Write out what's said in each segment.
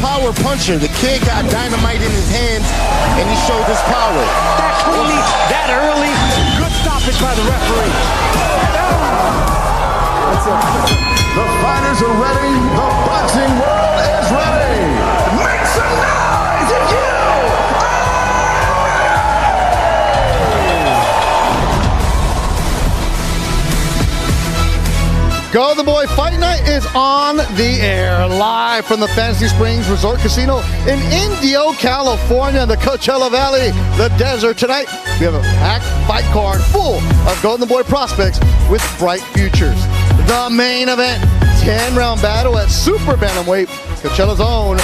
power puncher. The kid got dynamite in his hands, and he showed his power. That quickly, that early. Good stoppage by the referee. The fighters are ready. The boxing world is ready. Make some noise if you Go the Boy Fight Night is on the air, live from the Fantasy Springs Resort Casino in Indio, California, the Coachella Valley, the desert. Tonight, we have a packed fight card full of Golden Boy prospects with bright futures. The main event, 10-round battle at super bantamweight. Coachella's own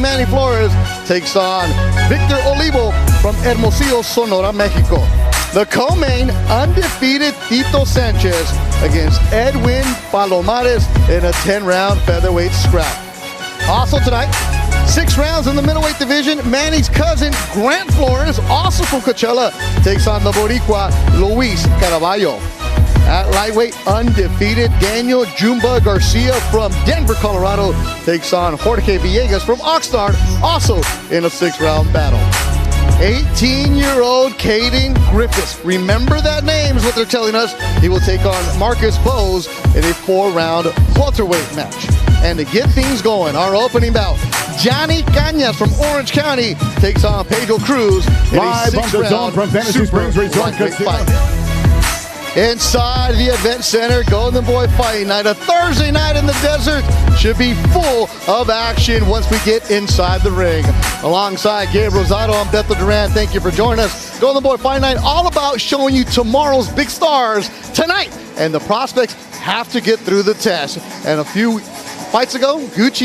Manny Flores takes on Victor Olivo from Hermosillo, Sonora, Mexico. The co-main, undefeated Tito Sanchez against Edwin Palomares in a 10-round featherweight scrap. Also tonight, 6 rounds in the middleweight division. Manny's cousin, Grant Flores, also from Coachella, takes on the Boricua, Luis Caraballo. At lightweight, undefeated Daniel Jumba Garcia from Denver, Colorado, takes on Jorge Villegas from Oxnard, also in a 6-round battle. 18-year-old Caden Griffiths, remember that name is what they're telling us. He will take on Marcus Bowes in a 4-round welterweight match. And to get things going, our opening bout, Johnny Cañas from Orange County takes on Pedro Cruz in live a on the zone from Fantasy Springs Resort Casino. Inside the event center, Golden Boy Fight Night, a Thursday night in the desert, should be full of action once we get inside the ring. Alongside Gabe Rosado, I'm Bethel Duran. Thank you for joining us. Golden Boy Fight Night, all about showing you tomorrow's big stars tonight. And the prospects have to get through the test. And a few fights ago,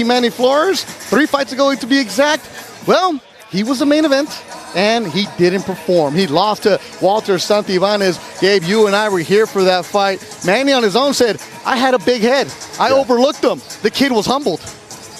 Manny Flores, 3 fights ago to be exact, well, he was the main event. And he didn't perform. He lost to Walter Santibanez. Gabe, you and I were here for that fight. Manny on his own said, I had a big head. I overlooked him. The kid was humbled.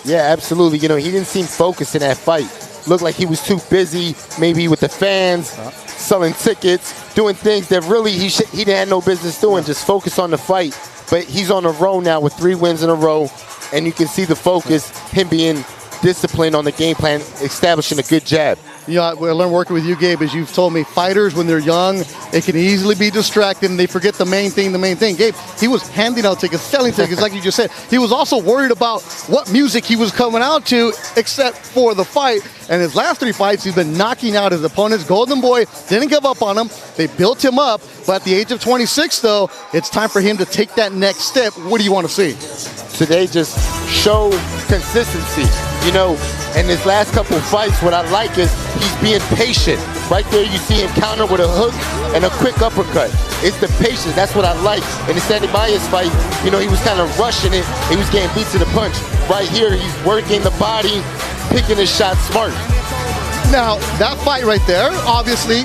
Yeah, absolutely. You know, he didn't seem focused in that fight. Looked like he was too busy, maybe with the fans, selling tickets, doing things that really he didn't have no business doing. Just focus on the fight. But he's on a roll now with 3 wins in a row. And you can see the focus, him being disciplined on the game plan, establishing a good jab. You know, I learned working with you, Gabe, as you've told me, fighters, when they're young, it can easily be distracted and they forget the main thing. Gabe, he was handing out tickets, selling tickets, like you just said. He was also worried about what music he was coming out to, except for the fight. And his last 3 fights, he's been knocking out his opponents. Golden Boy didn't give up on him. They built him up. But at the age of 26, though, it's time for him to take that next step. What do you want to see? Today, just show consistency. You know, in his last couple of fights, what I like is he's being patient. Right there, you see him counter with a hook and a quick uppercut. It's the patience. That's what I like. In the Santibanez fight, you know, he was kind of rushing it. He was getting beat to the punch. Right here, he's working the body, picking his shot smart. Now, that fight right there, obviously,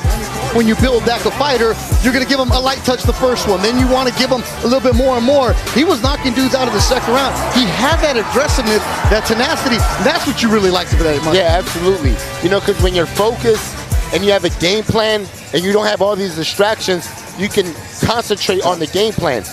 when you build back a fighter, you're going to give him a light touch the first one. Then you want to give him a little bit more and more. He was knocking dudes out of the second round. He had that aggressiveness, that tenacity. That's what you really liked about it, Mike. Yeah, absolutely. You know, because when you're focused and you have a game plan and you don't have all these distractions, you can concentrate on the game plan.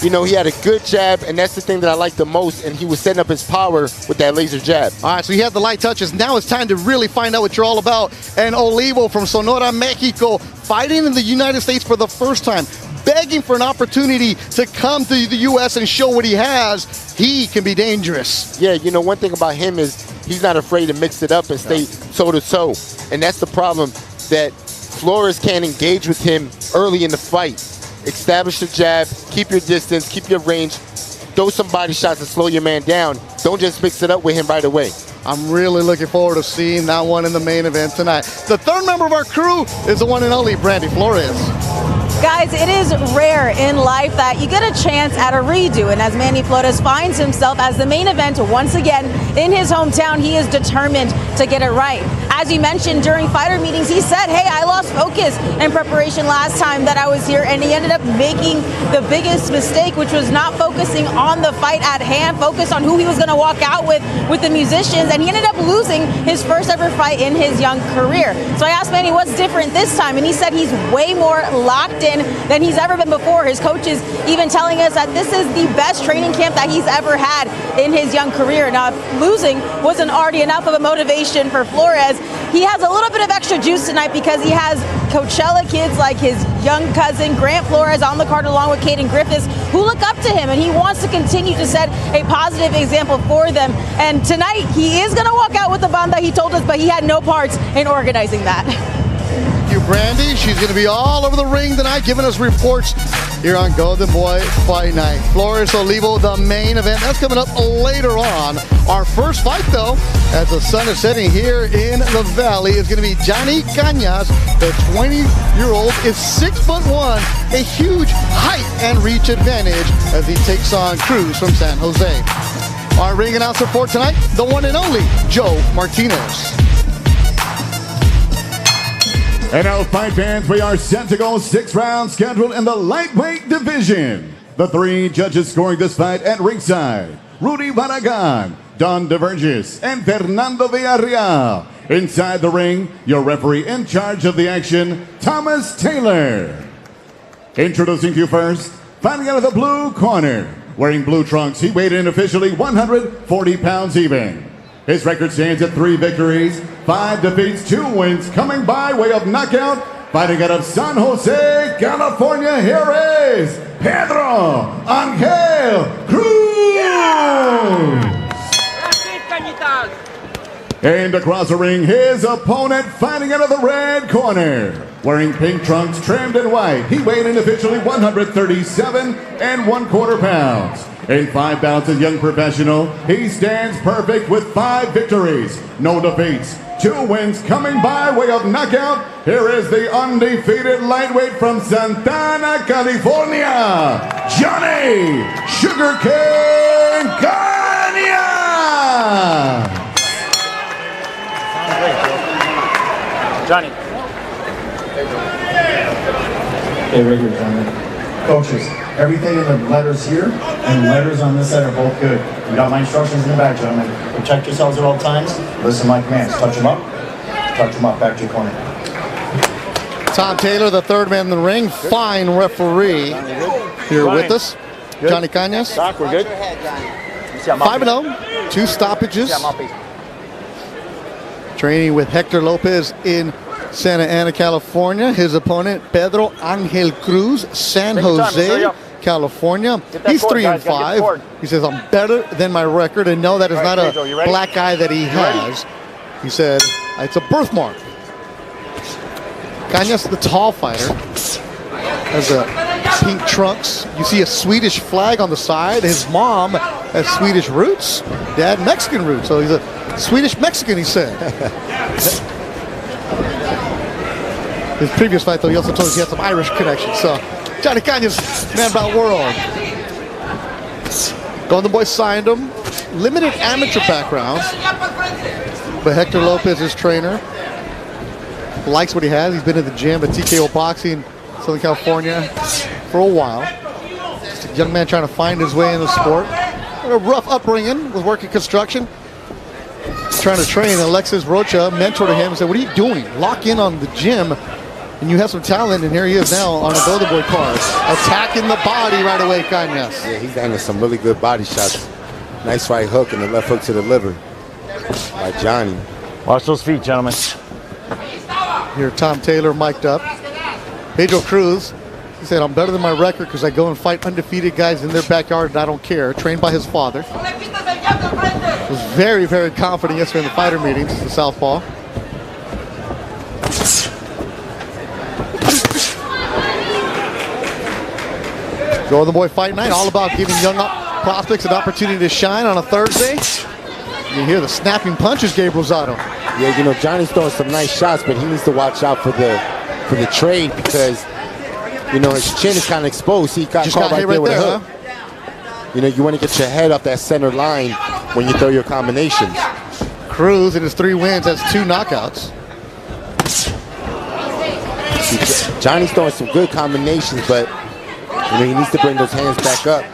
You know, he had a good jab, and that's the thing that I like the most, and he was setting up his power with that laser jab. All right, so he had the light touches. Now it's time to really find out what you're all about. And Olivo from Sonora, Mexico, fighting in the United States for the first time, begging for an opportunity to come to the U.S. and show what he has. He can be dangerous. Yeah, you know, one thing about him is he's not afraid to mix it up and stay toe-to-toe. And that's the problem, that Flores can't engage with him early in the fight. Establish the jab, keep your distance, keep your range, throw some body shots to slow your man down. Don't just mix it up with him right away. I'm really looking forward to seeing that one in the main event tonight. The third member of our crew is the one and only Brandy Flores. Guys, it is rare in life that you get a chance at a redo, and as Manny Flores finds himself as the main event once again in his hometown, he is determined to get it right. As you mentioned during fighter meetings, he said, hey, I lost focus in preparation last time that I was here, and he ended up making the biggest mistake, which was not focusing on the fight at hand, focus on who he was going to walk out with the musicians, and he ended up losing his first ever fight in his young career. So I asked Manny what's different this time, and he said he's way more locked in than he's ever been before. His coach is even telling us that this is the best training camp that he's ever had in his young career. Now, if losing wasn't already enough of a motivation for Flores, he has a little bit of extra juice tonight because he has Coachella kids like his young cousin Grant Flores on the card along with Caden Griffiths who look up to him, and he wants to continue to set a positive example for them. And tonight he is going to walk out with the banda, he told us, but he had no parts in organizing that. Thank you, Brandy. She's going to be all over the ring tonight, giving us reports here on Golden Boy Fight Night. Flores Olivo, the main event. That's coming up later on. Our first fight, though, as the sun is setting here in the Valley, is going to be Johnny Cañas. The 20-year-old is 6'1", a huge height and reach advantage as he takes on Cruz from San Jose. Our ring announcer for tonight, the one and only Joe Martinez. And now, fight fans, we are set to go 6 rounds scheduled in the lightweight division. The 3 judges scoring this fight at ringside: Rudy Barragan, Don DeVergis, and Fernando Villarreal. Inside the ring, your referee in charge of the action, Thomas Taylor. Introducing you first, fighting out of the blue corner. Wearing blue trunks, he weighed in officially 140 pounds even. His record stands at 3 victories, 5 defeats, 2 wins, coming by way of knockout. Fighting out of San Jose, California, here is Pedro Angel Cruz. And across the ring, his opponent fighting out of the red corner. Wearing pink trunks trimmed in white, he weighed in officially 137 1/4 pounds. In 5 bouts as young professional, he stands perfect with 5 victories, no defeats, 2 wins, coming by way of knockout. Here is the undefeated lightweight from Santana, California, Johnny Sugarcane Cañas. Johnny. Hey, right here, Johnny. Coaches, everything in the letters here and the letters on this side are both good. You got my instructions in the back, gentlemen. Protect yourselves at all times. Listen to my commands. Touch them up, back to your corner. Tom Taylor, the third man in the ring, fine referee here with us. Good. Johnny Cañas. Doc, we're good. 5-0, 2 stoppages. Training with Hector Lopez in Santa Ana, California. His opponent, Pedro Angel Cruz, San Jose, California. He's 3-5. He says, I'm better than my record, and no, that is not a black eye that he has. He said, it's a birthmark. Cañas, the tall fighter, has a pink trunks. You see a Swedish flag on the side. His mom has Swedish roots, dad Mexican roots. So he's a Swedish Mexican, he said. His previous fight, though, he also told us he had some Irish connections. So Johnny Cañas, man about world. Golden Boy signed him. Limited amateur background, but Hector Lopez, his trainer, likes what he has. He's been in the gym at TKO Boxing, Southern California, for a while. Just a young man trying to find his way in the sport. A rough upbringing, was working construction. Trying to train. Alexis Rocha mentored him and said, what are you doing? Lock in on the gym, and you have some talent, and here he is now on a Golden Boy card. Attacking the body right away, Cañas. Yeah, he's landing some really good body shots. Nice right hook and the left hook to the liver by Johnny. Watch those feet, gentlemen. Here, Tom Taylor mic'd up. Pedro Cruz, he said, I'm better than my record because I go and fight undefeated guys in their backyard and I don't care. Trained by his father. Was very, very confident yesterday in the fighter meetings, the southpaw. Golden Boy Fight Night, all about giving young prospects an opportunity to shine on a Thursday. You hear the snapping punches, Gabe Rosado. Yeah, you know, Johnny's throwing some nice shots, but he needs to watch out for the trade because, you know, his chin is kind of exposed. He got caught right there with a hook. Huh? You know, you want to get your head off that center line when you throw your combinations. Cruz in his 3 wins has 2 knockouts. Johnny's throwing some good combinations, but you know, he needs to bring those hands back up,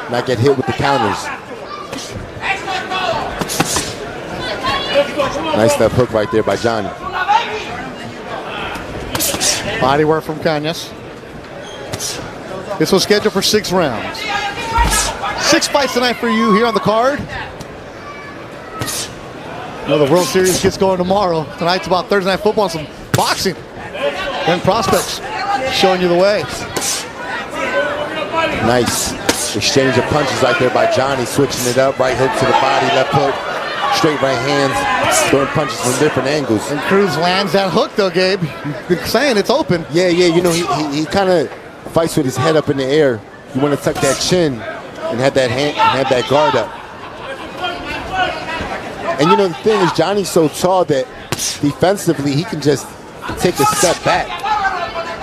not get hit with the counters. Nice left hook right there by Johnny. Body work from Cañas. This was scheduled for 6 rounds. 6 fights tonight for you here on the card. You know, the World Series gets going tomorrow. Tonight's about Thursday Night Football and some boxing. Young prospects showing you the way. Nice exchange of punches right there by Johnny, switching it up. Right hook to the body, left hook, straight right hands, throwing punches from different angles. And Cruz lands that hook though, Gabe. You've been saying it's open. Yeah, you know, he kind of fights with his head up in the air. You want to tuck that chin and have that hand and have that guard up. And you know, the thing is, Johnny's so tall that defensively he can just take a step back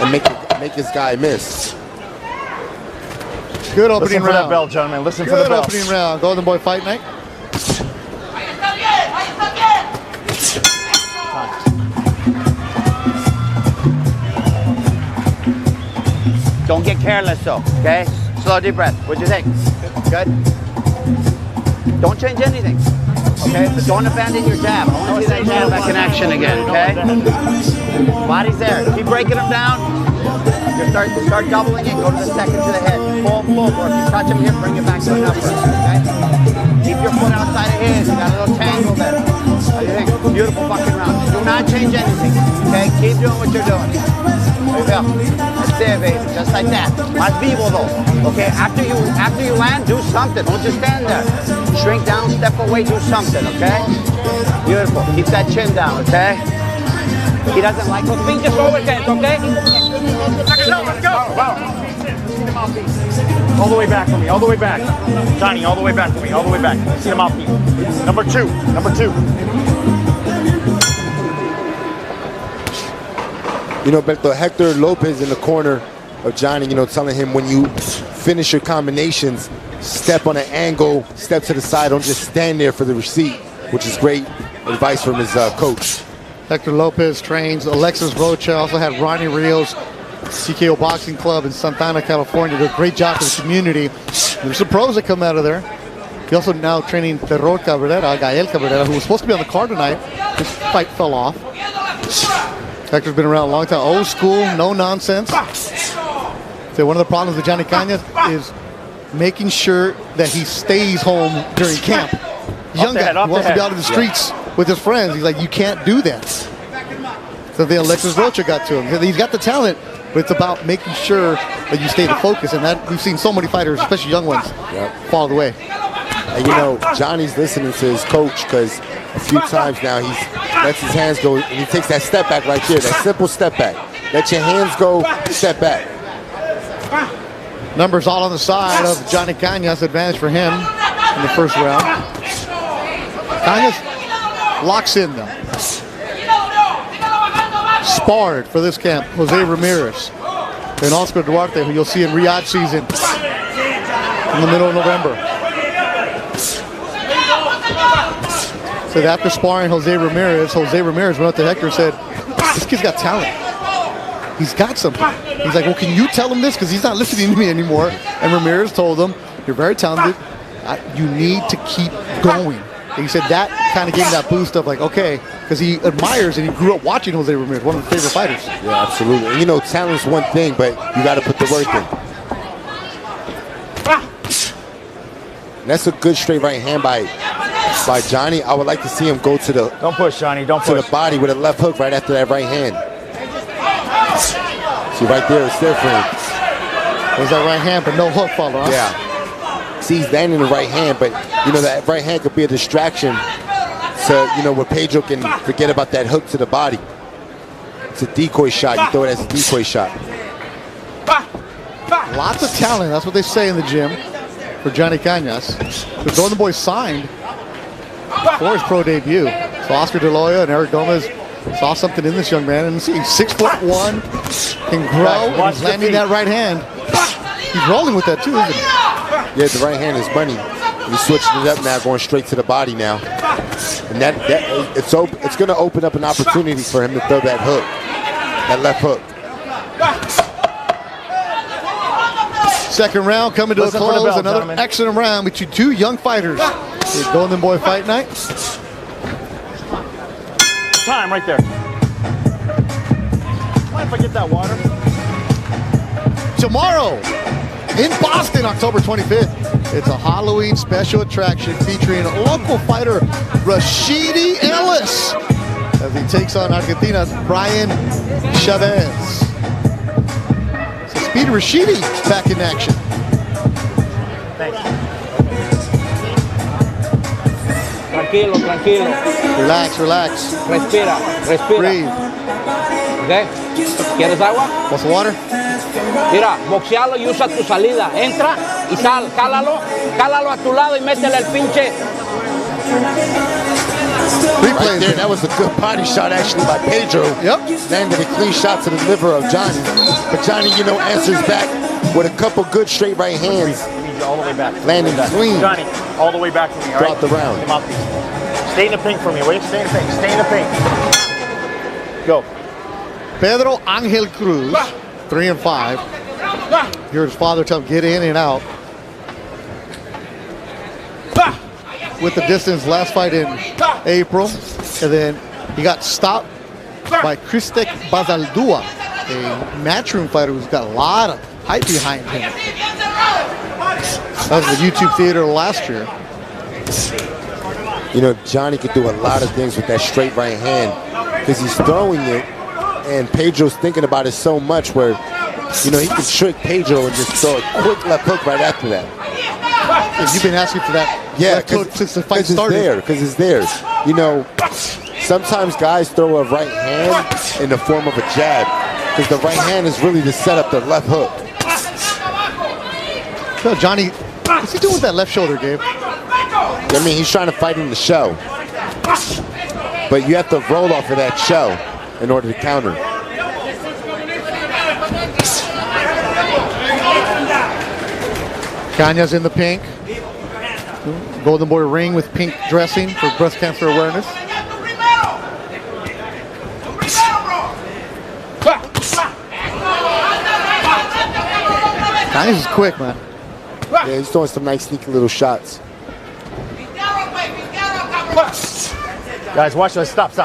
and make his guy miss. Good opening Listen for round. that bell, gentlemen. Listen for the Good bell. opening round. Golden Boy Fight Night. Don't get careless though, okay? Slow deep breath. What'd you think? Good? Don't change anything, okay? Don't abandon your jab. I want to see that jab back in action again, okay? Body's there. Keep breaking them down. You start doubling it, go to the second to the head. Full work. You touch him here, bring it back to an upper, okay? Keep your foot outside of his. You got a little tangle there. What do you think? Beautiful fucking round. Do not change anything, okay? Keep doing what you're doing. There you go. That's it, baby. Just like that. Más vivo though. Okay, after you land, do something. Don't just stand there. Shrink down, step away, do something, okay? Beautiful. Keep that chin down, okay? He doesn't like those feet, just go with it, okay? Let's go. All the way back for me, all the way back. Johnny, all the way back for me, all the way back. See the mouthpiece. Number two. You know, but the Hector Lopez in the corner of Johnny, you know, telling him when you finish your combinations, step on an angle, step to the side, don't just stand there for the receipt, which is great advice from his coach. Hector Lopez trains Alexis Rocha, also had Ronnie Rios, CKO Boxing Club in Santana, California. Did a great job for the community. There's some pros that come out of there. He also now training Terror Cabrera, Gael Cabrera, who was supposed to be on the card tonight. His fight fell off. Hector's been around a long time. Old school, no nonsense. So one of the problems with Johnny Cañas is making sure that he stays home during camp. Young guy who wants to be out in the streets with his friends. He's like, you can't do that. So then Alexis Rocha got to him. He's got the talent, but it's about making sure that you stay the focus. And that we've seen so many fighters, especially young ones, fall away. And you know, Johnny's listening to his coach because a few times now he's lets his hands go and he takes that step back right there, that simple step back. Let your hands go, step back. Numbers all on the side of Johnny Cañas, advantage for him in the first round. Cañas locks in though. Sparred for this camp, Jose Ramirez and Oscar Duarte, who you'll see in Riyadh season in the middle of November. So after sparring Jose Ramirez went up to Hector and said, this kid's got talent. He's got something. He's like, well, can you tell him this? Because he's not listening to me anymore. And Ramirez told him, you're very talented. You need to keep going. And he said that kind of gave him that boost of like, okay, because he admires and he grew up watching Jose Ramirez, one of his favorite fighters. Yeah, absolutely. And you know, talent's one thing, but you got to put the work in. And that's a good straight right hand by Johnny. I would like to see him go to the Don't push, Johnny. Don't to push. the body with a left hook right after that right hand. See right there, it's there for him. There's that right hand, but no hook follow. Huh? Yeah. See, he's landing the right hand, but you know that right hand could be a distraction. So you know where Pedro can forget about that hook to the body. It's a decoy shot. You throw it as a decoy shot. Lots of talent. That's what they say in the gym for Johnny Cañas. The Golden Boys signed for his pro debut. So Oscar De La and Eric Gomez saw something in this young man, and see, 6'1", can grow, and he's landing that right hand. He's rolling with that too, isn't he? Yeah, the right hand is money. He's switching it up now, going straight to the body now, and it's going to open up an opportunity for him to throw that hook, that left hook. Second round coming to a close. bell, Another gentlemen. excellent round between two young fighters. The Golden Boy Fight Night. Time right there. Mind if I get that water? tomorrow in Boston, October 25th. It's a Halloween special attraction featuring local fighter Rashidi Ellis as he takes on Argentina's Brian Chavez. So Speedy Rashidi back in action. Thanks. Tranquilo, tranquilo. Relax, relax. Respira, respira. Breathe. ¿Ok? ¿Quieres agua? What's the water? Mira, boxealo y usa tu salida. Entra y sal. Cálalo a tu lado y métele el pinche. Right there, that was a good body shot actually by Pedro. Yep. Landed a clean shot to the liver of Johnny. But Johnny, you know, answers back with a couple good straight right hands. All the way back. Landing clean. Johnny, all the way back for me, all right? Throughout the round. Come out, please. Stay in the pink for me, will you? Stay in the pink. Stay in the pink. Go. Pedro Angel Cruz, 3-5. Heard his father tell him get in and out. With the distance last fight in April, and then he got stopped by Kristek Bazaldua, a matchroom fighter who's got a lot of hype behind him. That was the YouTube theater last year. You know, Johnny could do a lot of things with that straight right hand because he's throwing it, and Pedro's thinking about it so much where, you know, he can trick Pedro and just throw a quick left hook right after that. You've been asking for that left hook since the fight started. Because it's there. You know, sometimes guys throw a right hand in the form of a jab because the right hand is really to set up the left hook. No, Johnny, what's he doing with that left shoulder, Gabe? I mean, he's trying to fight in the show. But you have to roll off of that show in order to counter. Cañas in the pink. Golden Boy ring with pink dressing for breast cancer awareness. Cañas is quick, man. Yeah, he's throwing some nice sneaky little shots. Guys, watch this. Stop. You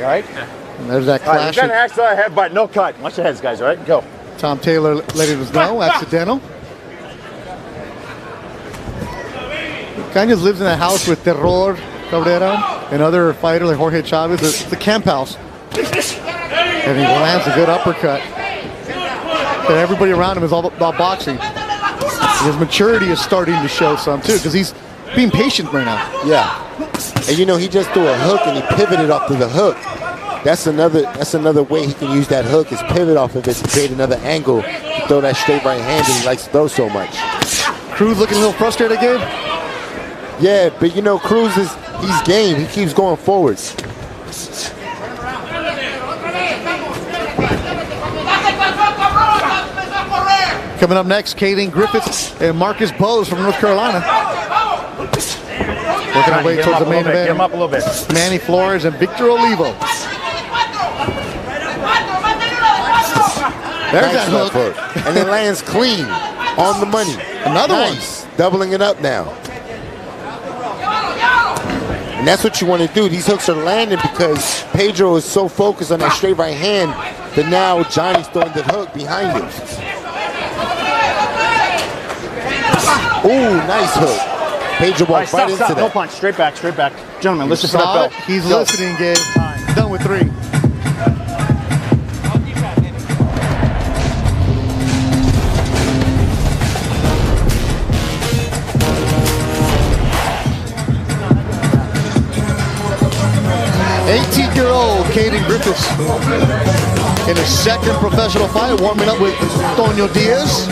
all right? And there's that All right, clash. we're gonna accident headbutt, no cut. Watch your heads, guys, all right? Go. Tom Taylor letting us know, accidental. Cañas lives in a house with Terror Cabrera and other fighters like Jorge Chavez. It's the camp house. And he lands a good uppercut. And everybody around him is all about boxing. His maturity is starting to show some too, because he's being patient right now. Yeah. And you know, he just threw a hook and he pivoted off to the hook. That's another way he can use that hook, is pivot off of it to create another angle to throw that straight right hand that he likes to throw so much. Cruz looking a little frustrated again. Yeah, but you know, Cruz he's game. He keeps going forwards. Coming up next, Griffiths and Marcus Bowes from North Carolina. Working our way towards the main event. Get him up a little bit. Manny Flores and Victor Olivo. There's Nice that left hook. And it lands clean on the money. Another nice. Doubling it up now. And that's what you want to do. These hooks are landing because Pedro is so focused on that straight right hand that now Johnny's throwing the hook behind him. Ooh, nice hook. Pedro walked right into that. No punch. Straight back. Gentlemen, listen for that bell. He's listening, Gabe. Done with 3. Eighteen-year-old Griffiths in his second professional fight, warming up with Antonio Diaz,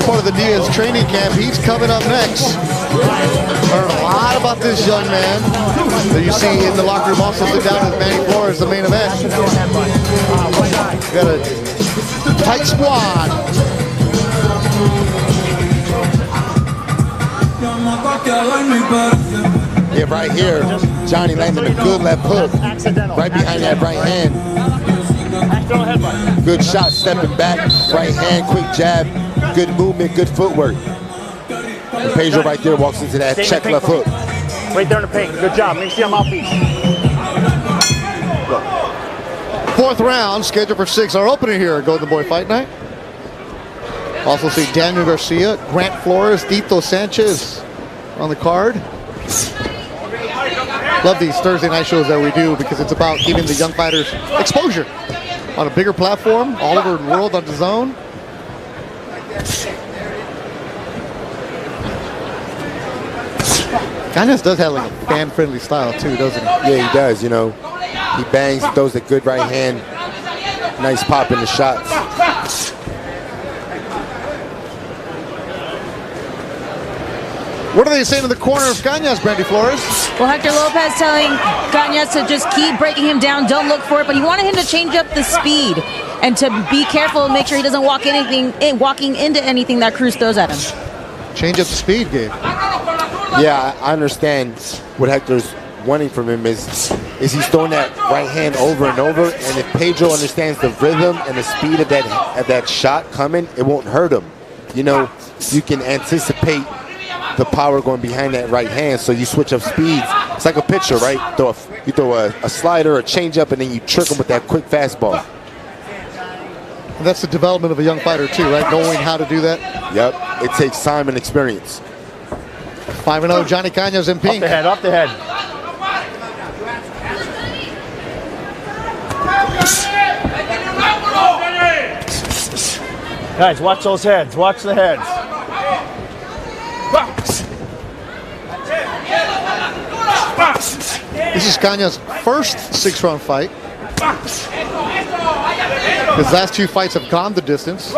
part of the Diaz training camp. He's coming up next. Heard a lot about this young man that you see in the locker room. Also sit down with Manny Flores, the main event. Got a tight squad. Yeah, right here, Johnny landing a good left hook right behind that right hand. Good shot, stepping back, right hand, quick jab, good movement, good footwork. And Pedro right there walks into that check left hook. Right there in the pink. Good job. Make sure I'm mouthpiece. Fourth round, scheduled for 6. Our opener here at Golden Boy Fight Night. Also see Daniel Garcia, Grant Flores, Tito Sanchez on the card. Love these Thursday night shows that we do because it's about giving the young fighters exposure on a bigger platform all over the world on DAZN. Cañas does have like a fan-friendly style too, doesn't he? Yeah, he does. You know, he bangs, throws a good right hand, nice pop in the shots. What are they saying in the corner of Cañas, Brandy Flores? Well, Hector Lopez telling Cañas to just keep breaking him down, don't look for it, but he wanted him to change up the speed and to be careful and make sure he doesn't walking into anything that Cruz throws at him. Change up the speed, Gabe. Yeah, I understand what Hector's wanting from him is he's throwing that right hand over and over, and if Pedro understands the rhythm and the speed of that shot coming, it won't hurt him. You know, you can anticipate the power going behind that right hand, so you switch up speeds. It's like a pitcher, right? You throw a slider, a changeup, and then you trick him with that quick fastball. And that's the development of a young fighter too, right? Knowing how to do that. Yep, it takes time and experience. 5-0 Johnny Cañas in pink. Up the head, up the head. Guys, watch those heads. Watch the heads. This is Cañas' first 6-round fight. His last 2 fights have gone the distance.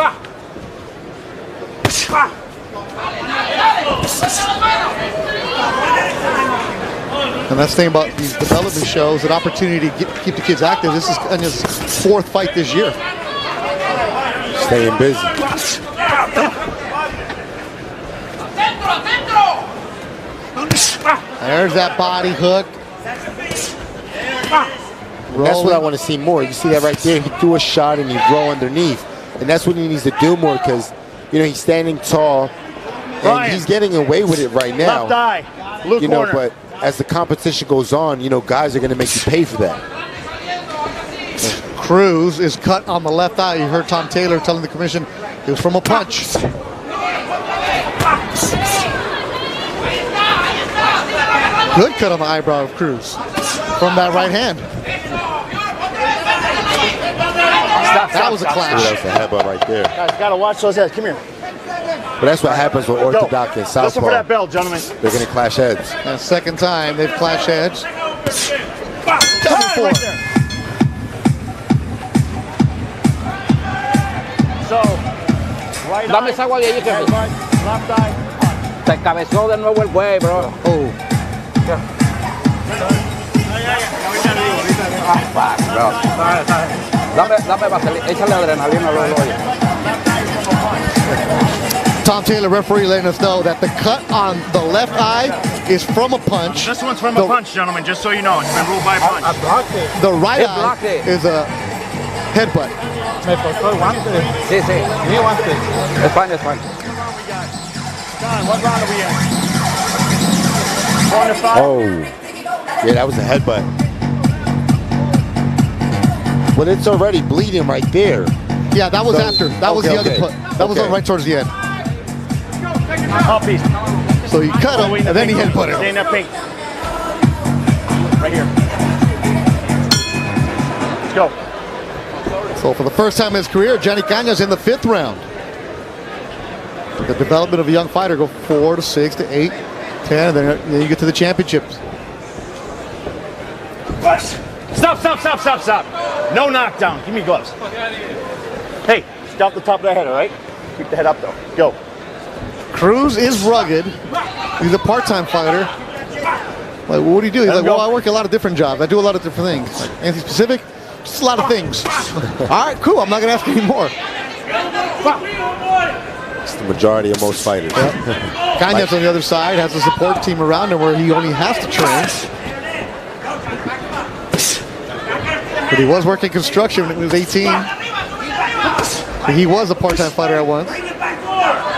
And that's the thing about these development shows, an opportunity to keep the kids active. This is Cañas' 4th fight this year. Staying busy. There's that body hook. That's what I want to see more. You see that right there? He threw a shot and he rolled underneath. And that's what he needs to do more because, you know, he's standing tall and he's getting away with it right now. Left eye. Blue you know, corner. but as the competition goes on, you know, guys are going to make you pay for that. Cruz is cut on the left eye. You heard Tom Taylor telling the commission it was from a punch. Good cut on the eyebrow of Cruz from that right hand. That was a clash. That was a headbutt right there. Guys, gotta watch those heads. Come here. But that's what happens with orthodox and southpaw. Listen for that bell, gentlemen. They're going to clash heads. And second time they've clashed heads. Double four. Right there. So, right Dame eye, esa agua de ahí, jefe. left eye. Se cabezó de nuevo el güey, bro. Oh. Fuck, bro. Dame vaselina, échale adrenalina luego. Tom Taylor, referee, letting us know that the cut on the left eye is from a punch. This one's from a punch, gentlemen, just so you know. It's been ruled by a punch. The right eye is a headbutt. Sí, sí. Es fine, es fine. John, what round are we in? 4 to 5? Oh. Yeah, that was a headbutt. But it's already bleeding right there. Yeah, that was after. That was the other put. That was right towards the end. Piece. So he cut him, and then he headbutted him. Stay in that pink. Right here. Let's go. So for the first time in his career, Johnny Cañas in the 5th round. The development of a young fighter, go 4 to 6 to 8, 10, and then you get to the championships. Stop. No knockdown. Give me gloves. Hey, stop the top of the head, all right? Keep the head up, though. Go. Cruz is rugged. He's a part-time fighter. Like, what do you do? He's like, well, I work a lot of different jobs. I do a lot of different things. Like, anything specific? Just a lot of things. All right, cool. I'm not going to ask any more. It's the majority of most fighters. Yeah. Cañas on the other side has a support team around him where he only has to train. But he was working construction when he was 18. He was a part-time fighter at once.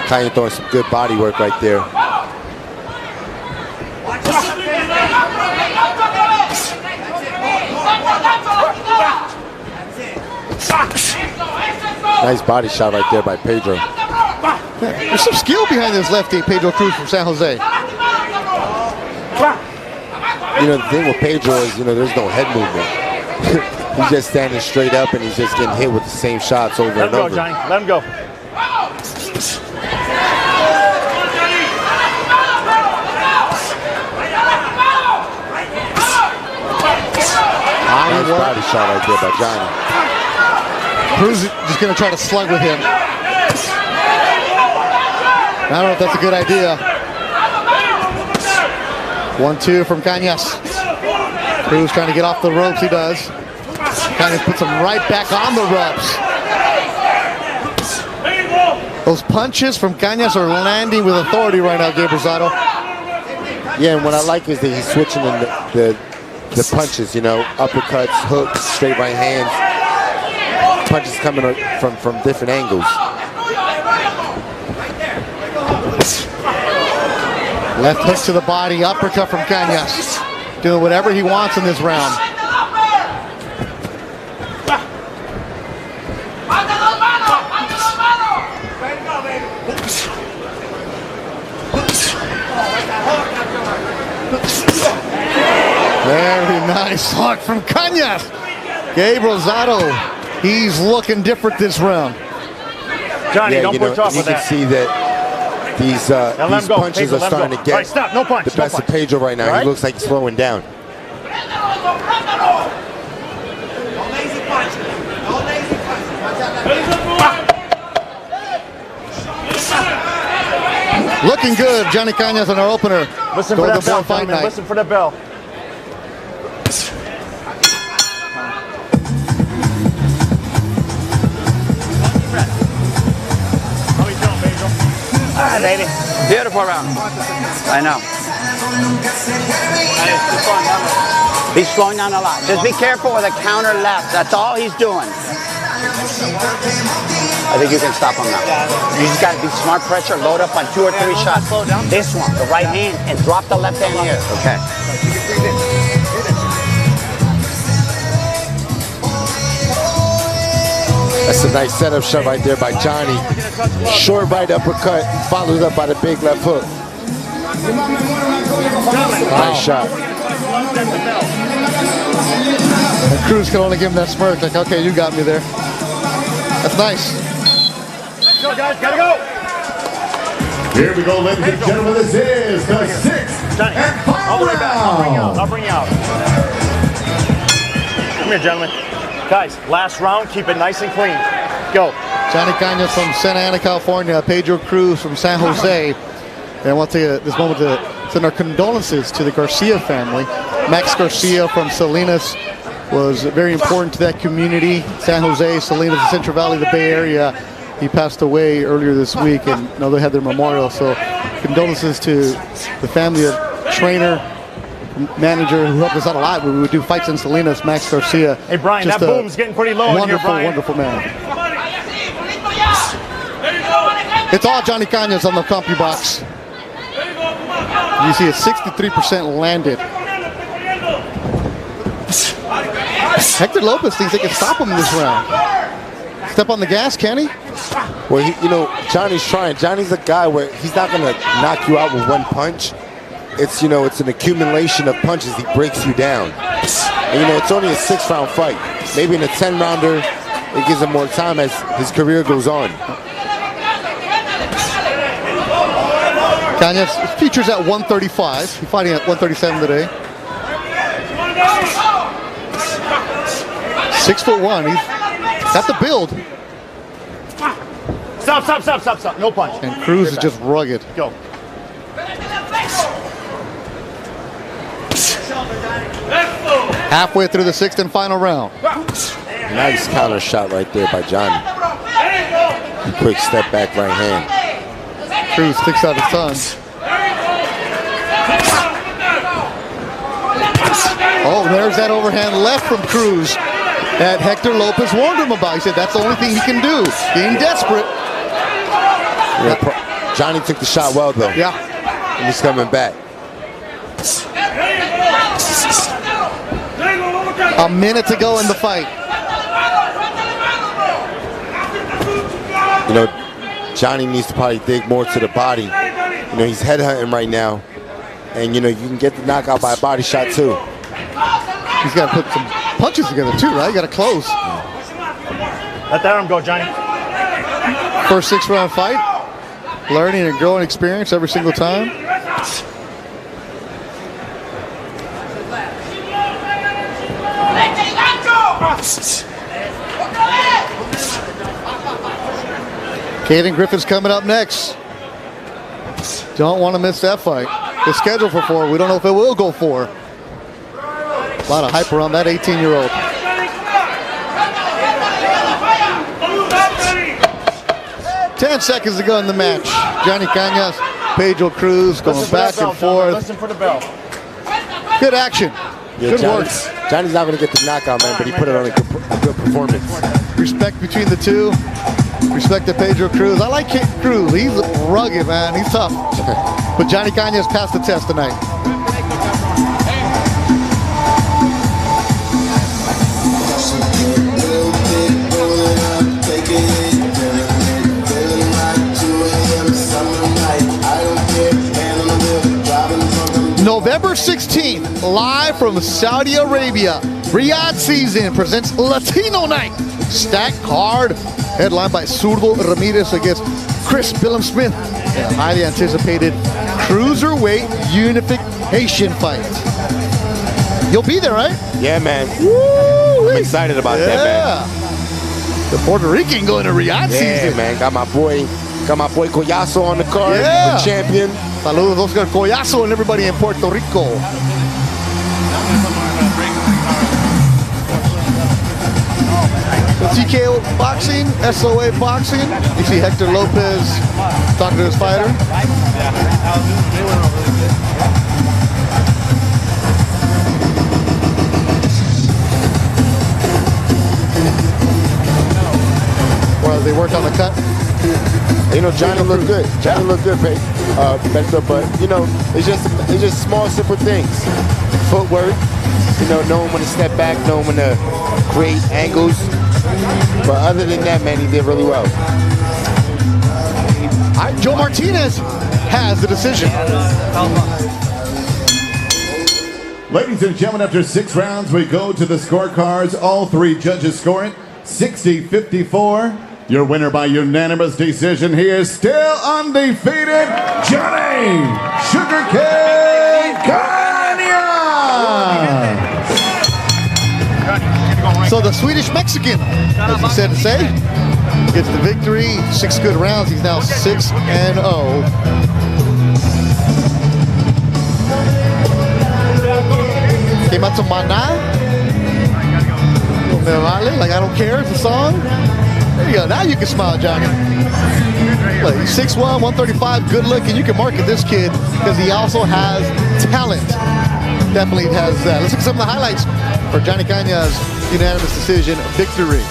Cañas throwing some good body work right there. Nice body shot right there by Pedro. There's some skill behind this lefty, Pedro Cruz from San Jose. You know, the thing with Pedro is, you know, there's no head movement. He's just standing straight up and he's just getting hit with the same shots over and over. Let him go, Johnny. Let him go. Nice body shot right there by Johnny. Cruz is just going to try to slug with him. I don't know if that's a good idea. 1-2 from Cañas. Cruz trying to get off the ropes, he does. Cañas puts him right back on the ropes. Those punches from Cañas are landing with authority right now, Gabe Rosado. Yeah, and what I like is that he's switching in the punches, you know, uppercuts, hooks, straight right hands. Punches coming from different angles. Left hook to the body, uppercut from Cañas. Doing whatever he wants in this round. Very nice hook from Cañas. Gabe Rosado, he's looking different this round. Johnny, don't push off you with can that. see that these punches are starting to get right, stop. No punch, the best of Pedro right now. Right? He looks like he's slowing down. Looking good, Johnny Cañas on our opener. Listen for that bell, gentlemen. Listen for the bell. All right, baby. Beautiful round. I know. He's slowing down a lot. Just be careful with a counter left. That's all he's doing. I think you can stop him now. You just got to be smart pressure, load up on 2 or 3 shots. This one, the right hand, and drop the left hand here. Okay. That's a nice setup shot right there by Johnny. Short right uppercut, followed up by the big left hook. Nice shot. And Cruz can only give him that smirk, like, okay, you got me there. That's nice. Let's go, guys, gotta go. Here we go, ladies and gentlemen. This is the 6th Johnny, and final all the way back. round. I'll bring you out. Come here, gentlemen. Guys, last round, keep it nice and clean. Go. Johnny Cañas from Santa Ana, California. Pedro Cruz from San Jose. And I want to take this moment to send our condolences to the Garcia family. Max Garcia from Salinas was very important to that community. San Jose, Salinas, the Central Valley, the Bay Area. He passed away earlier this week, and now they had their memorial. So condolences to the family of trainer, manager who helped us out a lot when we would do fights in Salinas, Max Garcia. Hey, Brian, just that boom's getting pretty low in here, Brian. Wonderful man. It's all Johnny Cañas on the CompuBox. You see it's 63% landed. Hector Lopez thinks they can stop him in this round. Step on the gas, can he? Well, you know, Johnny's trying. Johnny's a guy where he's not going to knock you out with one punch. It's, you know, it's an accumulation of punches. He breaks you down. And, you know, it's only a 6-round fight. Maybe in a 10-rounder, it gives him more time as his career goes on. Cañas features at 135. He's fighting at 137 today. 6'1". He's got the build. Stop. No punch. And Cruz is just rugged. Go. Halfway through the 6th and final round. Nice counter shot right there by Johnny. Quick step back right hand. Cruz sticks out his tongue. Oh, there's that overhand left from Cruz that Hector Lopez warned him about. He said that's the only thing he can do. Being desperate. Yeah, Johnny took the shot well, though. Yeah. And he's coming back. A minute to go in the fight. You know, Johnny needs to probably dig more to the body. You know, he's headhunting right now. And, you know, you can get the knockout by a body shot, too. He's got to put some punches together, too, right? You got to close. Let that arm go, Johnny. First 6-round fight. Learning and growing experience every single time. Caden Griffiths coming up next. Don't want to miss that fight. It's scheduled for 4. We don't know if it will go 4. A lot of hype around that 18-year-old. Ten seconds to go in the match. Johnny Cañas, Pedro Cruz going back and forth. Listen for the bell. Good action. Yeah, Good work. Johnny's not going to get the knockout, man, but he put it on a good performance. Respect between the two. Respect to Pedro Cruz. I like Cruz. He's rugged, man. He's tough. But Johnny Cañas passed the test tonight. November 16th, live from Saudi Arabia, DAZN presents Latino Night. Stacked card, headlined by Zurdo Ramirez against Chris Billum Smith. A highly anticipated cruiserweight unification fight. You'll be there, right? Yeah, man. Woo! I'm excited about that, man. The Puerto Rican going to DAZN. Yeah, man. Got my boy Collazo on the card, Yeah. the champion. Saludos, Oscar Collazo, and everybody in Puerto Rico. The TKO Boxing, SOA Boxing. You see Hector Lopez talking to his fighter. While they work on the cut. You know, Johnny looked good. Johnny looked good, Victor, but you know, it's just small, simple things. Footwork, you know, knowing when to step back, knowing when to create angles. But other than that, man, he did really well. Joe Martinez has the decision. Ladies and gentlemen, after 6 rounds, we go to the scorecards. All 3 judges score it 60-54. Your winner by unanimous decision. He is still undefeated, Johnny Sugarcane Cañas. So the Swedish Mexican, as he said to say, gets the victory. 6 good rounds. He's now 6-0. Came out to Maná. Like I don't care. It's a song. There you go. Now you can smile, Johnny. Look, he's 6'1", 135, good looking. You can market this kid because he also has talent. Definitely has that. Let's look at some of the highlights for Johnny Cañas' unanimous decision victory.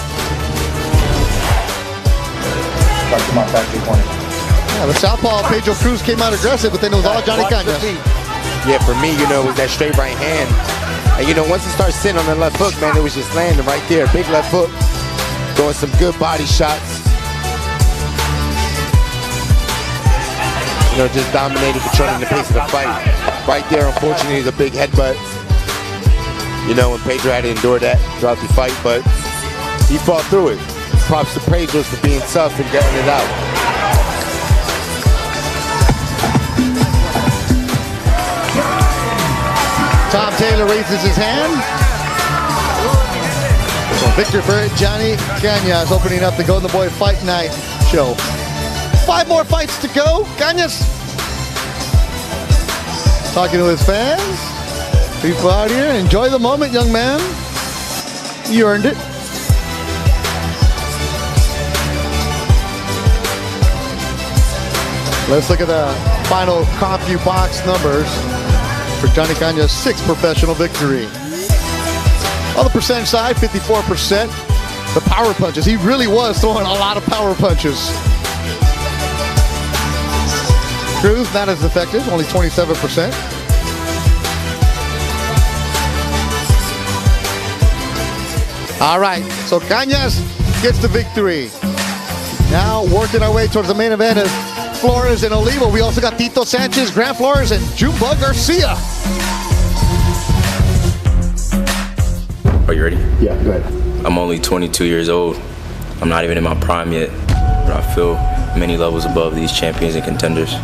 Back to my factory corner. Yeah, the southpaw Pedro Cruz came out aggressive, but then it was all Johnny Cañas. Yeah, for me, you know, it was that straight right hand. And you know, once he started sitting on the left hook, man, it was just landing right there. Big left hook. Throwing some good body shots. You know, just dominating, controlling the pace of the fight. Right there, unfortunately, is a big headbutt. You know, and Pedro had to endure that throughout the fight, but he fought through it. Props to Pedro for being tough and getting it out. Tom Taylor raises his hand. So Victor for Johnny Cañas opening up the Golden Boy Fight Night show. 5 more fights to go. Cañas talking to his fans. People out here, enjoy the moment, young man. You earned it. Let's look at the final CompuBox numbers for Johnny Cañas' 6th professional victory. On the percentage side, 54%. The power punches. He really was throwing a lot of power punches. Cruz, not as effective, only 27%. All right, so Cañas gets the victory. Now working our way towards the main event is Flores and Olivo. We also got Tito Sanchez, Grant Flores, and Jumbo Garcia. Are you ready? Yeah, go ahead. I'm only 22 years old. I'm not even in my prime yet, but I feel many levels above these champions and contenders.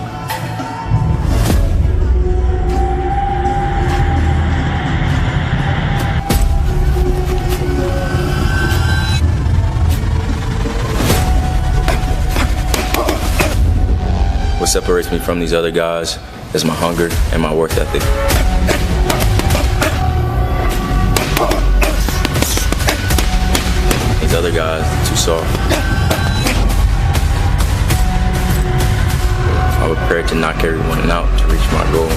What separates me from these other guys is my hunger and my work ethic. These other guys are too soft. I'm prepared to knock everyone out to reach my goal.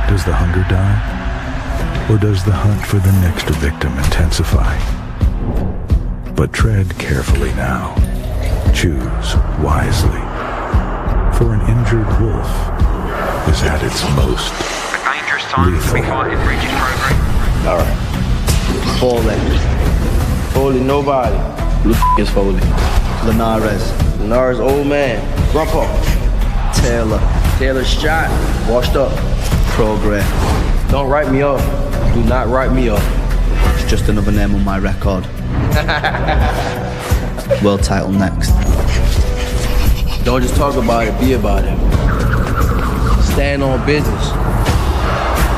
Does the hunger die? Or does the hunt for the next victim intensify? But tread carefully now. Choose wisely. For an injured wolf is at its most dangerous time lethal. we fight in Reggie's program. All right. Foley. Foley, nobody. Who the is Foley? Linares, old man. Grandpa. Taylor shot. Washed up. Progress. Don't write me off. Do not write me off. It's just another name on my record. World title next. Don't just talk about it, be about it. Stand on business.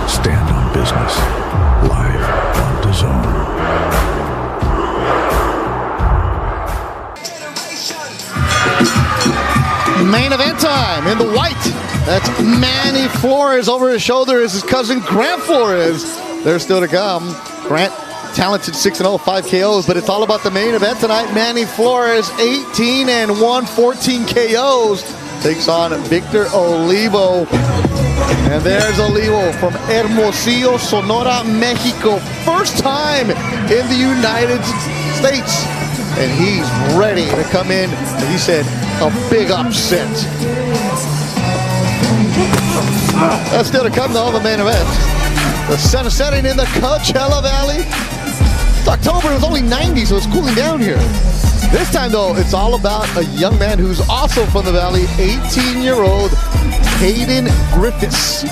Stand on business. Live on DAZN. Main event time in the white. That's Manny Flores. Over his shoulder is his cousin Grant Flores. They're still to come. Grant, talented 6-0, 5 KOs, but it's all about the main event tonight. Manny Flores, 18-1, 14 KOs. Takes on Victor Olivo. And there's Olivo from Hermosillo, Sonora, Mexico. First time in the United States. And he's ready to come in, as he said, a big upset. That's still to come, though, the main event. The sun is setting in the Coachella Valley. It's October, it was only 90, so it's cooling down here. This time, though, it's all about a young man who's also from the Valley, 18-year-old Hayden Griffiths.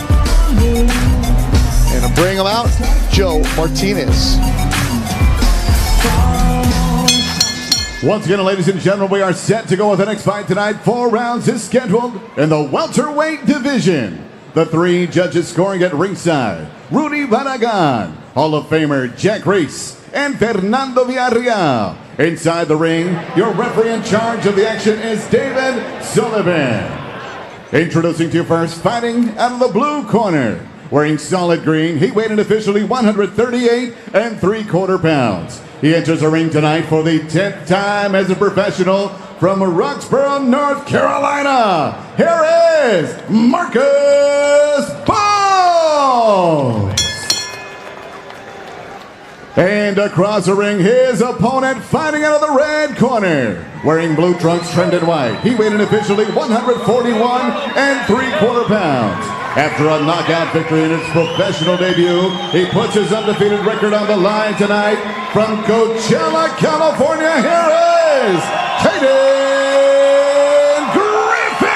And to bring him out, Joe Martinez. Once again, ladies and gentlemen, we are set to go with the next fight tonight. 4 rounds is scheduled in the welterweight division. The 3 judges scoring at ringside: Rudy Barragan, Hall of Famer Jack Reese, and Fernando Villarreal. Inside the ring, your referee in charge of the action is David Sullivan. Introducing to you first, fighting out of the blue corner, wearing solid green, he weighed in officially 138 3/4 pounds. He enters the ring tonight for the 10th time as a professional from Roxborough, North Carolina. Here is Marcus Bowles. And across the ring, his opponent fighting out of the red corner, wearing blue trunks trimmed in white. He weighed in officially 141 3/4 pounds. After a knockout victory in his professional debut, he puts his undefeated record on the line tonight. From Coachella, California, here is Hayden Griffiths!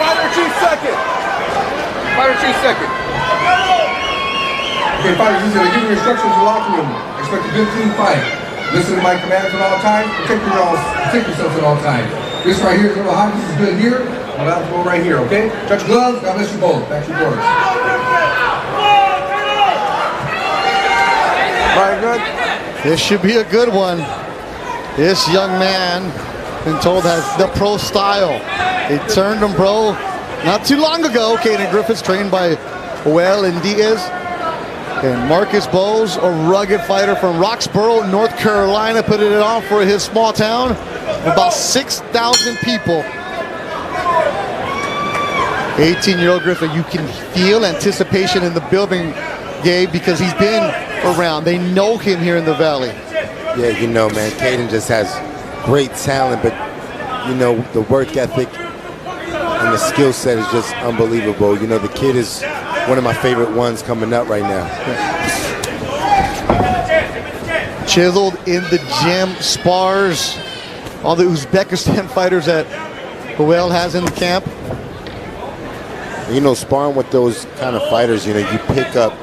Fighter chief second. Okay, fighters, listen, I give you instructions in the locker room. Expect a good, clean fight. Listen to my commands at all times. Protect yourselves at all times. This right here is a little hot. This is good here. I'll have to go right here, okay? Touch gloves. God bless you both. Back to yours. Very good. This should be a good one. This young man, been told, has the pro style. They turned him pro not too long ago. Caden Griffiths, trained by Joel and Diaz. And Marcus Bowes, a rugged fighter from Roxborough, North Carolina, put it on for his small town. About 6,000 people. 18-year-old Griffith, you can feel anticipation in the building, Gabe, because he's been around. They know him here in the Valley. Yeah, you know, man, Caden just has great talent, but, you know, the work ethic and the skill set is just unbelievable. You know, the kid is one of my favorite ones coming up right now. Chiseled in the gym, spars all the Uzbekistan fighters that Joel has in the camp. You know, sparring with those kind of fighters, you know, you pick up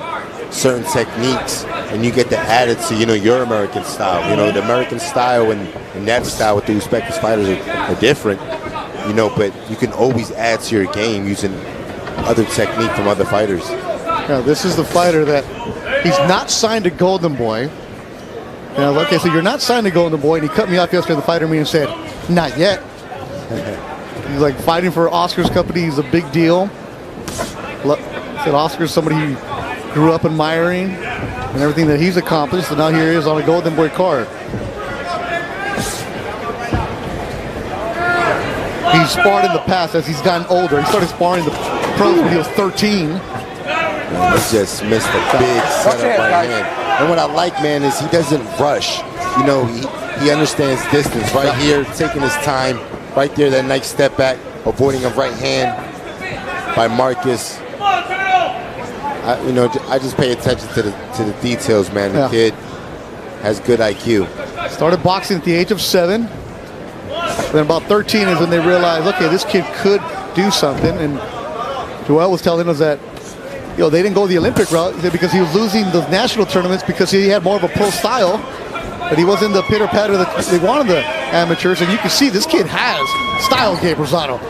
certain techniques and you get to add it to, you know, your American style. You know, the American style and that style with the Uzbekistan fighters are different, you know, but you can always add to your game using other technique from other fighters. Now, this is the fighter that he's not signed to Golden Boy. Now, okay, so you're not signed to Golden Boy, and he cut me off yesterday at the fighter meeting and said, not yet. He's like, fighting for Oscar's company is a big deal. Said Oscar's somebody he grew up admiring and everything that he's accomplished, and now here he is on a Golden Boy card. He's sparred in the past as he's gotten older. He started sparring the pros when he was 13. He just missed a big setup right hand. And what I like, man, is he doesn't rush. You know, he understands distance right here, taking his time. Right there, that nice step back, avoiding a right hand by Marcus. You know, I just pay attention to the details, man. The kid has good IQ. Started boxing at the age of 7. Then about 13 is when they realized, okay, this kid could do something. And Joel was telling us that, you know, they didn't go the Olympic route because he was losing the national tournaments because he had more of a pro style. But he wasn't the pitter-patter that they wanted the amateurs. And you can see this kid has style, Gabe Rosado.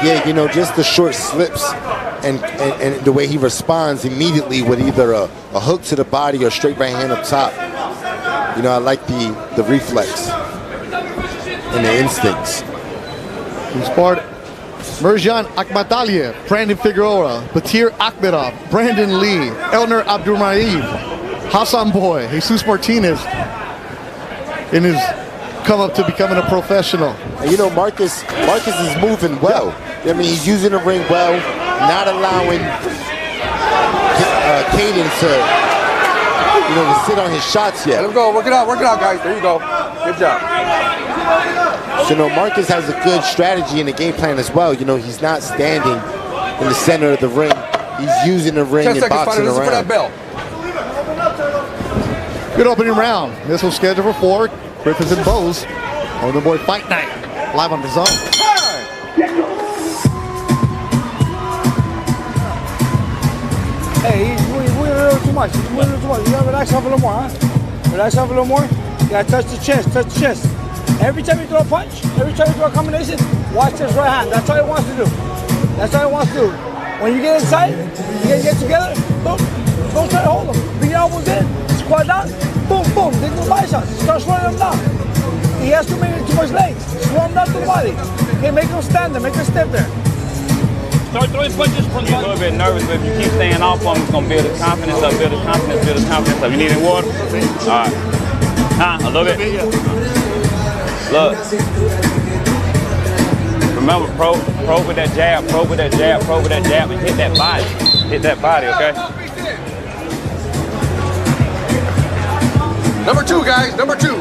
Yeah, you know, just the short slips and the way he responds immediately with either a hook to the body or straight right hand up top. You know, I like the reflex and the instincts. He sparred Mirjan Akhmataliev, Brandon Figueroa, Batir Akhmedov, Brandon Lee, Elner Abdulmayev, Hassan Boy, Jesus Martinez in his come up to becoming a professional. And you know, Marcus is moving well. I mean, he's using the ring well, not allowing Caden to, you know, to sit on his shots yet. Let him go. Work it out, guys. There you go. Good job. So, you know, Marcus has a good strategy in the game plan as well. You know, he's not standing in the center of the ring. He's using the ring and boxing around. For that bell. Good opening round. This was scheduled for 4. Griffiths and Bowes on the Boy Fight Night, live on DAZN. Hey, he's moving a little too much. He's moving a little too much. You gotta relax off a little more, huh? Relax off a little more. You gotta touch the chest, touch the chest. Every time you throw a punch, every time you throw a combination, watch this right hand. That's all he wants to do. That's all he wants to do. When you get inside, you get together, don't try to hold him. Bring your elbows in, squat down, boom, boom. They do body shots. Start slowing him down. He has too much legs. Slow him down to the body. Okay, make him stand there, make him step there. Start throwing punches from the... A little bit nervous, but if you keep staying off on him, it's going to build his confidence up, build his confidence up. You need any water? All right. Huh? A little bit? Look. Remember, probe with that jab, probe with that jab, probe with that jab, and hit that body. Hit that body, okay? Number 2, guys. Number 2.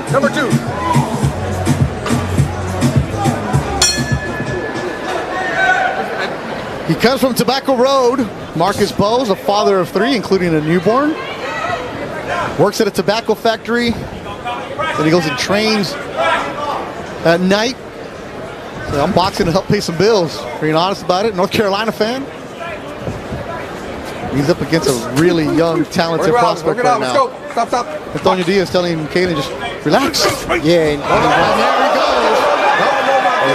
He comes from Tobacco Road. Marcus Bowes, a father of 3, including a newborn. Works at a tobacco factory. Then he goes and trains at night. So I'm boxing to help pay some bills. Being honest about it. North Carolina fan. He's up against a really young, talented prospect right now. Let's go. Stop. Antonio Diaz telling Caden just relax. Yeah, and there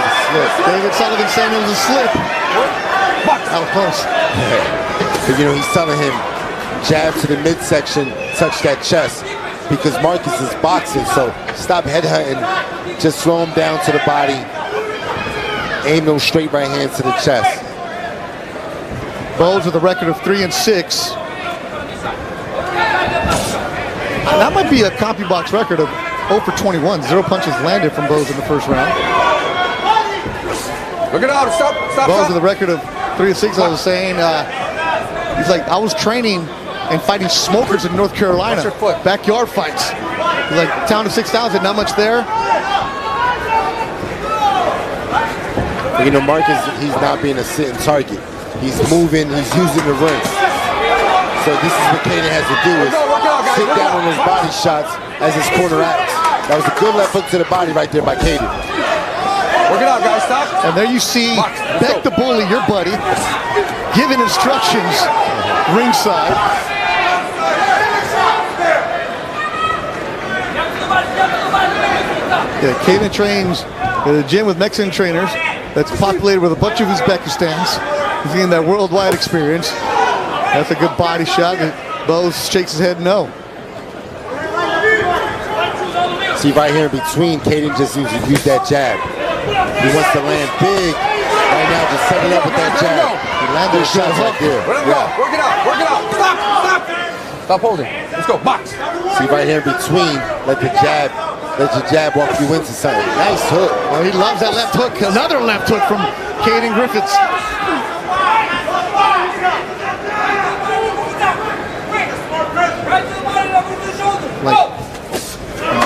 he goes. David Sullivan saying it was a slip. That was close. But, you know, he's telling him, jab to the midsection, touch that chest. Because Marcus is boxing, so stop headhunting. Just slow him down to the body. Aim those straight right hands to the chest. Bowes with a record of 3-6. That might be a CompuBox record of 0 for 21. 0 punches landed from Bowes in the first round. Look it out. Stop. Bowes with a record of 3-6. I was saying, he's like, I was training and fighting smokers in North Carolina. Backyard fights. He's like, town of 6,000, not much there. You know, Marcus, he's not being a sitting target. He's moving, he's using the ring. So this is what Caden has to do, is sit down on his body shots as his corner acts. That was a good left hook to the body right there by Caden. Work it out, guys, stop. And there you see Beck the Bully, your buddy, giving instructions ringside. Yeah, Caden trains at a gym with Mexican trainers that's populated with a bunch of Uzbekistans. He's getting that worldwide experience. That's a good body shot. Bowes shakes his head no. See right here in between, Caden just used that jab. He wants to land big. Right now, just set it up with that jab. He landed his shots right there. Let him go. Work it out. Stop. Stop holding. Let's go. Box. See right here in between, let your jab walk you into something. Nice hook. Oh, he loves that left hook. Another left hook from Caden Griffiths.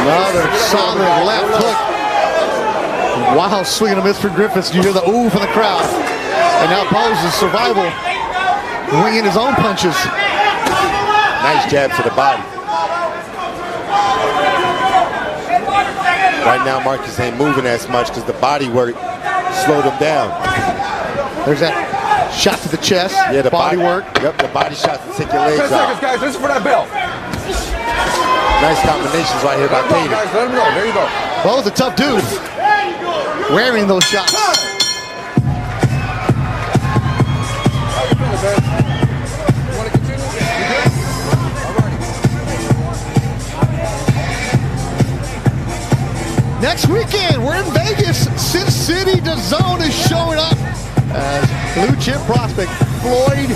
Another solid left hook. Wow, swing and a miss for Griffiths. You hear the ooh from the crowd. And now Bowes is survival, winging his own punches. Nice jab to the body. Right now, Marcus ain't moving as much because the body work slowed him down. There's that shot to the chest. Yeah, the body work. Yep, the body shot to take your legs 10 seconds, out. guys. Listen for that bell. Nice combinations right here by Caden. Guys, let him go. There you go. Bowes a tough dude. Wearing those shots. Next weekend, we're in Vegas. Sin City DAZN is showing up as blue chip prospect Floyd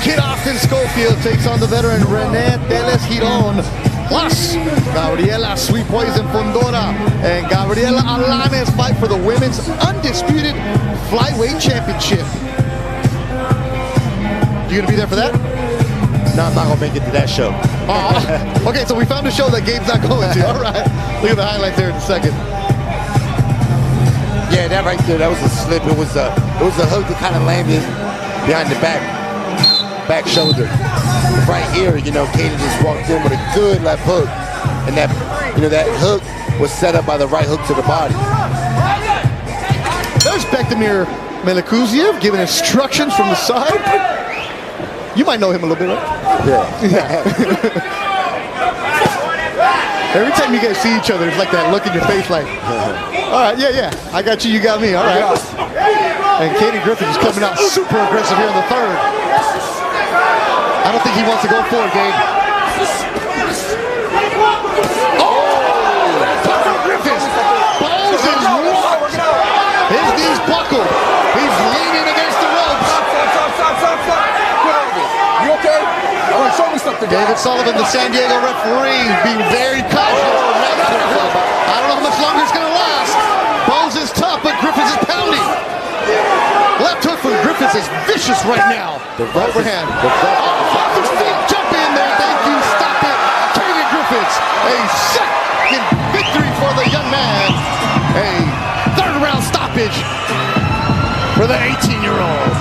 Kid Austin Schofield takes on the veteran Rene Teles Giron. Plus, Gabriela Sweet Poison Fundora and Gabriela Alanes fight for the women's undisputed flyweight championship. You gonna be there for that? No, I'm not gonna make it to that show. Okay, so we found a show that Gabe's not going to. All right, look at the highlight there in a second. Yeah, that right there, that was a slip. It was a hook that kind of landed behind the back shoulder. Right here, you know, Caden just walked in with a good left hook, and that, you know, that hook was set up by the right hook to the body. There's Bektamir Melikuziev giving instructions from the side. You might know him a little bit, right? Yeah. Every time you guys see each other, it's like that look in your face, like, all right, yeah, I got you, you got me, all right. And Caden Griffiths is coming out super aggressive here in the third. I don't think he wants to go for it, Gabe. Griffiths. Bowes is locked. His knees buckled. He's leaning against the ropes. Stop. You okay? All right, show me something. David Sullivan, the San Diego referee, being very cautious. I don't know how much longer it's going to last. Bowes is tough, but Griffiths is pounding. Left hook from Griffiths is vicious right now. The overhand. Off his feet, jump in there. Thank you. Stop it. Caden Griffiths. A second victory for the young man. A third round stoppage for the 18-year-old.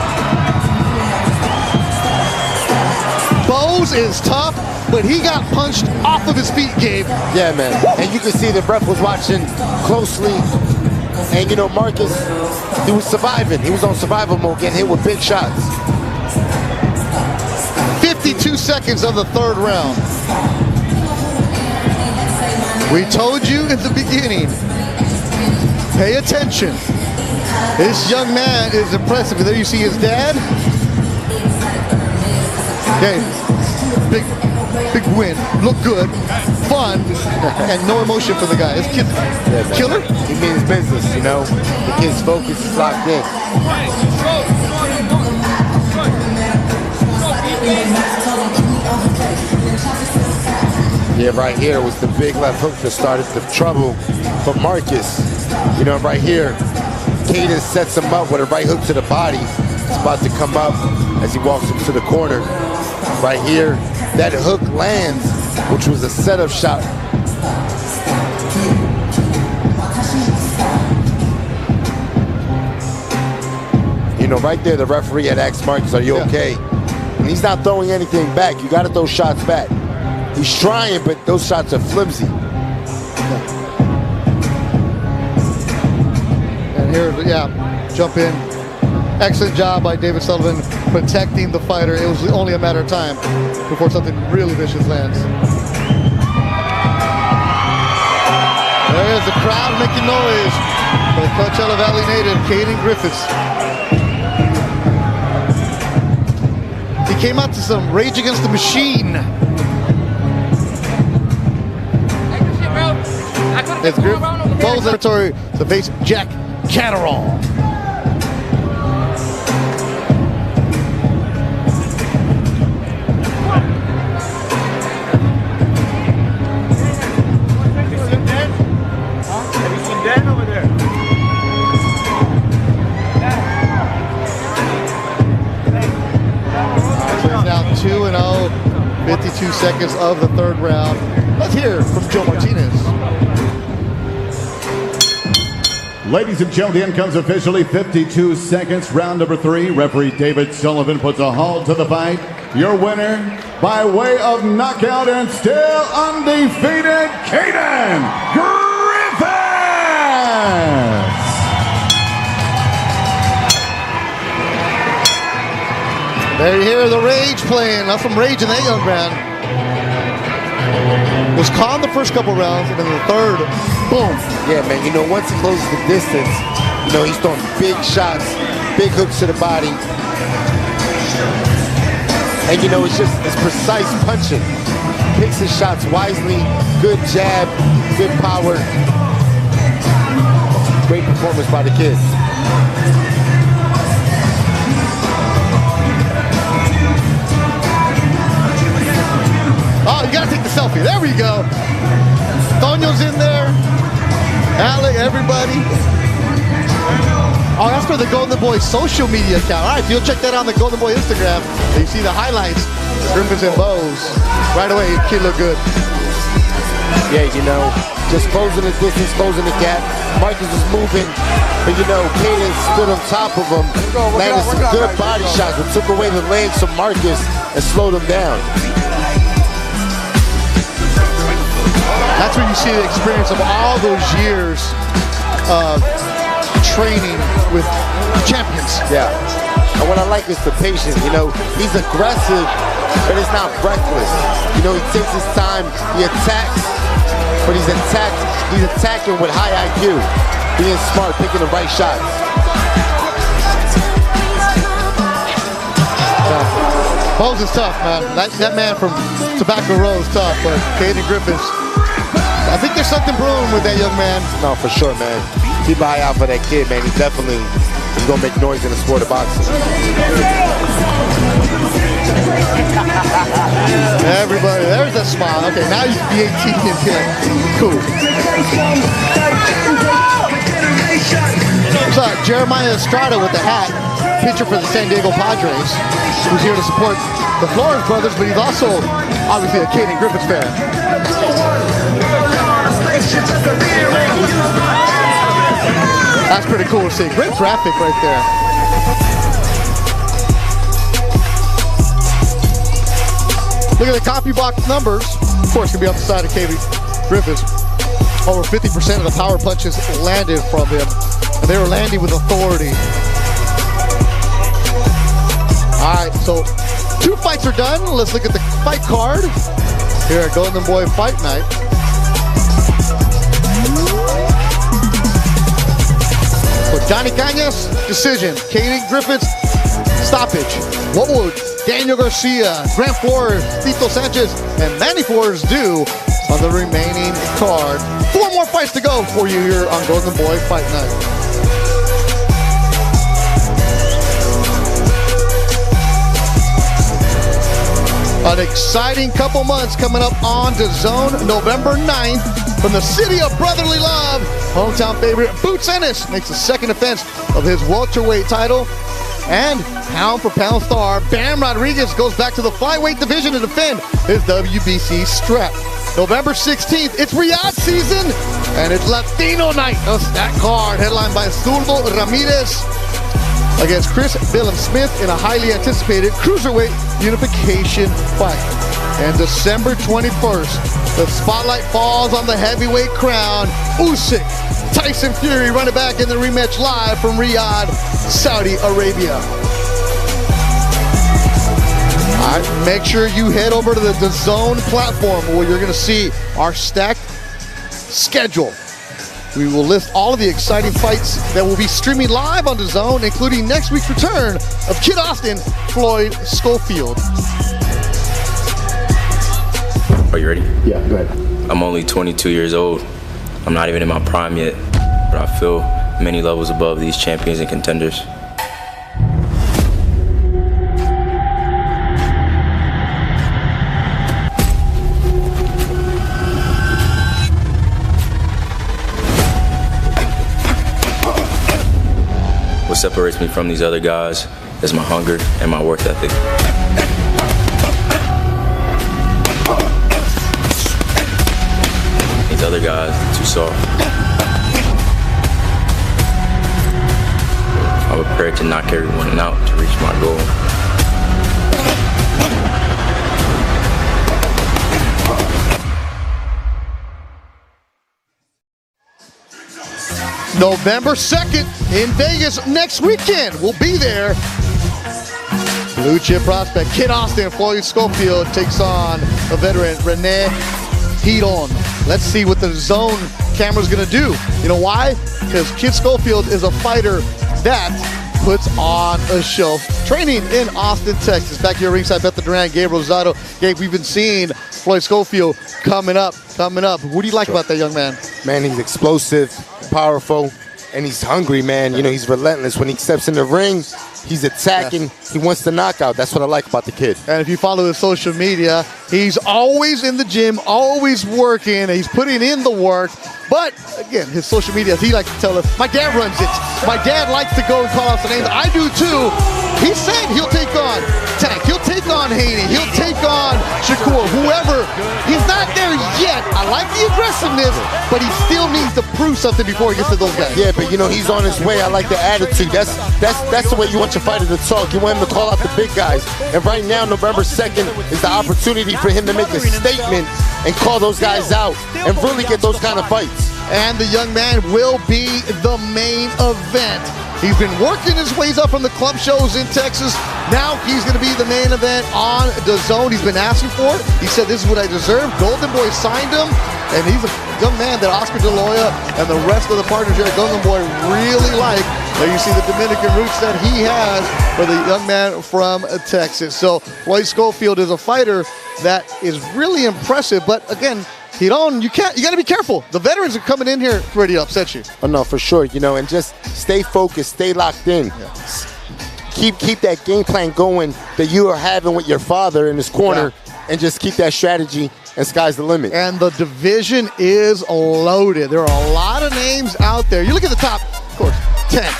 Bowes is tough, but he got punched off of his feet, Gabe. Yeah, man. And you can see the ref was watching closely. And, you know, Marcus, he was surviving. He was on survival mode, getting hit with big shots. 52 seconds of the third round. We told you in the beginning, pay attention. This young man is impressive. There you see his dad. Okay, big win. Look good, fun, and no emotion for the guy. This kid's killer. He means business, you know. The kid's focus is locked in. Yeah, right here was the big left hook that started the trouble for Marcus. You know, right here, Caden sets him up with a right hook to the body. It's about to come up as he walks into the corner. Right here, that hook lands, which was a setup shot. You know, right there, the referee had asked Marcus, are you okay? And he's not throwing anything back. You got to throw shots back. He's trying, but those shots are flimsy. And here, jump in. Excellent job by David Sullivan protecting the fighter. It was only a matter of time before something really vicious lands. There is the crowd making noise for the Coachella Valley native, Caden Griffiths. He came out to some Rage Against the Machine. It's Griffiths goes territory to face Jack Catterall. Now 2-0, 52 seconds of the third round. Let's hear from Joe Martinez. Ladies and gentlemen, the end comes officially 52 seconds, round number 3. Referee David Sullivan puts a halt to the fight. Your winner, by way of knockout and still undefeated, Caden Griffiths! There you hear the rage playing. That's some rage in that young man. Was calm the first couple rounds, and then the third, boom. Yeah, man, you know, once he closes the distance, you know, he's throwing big shots, big hooks to the body. And, you know, it's precise punching. Picks his shots wisely, good jab, good power. Great performance by the kid. Oh, you gotta take the selfie. There we go. Tonyo's in there. Alec, everybody. Oh, that's for the Golden Boy social media account. All right, if you'll check that on the Golden Boy Instagram, you see the highlights, Griffiths and bows. Right away, kid look good. Yeah, you know, just closing the distance, closing the gap. Marcus is moving, but you know, Caden stood on top of him, landed some good body shots, but took away the legs from Marcus and slowed him down. That's where you see the experience of all those years of training with champions. Yeah. And what I like is the patience. You know, he's aggressive, but it's not reckless. You know, he takes his time, he attacks, but he's attacking with high IQ, being smart, picking the right shots. Bowes is tough, man. That man from Tobacco Row is tough, but Caden Griffiths, I think there's something brewing with that young man. No, for sure, man. Keep an eye out for that kid, man. He's definitely going to make noise in the sport of boxing. Everybody, there's a smile. Okay, now you can be 18 and 10. Cool. So, Jeremiah Estrada with the hat, pitcher for the San Diego Padres, who's here to support the Flores brothers, but he's also obviously a Caden Griffiths fan. That's pretty cool to see. Great graphic right there. Look at the copy box numbers. Of course, going to be off the side of KB Griffiths. Over 50% of the power punches landed from him, and they were landing with authority. All right, so 2 fights are done. Let's look at the fight card here at Golden Boy Fight Night. For Johnny Cañas, decision. Katie Griffiths, stoppage. What will Daniel Garcia, Grant Flores, Tito Sanchez, and Manny Flores do on the remaining card? 4 more fights to go for you here on Golden Boy Fight Night. An exciting couple months coming up on DAZN, November 9th. From the city of brotherly love, hometown favorite Boots Ennis makes the second defense of his welterweight title. And pound for pound star Bam Rodriguez goes back to the flyweight division to defend his WBC strap. November 16th, it's Riyadh season, and it's Latino night. A stacked card headlined by Zurdo Ramirez against Chris Billum Smith in a highly anticipated cruiserweight unification fight. And December 21st, the spotlight falls on the heavyweight crown. Usyk, Tyson Fury running back in the rematch live from Riyadh, Saudi Arabia. All right, make sure you head over to the DAZN platform where you're going to see our stacked schedule. We will list all of the exciting fights that will be streaming live on DAZN, including next week's return of Kid Austin, Floyd Schofield. Are you ready? Yeah, go ahead. I'm only 22 years old. I'm not even in my prime yet, but I feel many levels above these champions and contenders. What separates me from these other guys is my hunger and my work ethic. These other guys are too soft. I'm prepared to knock everyone out to reach my goal. November 2nd in Vegas next weekend. We'll be there. Blue chip prospect Kid Austin, Floyd Schofield takes on a veteran Rene Hidon. Let's see what the zone camera's gonna do. You know why? Because Kid Schofield is a fighter that puts on a show. Training in Austin, Texas. Back here ringside, Beth Duran, Gabe Rosado. Gabe, we've been seeing Floyd Schofield coming up. What do you like about that young man? Man, he's explosive, powerful, and he's hungry, man. You know, he's relentless. When he steps in the ring, he's attacking. Yeah. He wants the knockout. That's what I like about the kid. And if you follow his social media, he's always in the gym, always working. He's putting in the work. But, again, his social media, he likes to tell us, my dad runs it. My dad likes to go and call out the names. I do, too. He said he'll take on Tank. He'll take on Haney. He'll take on Shakur, whoever. He's not there yet. I like the aggressiveness, but he still needs to prove something before he gets to those guys. Yeah, but, you know, he's on his way. I like the attitude. That's the way you want your fighter to talk. You want him to call out the big guys. And right now, November 2nd is the opportunity for him to make a statement and call those guys out and really get those kind of fights. And the young man will be the main event. He's been working his ways up from the club shows in Texas. Now he's going to be the main event on DAZN. He's been asking for it. He said, this is what I deserve. Golden Boy signed him. And he's a young man that Oscar De La Hoya and the rest of the partners here at Golden Boy really like. There you see the Dominican roots that he has for the young man from Texas. So Floyd Schofield is a fighter that is really impressive. But again, you got to be careful. The veterans are coming in here ready to upset you. Oh no, for sure. You know, and just stay focused, stay locked in. Yeah. Keep that game plan going that you are having with your father in his corner, and just keep that strategy, and sky's the limit. And the division is loaded. There are a lot of names out there. You look at the top, of course, Tank,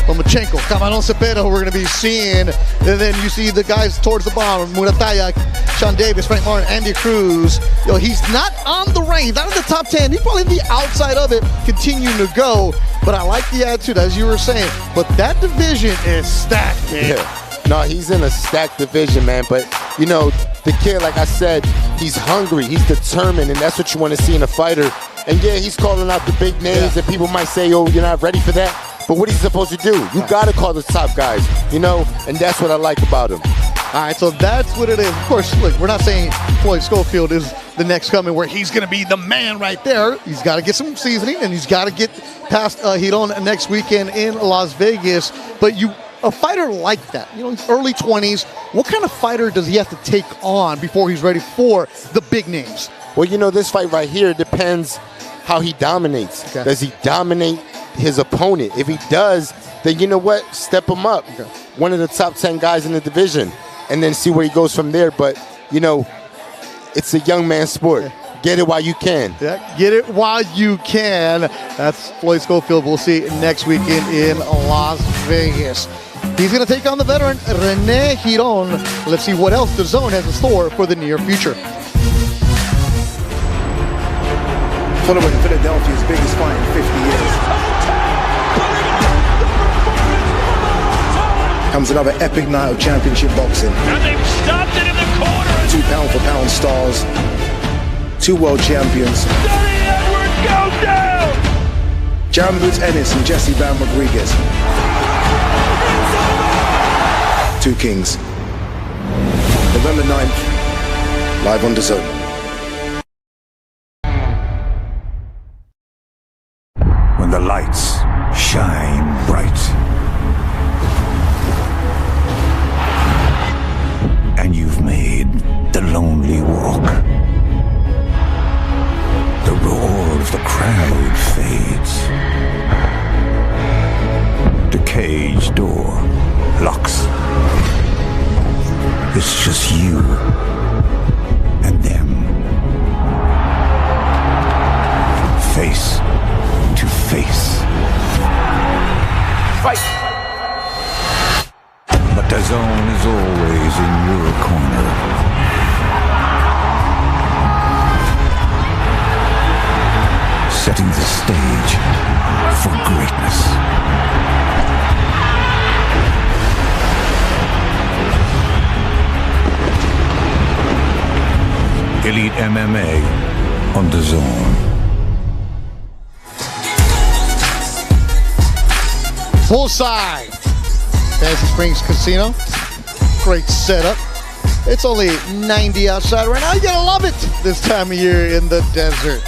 Lomachenko, Camarón Cepeda, who we're going to be seeing. And then you see the guys towards the bottom, Murataya, Sean Davis, Frank Martin, Andy Cruz. You know, he's not on the range, not in the top 10. He's probably the outside of it, continuing to go. But I like the attitude, as you were saying. But that division is stacked, man. Yeah. No, he's in a stacked division, man. But, you know, the kid, like I said, he's hungry, he's determined, and that's what you want to see in a fighter. And, yeah, he's calling out the big names, and people might say, oh, you're not ready for that. But what he's supposed to do, you got to call the top guys, you know, and that's what I like about him. All right, so that's what it is. Of course, look, we're not saying Floyd Schofield is the next coming where he's going to be the man right there. He's got to get some seasoning, and he's got to get past Giron next weekend in Las Vegas. But a fighter like that, early 20s, what kind of fighter does he have to take on before he's ready for the big names? Well, this fight right here depends how he dominates. Okay. Does he dominate his opponent? If he does, then you know what? Step him up. Okay. One of the top 10 guys in the division, and then see where he goes from there. But, it's a young man's sport. Okay. Get it while you can. Yeah, get it while you can. That's Floyd Schofield. We'll see next weekend in Las Vegas. He's going to take on the veteran Rene Giron. Let's see what else DAZN has in store for the near future. Following Philadelphia's biggest fight in 50 years comes another epic night of championship boxing. And they've stopped it in the corner. 2 pound-for-pound stars, 2 world champions. Johnny Edwards goes down. Jaron Boots Ennis and Jesse Bam Rodriguez. 2 kings. November 9th, live on DAZN. When the lights shine bright and you've made the lonely walk, the roar of the crowd fades, the cage door locks. It's just you and them, face to face. Fight! But DAZN is always in your corner. Setting the stage for greatness. Elite MMA on DAZN. Poolside, Fancy Springs Casino. Great setup. It's only 90 outside right now. You're gonna love it this time of year in the desert.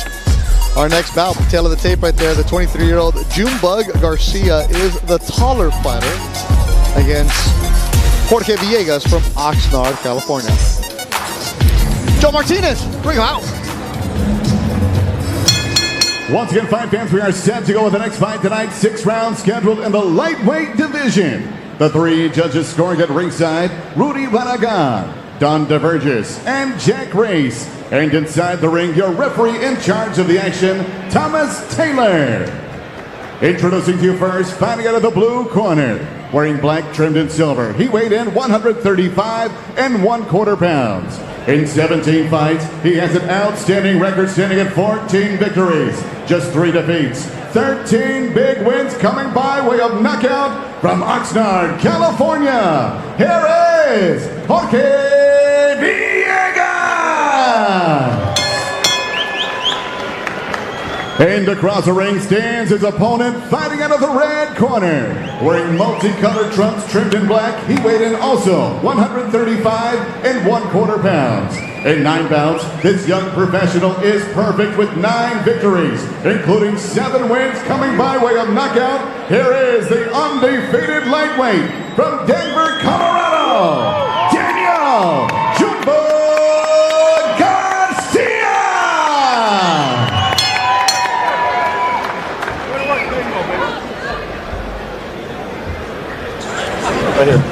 Our next bout, tail of the tape right there, the 23-year-old Junebug Garcia is the taller fighter against Jorge Villegas from Oxnard, California. Joe Martinez, bring him out. Once again, fight fans, we are set to go with the next fight tonight. 6 rounds scheduled in the lightweight division. The 3 judges scoring at ringside, Rudy Barragan, Don DeVergis, and Jack Race. And inside the ring, your referee in charge of the action, Thomas Taylor. Introducing to you first, fighting out of the blue corner, wearing black trimmed in silver. He weighed in 135 1/4 pounds. In 17 fights, he has an outstanding record standing at 14 victories, just 3 defeats, 13 big wins coming by way of knockout from Oxnard, California. Here is Jorge Villegas. And across the ring stands his opponent, fighting out of the red corner. Wearing multicolored trunks trimmed in black, he weighed in also 135 1/4 pounds. In 9 bouts, this young professional is perfect with 9 victories, including 7 wins coming by way of knockout. Here is the undefeated lightweight from Denver, Colorado, Daniel Junebug Garcia. Right here.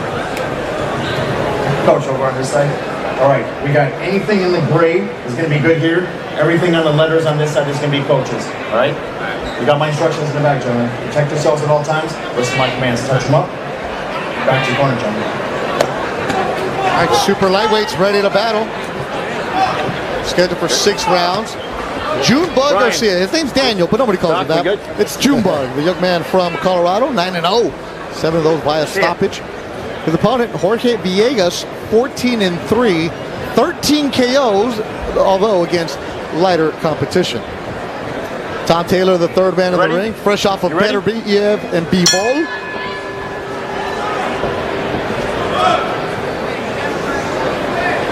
Coach, over on this side. All right, we got anything in the gray is going to be good here. Everything on the letters on this side is going to be coaches. All right? You got my instructions in the back, gentlemen. Protect yourselves at all times. Listen to my commands. Touch them up. Back to your corner, gentlemen. All right, super lightweights ready to battle. Scheduled for 6 rounds. Junebug Garcia. His name's Daniel, but nobody calls him that. It's Junebug, the young man from Colorado, 9-0. 7 of those via stoppage. His opponent, Jorge Villegas, 14-3, 13 KOs, although against lighter competition. Tom Taylor, the 3rd man in the ring, fresh off of Beterbiev and B-Ball.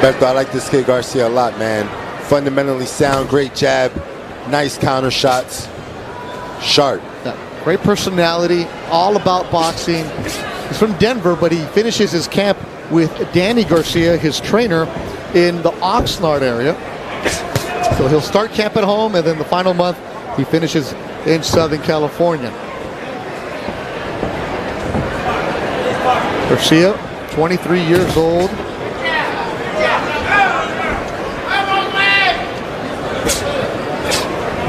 Beto, I like this kid Garcia a lot, man. Fundamentally sound, great jab, nice counter shots, sharp. Yeah, great personality, all about boxing. He's from Denver, but he finishes his camp with Danny Garcia, his trainer, in the Oxnard area. So he'll start camp at home, and then the final month he finishes in Southern California. Garcia, 23 years old.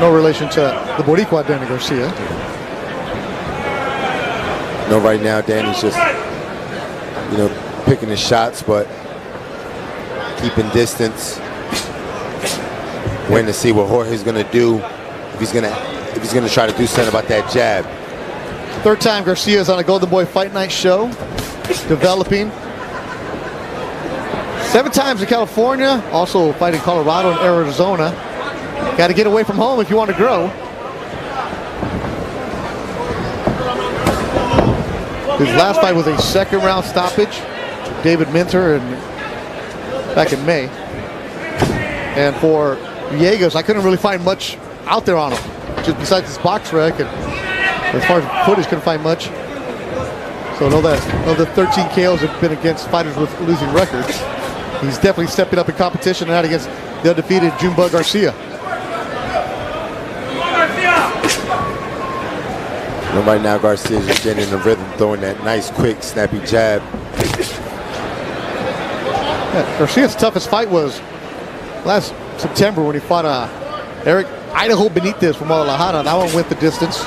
No relation to the Boricua Danny Garcia. No, right now Danny's just, you know, picking his shots, but keeping distance. Waiting to see what Jorge's gonna do. If he's gonna try to do something about that jab. Third time Garcia is on a Golden Boy Fight Night show, developing. 7 times in California, also fighting Colorado and Arizona. Got to get away from home if you want to grow. His last fight was a second round stoppage. David Minter back in May. And for Villegas, I couldn't really find much out there on him, just besides his box rec. And as far as footage, couldn't find much. So know that of the 13 KOs have been against fighters with losing records. He's definitely stepping up in competition and out against the undefeated Junebug Garcia. And right now Garcia's just getting in the rhythm, throwing that nice, quick, snappy jab. Yeah, Garcia's toughest fight was last September when he fought Eric Idaho Benitez from Guadalajara. That one went the distance.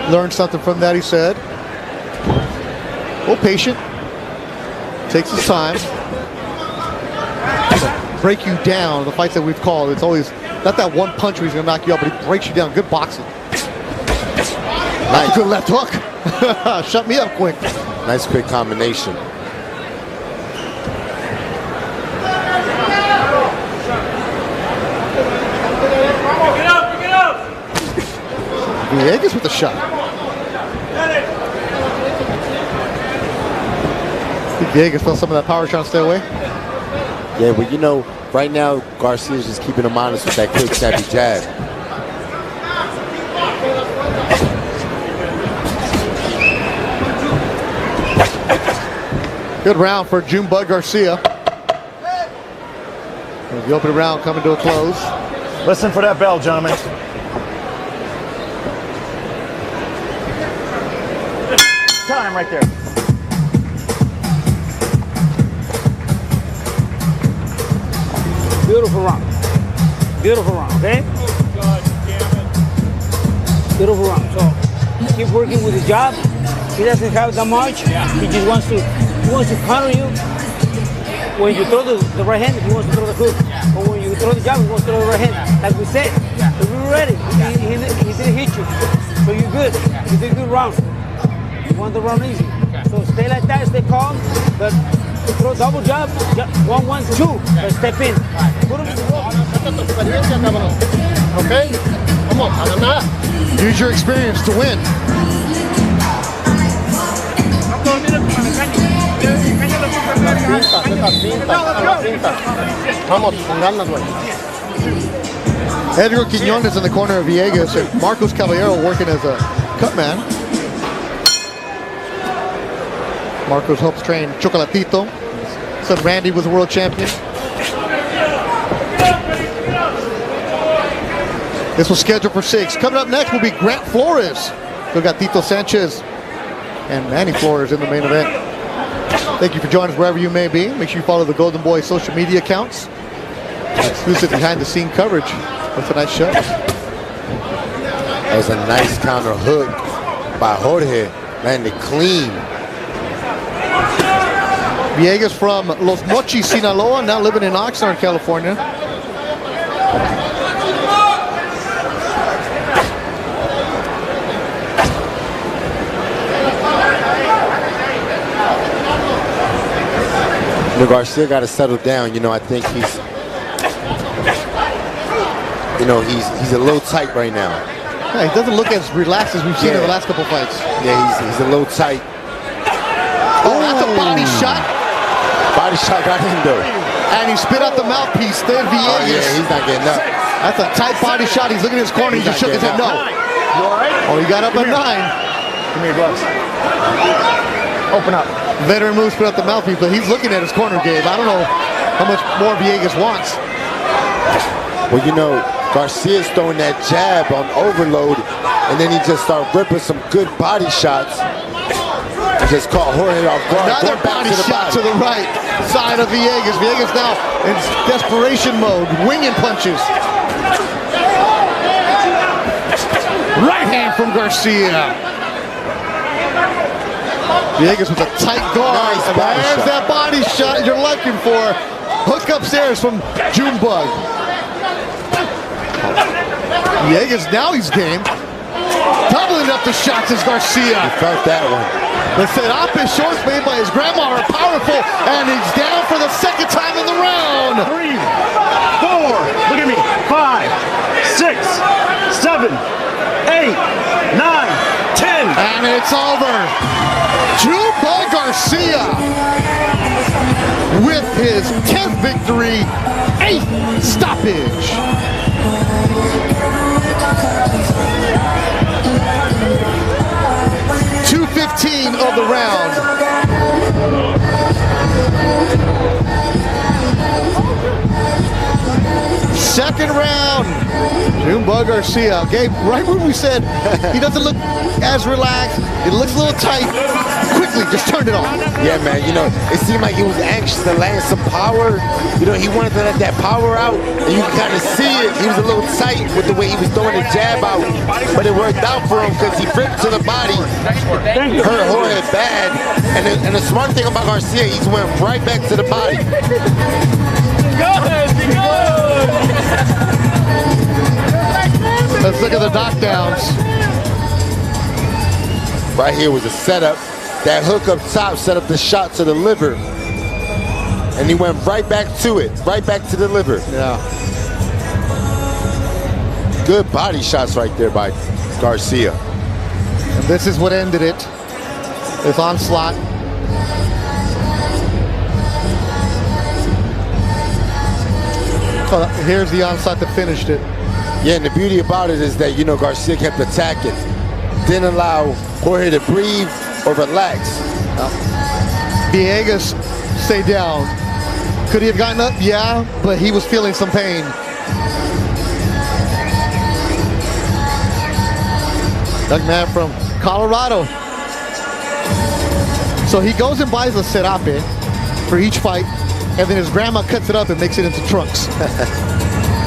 Learned something from that, he said. Patient. Takes his time. Break you down. The fights that we've called, it's always not that one punch where he's going to knock you out, but he breaks you down. Good boxing. Nice. Good left hook. Shut me up quick. Nice quick combination. Villegas with a shot. Villegas felt some of that power trying to stay away. Yeah, but you know, right now Garcia's just keeping him honest with that quick, snappy jab. Good round for Junebug Garcia. The opening round coming to a close. Listen for that bell, gentlemen. Time right there. Beautiful round. Beautiful round, okay? Beautiful round. So keep working with the jab. He doesn't have that much. He just wants to counter you. When you throw the right hand, he wants to throw the hook. But when you throw the jab, he wants to throw the right hand. Like we said, if we were ready, he didn't hit you. So you're good. You did a good round. You won the round easy. So stay like that, stay calm. But throw double jab, 1, 1, 2. But step in. Put him in the wall. Okay? Come on, use your experience to win. Edgar Quiñones in the corner of Villegas and Marcos Caballero working as a cut man. Marcos helps train Chocolatito. Son Randy was a world champion. This was scheduled for 6. Coming up next will be Grant Flores. We got Tito Sanchez and Manny Flores in the main event. Thank you for joining us wherever you may be. Make sure you follow the Golden Boy social media accounts. Exclusive behind-the-scene coverage of tonight's show. That was a nice counter hook by Jorge. Landed clean. Villegas from Los Mochis, Sinaloa, now living in Oxnard, California. Garcia got to settle down. You know, I think he's a little tight right now. Yeah, he doesn't look as relaxed as we've seen in the last couple fights. Yeah, he's a little tight. Oh, that's a body shot. Body shot got him though. And he spit out the mouthpiece. There, Villegas. Oh, yeah, he's not getting up. That's a tight body shot. He's looking at his corner. He just shook his head no. You all right? Oh, he got up at 9. Give me your gloves. Open up. Veteran moves put out the mouthpiece, but he's looking at his corner, Gabe. I don't know how much more Villegas wants. Well, you know, Garcia's throwing that jab on overload, and then he just started ripping some good body shots. And just caught Jorge off guard. Another body shot to the right side of Villegas. Villegas now in desperation mode, winging punches. Right hand from Garcia. Villegas with a tight guard. Nice and body there's shot. that body shot you're looking for. Hook upstairs from Junebug. Villegas, now he's game. Doubling up the shots is Garcia. He felt that one. The Serape shorts made by his grandma are powerful, and he's down for the second time in the round. 3, 4, look at me, 5, 6, 7, 8, 9, 10. And it's over. Junebug Garcia with his 10th victory, 8th stoppage. .215 of the round. Second round, Junebug Garcia. Gabe, right when we said he doesn't look as relaxed, it looks a little tight, quickly just turned it off. Yeah, man, you know, it seemed like he was anxious to land some power. You know, he wanted to let that power out, and you can kind of see it. He was a little tight with the way he was throwing the jab out, but it worked out for him because he ripped to the body, hurt Jorge bad, and the smart thing about Garcia, he's went right back to the body. Let's look at the knockdowns. Right here was a setup. That hook up top set up the shot to the liver. And he went right back to it, right back to the liver. Yeah. Good body shots right there by Garcia. And this is what ended it. This onslaught. Oh, here's the onslaught that finished it. Yeah, and the beauty about it is that, you know, Garcia kept attacking. Didn't allow Jorge to breathe or relax. Villegas stayed down. Could he have gotten up? Yeah, but he was feeling some pain. Young man from Colorado. So he goes and buys a serape for each fight, and then his grandma cuts it up and makes it into trunks.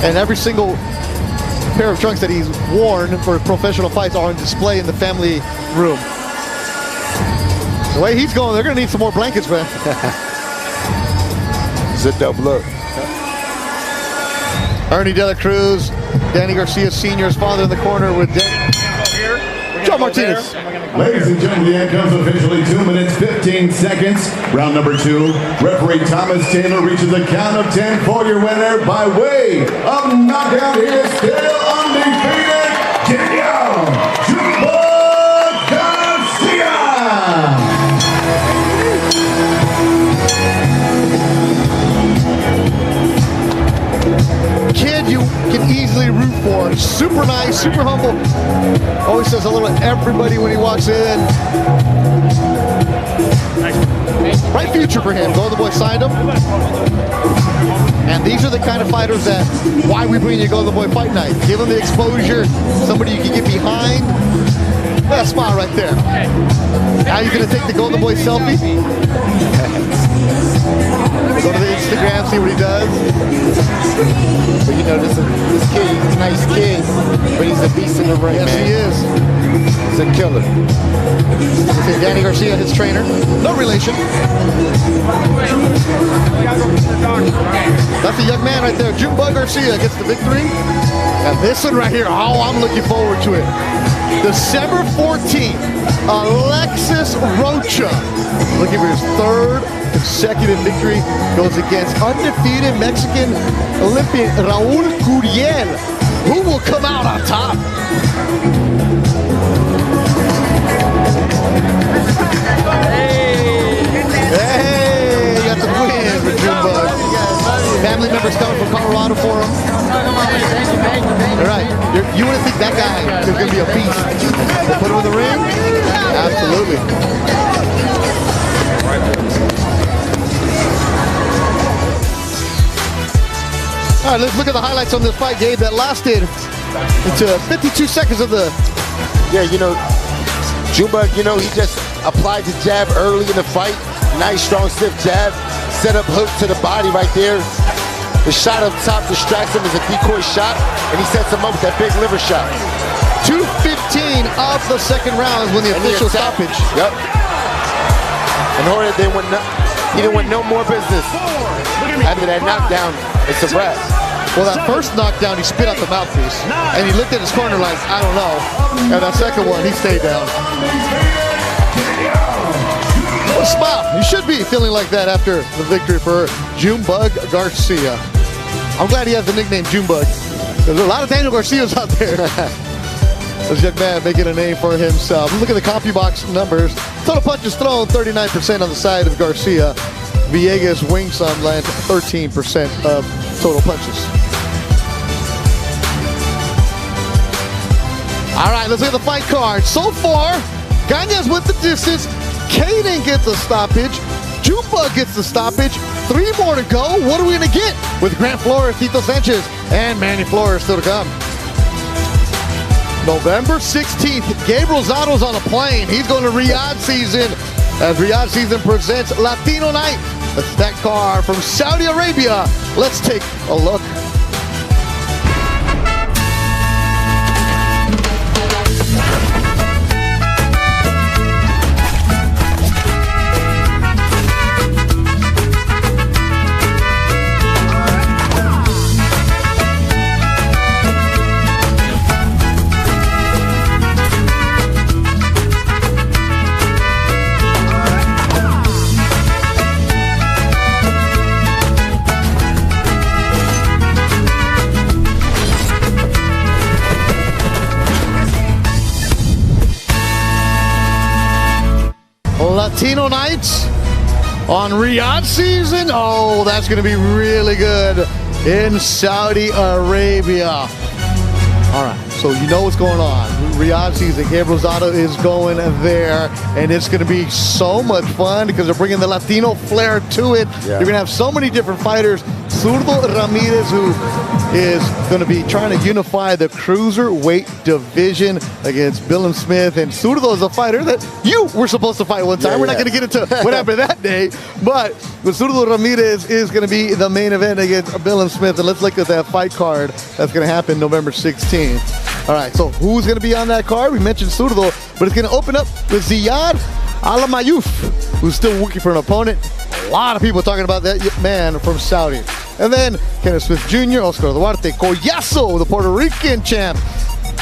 And every single pair of trunks that he's worn for professional fights are on display in the family room. The way he's going, they're going to need some more blankets, man. It's a dope look. Ernie De La Cruz, Danny Garcia Sr.'s father in the corner with Joe Martinez. Ladies and gentlemen, the end comes officially 2 minutes, 15 seconds. Round number 2. Referee Thomas Taylor reaches a count of 10 for your winner by way of knockout. He is still undefeated, Junebug Garcia. Kid you can easily root for. Super nice, super humble. Always says hello to everybody when he walks in. Bright future for him. Golden Boy signed him. And these are the kind of fighters that, why we bring you Golden Boy Fight Night. Give them the exposure, somebody you can get behind. That smile right there. Now you're going to take the Golden Boy selfie. Go to the Instagram, see what he does. But you know, this kid, he's a nice kid, but he's a beast in the ring, yes, man. He is. He's a killer. Okay, Danny Garcia, his trainer. No relation. That's a young man right there. Junebug Garcia gets the victory. And this one right here, oh, I'm looking forward to it. December 14th, Alexis Rocha, looking for his 3rd consecutive victory, goes against undefeated Mexican Olympian Raul Curiel. Who will come out on top? Hey, you got the win for Junebug. Fabrics coming from Colorado for him. All right. You wouldn't think that guy is going to be a beast. They put him in the ring? Absolutely. All right, let's look at the highlights on this fight, Gabe, that lasted into 52 seconds of the... Yeah, you know, Jumba, you know, he just applied the jab early in the fight. Nice, strong, stiff jab. Set up hook to the body right there. The shot up top distracts him as a decoy shot, and he sets him up with that big liver shot. 2:15 of the second round is when the official stoppage. Yep. And Jorge, he didn't want no more business. After that knockdown, it's a wrap. Well, that first knockdown, he spit out the mouthpiece. And he looked at his corner like, I don't know. And that second one, he stayed down. What a smile. You should be feeling like that after the victory for Junebug Garcia. I'm glad he has the nickname Junebug. There's a lot of Daniel Garcias out there. This young man making a name for himself. Look at the CompuBox numbers. Total punches thrown, 39% on the side of Garcia. Villegas wing sum lands 13% of total punches. All right, let's look at the fight card. So far, Cañas with the distance. Caden gets a stoppage. Junebug gets the stoppage. 3 more to go. What are we going to get with Grant Flores, Tito Sanchez, and Manny Flores still to come? November 16th, Gabe Rosado's on a plane. He's going to Riyadh Season as Riyadh Season presents Latino Night. That's that car from Saudi Arabia. Let's take a look. Latino nights on Riyadh Season. Oh, that's going to be really good in Saudi Arabia. All right, so you know what's going on. Riyadh Season, Gabe Rosado is going there, and it's going to be so much fun because they're bringing the Latino flair to it. Yeah. You're going to have so many different fighters. Zurdo Ramirez, who is going to be trying to unify the cruiserweight division against Bill and Smith. And Zurdo is a fighter that you were supposed to fight one time. We're not going to get into what happened that day. But Zurdo Ramirez is going to be the main event against Bill and Smith. And let's look at that fight card that's going to happen November 16th. All right, so who's going to be on that card? We mentioned Zurdo, but it's going to open up with Ziyad Alamayuf, who's still working for an opponent. A lot of people talking about that man from Saudi. And then Kenneth Smith Jr., Oscar Duarte, Collazo, the Puerto Rican champ,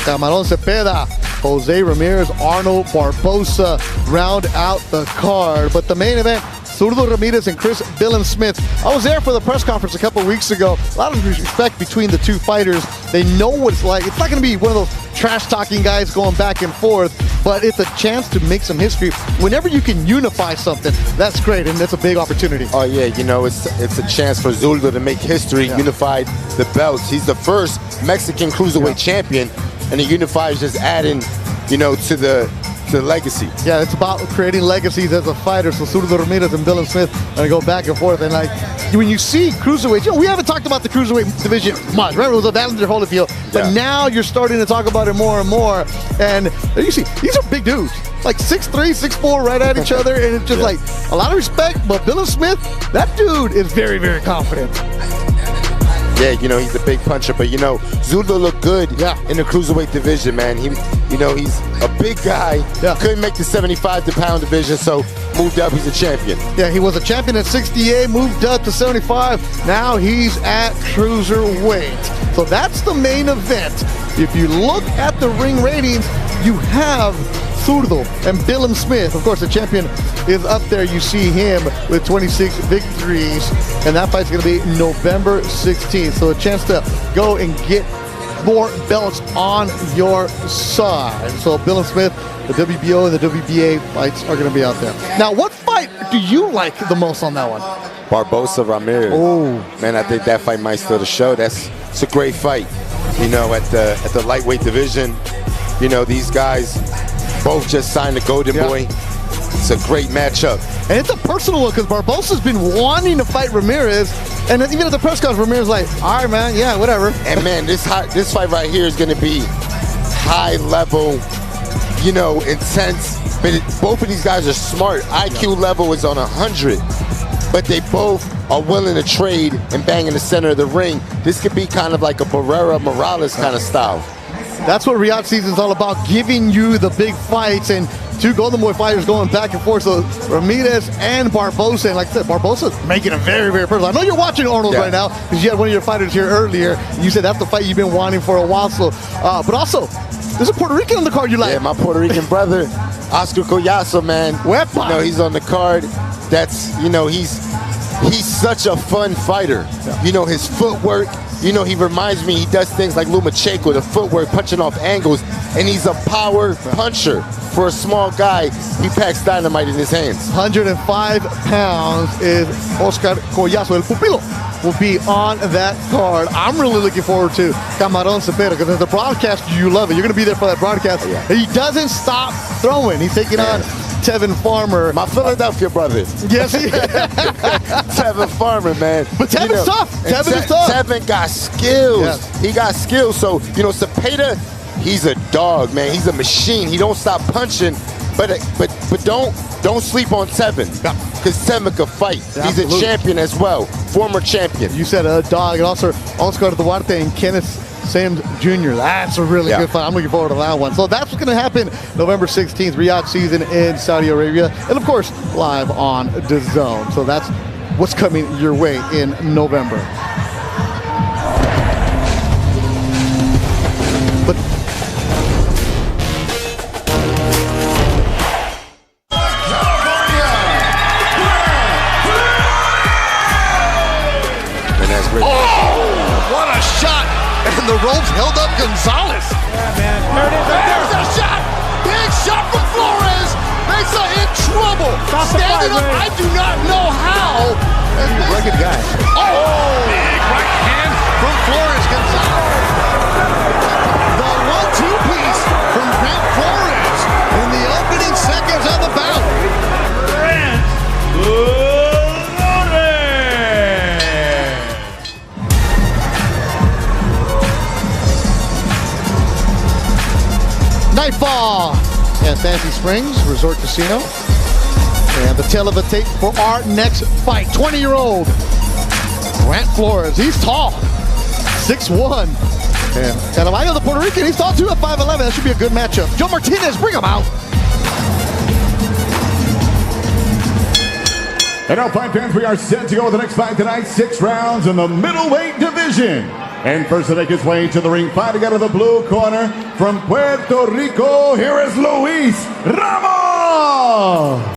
Camarón Cepeda, Jose Ramirez, Arnold Barbosa round out the card. But the main event, Zurdo Ramirez and Chris Bill Smith. I was there for the press conference a couple weeks ago. A lot of respect between the two fighters. They know what it's like. It's not going to be one of those trash-talking guys going back and forth, but it's a chance to make some history. Whenever you can unify something, that's great, and that's a big opportunity. Oh, yeah, you know, it's a chance for Zurdo to make history, unify the belts. He's the first Mexican cruiserweight champion, and the unifier is just adding, you know, to the legacy. Yeah, it's about creating legacies as a fighter. So Zurdo Ramirez and Bill Smith are going to go back and forth. And like, when you see cruiserweight, you know, we haven't talked about the cruiserweight division much. Remember, it was a Valenzuela Holyfield. But now you're starting to talk about it more and more. And you see, these are big dudes. Like 6'3", 6'4", right at each other. And it's just like a lot of respect. But Bill Smith, that dude is very, very confident. Yeah, you know, he's a big puncher, but you know, Zurdo looked good in the cruiserweight division, man. You know, he's a big guy. Couldn't make the 75-pound division, so moved up. He's a champion. Yeah, he was a champion at 68, moved up to 75. Now he's at cruiserweight. So that's the main event. If you look at the ring ratings, you have Zurdo and Bill Smith. Of course, the champion is up there. You see him with 26 victories, and that fight's going to be November 16th. So a chance to go and get more belts on your side. So Bill Smith, the WBO and the WBA fights are going to be out there. Now, what fight do you like the most on that one? Barbosa Ramirez. Oh. Man, I think that fight might steal the show. It's a great fight. You know, at the lightweight division, you know, these guys both just signed the Golden Boy. It's a great matchup. And it's a personal one because Barbosa's been wanting to fight Ramirez. And even at the press conference, Ramirez like, all right, man, yeah, whatever. And man, this fight right here is going to be high level, you know, intense. But both of these guys are smart. IQ level is on 100. But they both are willing to trade and bang in the center of the ring. This could be kind of like a Barrera-Morales kind of style. That's what Riyadh season's all about, giving you the big fights, and two Golden Boy fighters going back and forth. So Ramirez and Barbosa, and like I said, Barbosa's making it very, very personal. I know you're watching Arnold right now because you had one of your fighters here earlier. And you said that's the fight you've been wanting for a while. So, but also, there's a Puerto Rican on the card you like. Yeah, my Puerto Rican brother, Oscar Collazo, man. Wepa. You know, he's on the card. That's, you know, he's such a fun fighter. You know, his footwork. You know, he reminds me, he does things like Lomachenko, the footwork, punching off angles, and he's a power puncher. For a small guy, he packs dynamite in his hands. 105 pounds is Oscar Collazo. El Pupilo will be on that card. I'm really looking forward to Camarón Cepeda because as a broadcaster, you love it. You're going to be there for that broadcast. He doesn't stop throwing. He's taking on Tevin Farmer. My Philadelphia brother. Yes, he is. Tevin Farmer, man. But Tevin's tough. Tevin is tough. Tevin got skills. Yes. He got skills. So, you know, Cepeda, he's a dog, man. He's a machine. He don't stop punching. But don't sleep on Tevin. Because Tevin can fight. Absolutely. He's a champion as well. Former champion. You said a dog. And also Oscar Duarte and Kenneth Sims Jr. That's a really good fight. I'm looking forward to that one. So that's what's going to happen November 16th, Riyadh season in Saudi Arabia. And of course, live on DAZN. So that's what's coming your way in November. But what a shot! And the ropes held up Gonzalez. Yeah, man. There's a shot! Big shot from Flores! Mesa in trouble! Standing up, I do not know how. Rugged guy. Oh! Big right hand from Flores Gonzalez. The 1-2 piece from Grant Flores in the opening seconds of the bout. Nightfall at Fancy Springs Resort Casino. And the tail of the tape for our next fight. 20-year-old Grant Flores. He's tall. 6'1". And Caraballo, the Puerto Rican, he's tall too at 5'11". That should be a good matchup. Joe Martinez, bring him out. And now, fight fans, we are set to go with the next fight tonight. 6 rounds in the middleweight division. And first to make his way to the ring, fighting out of the blue corner from Puerto Rico, here is Luis Ramos.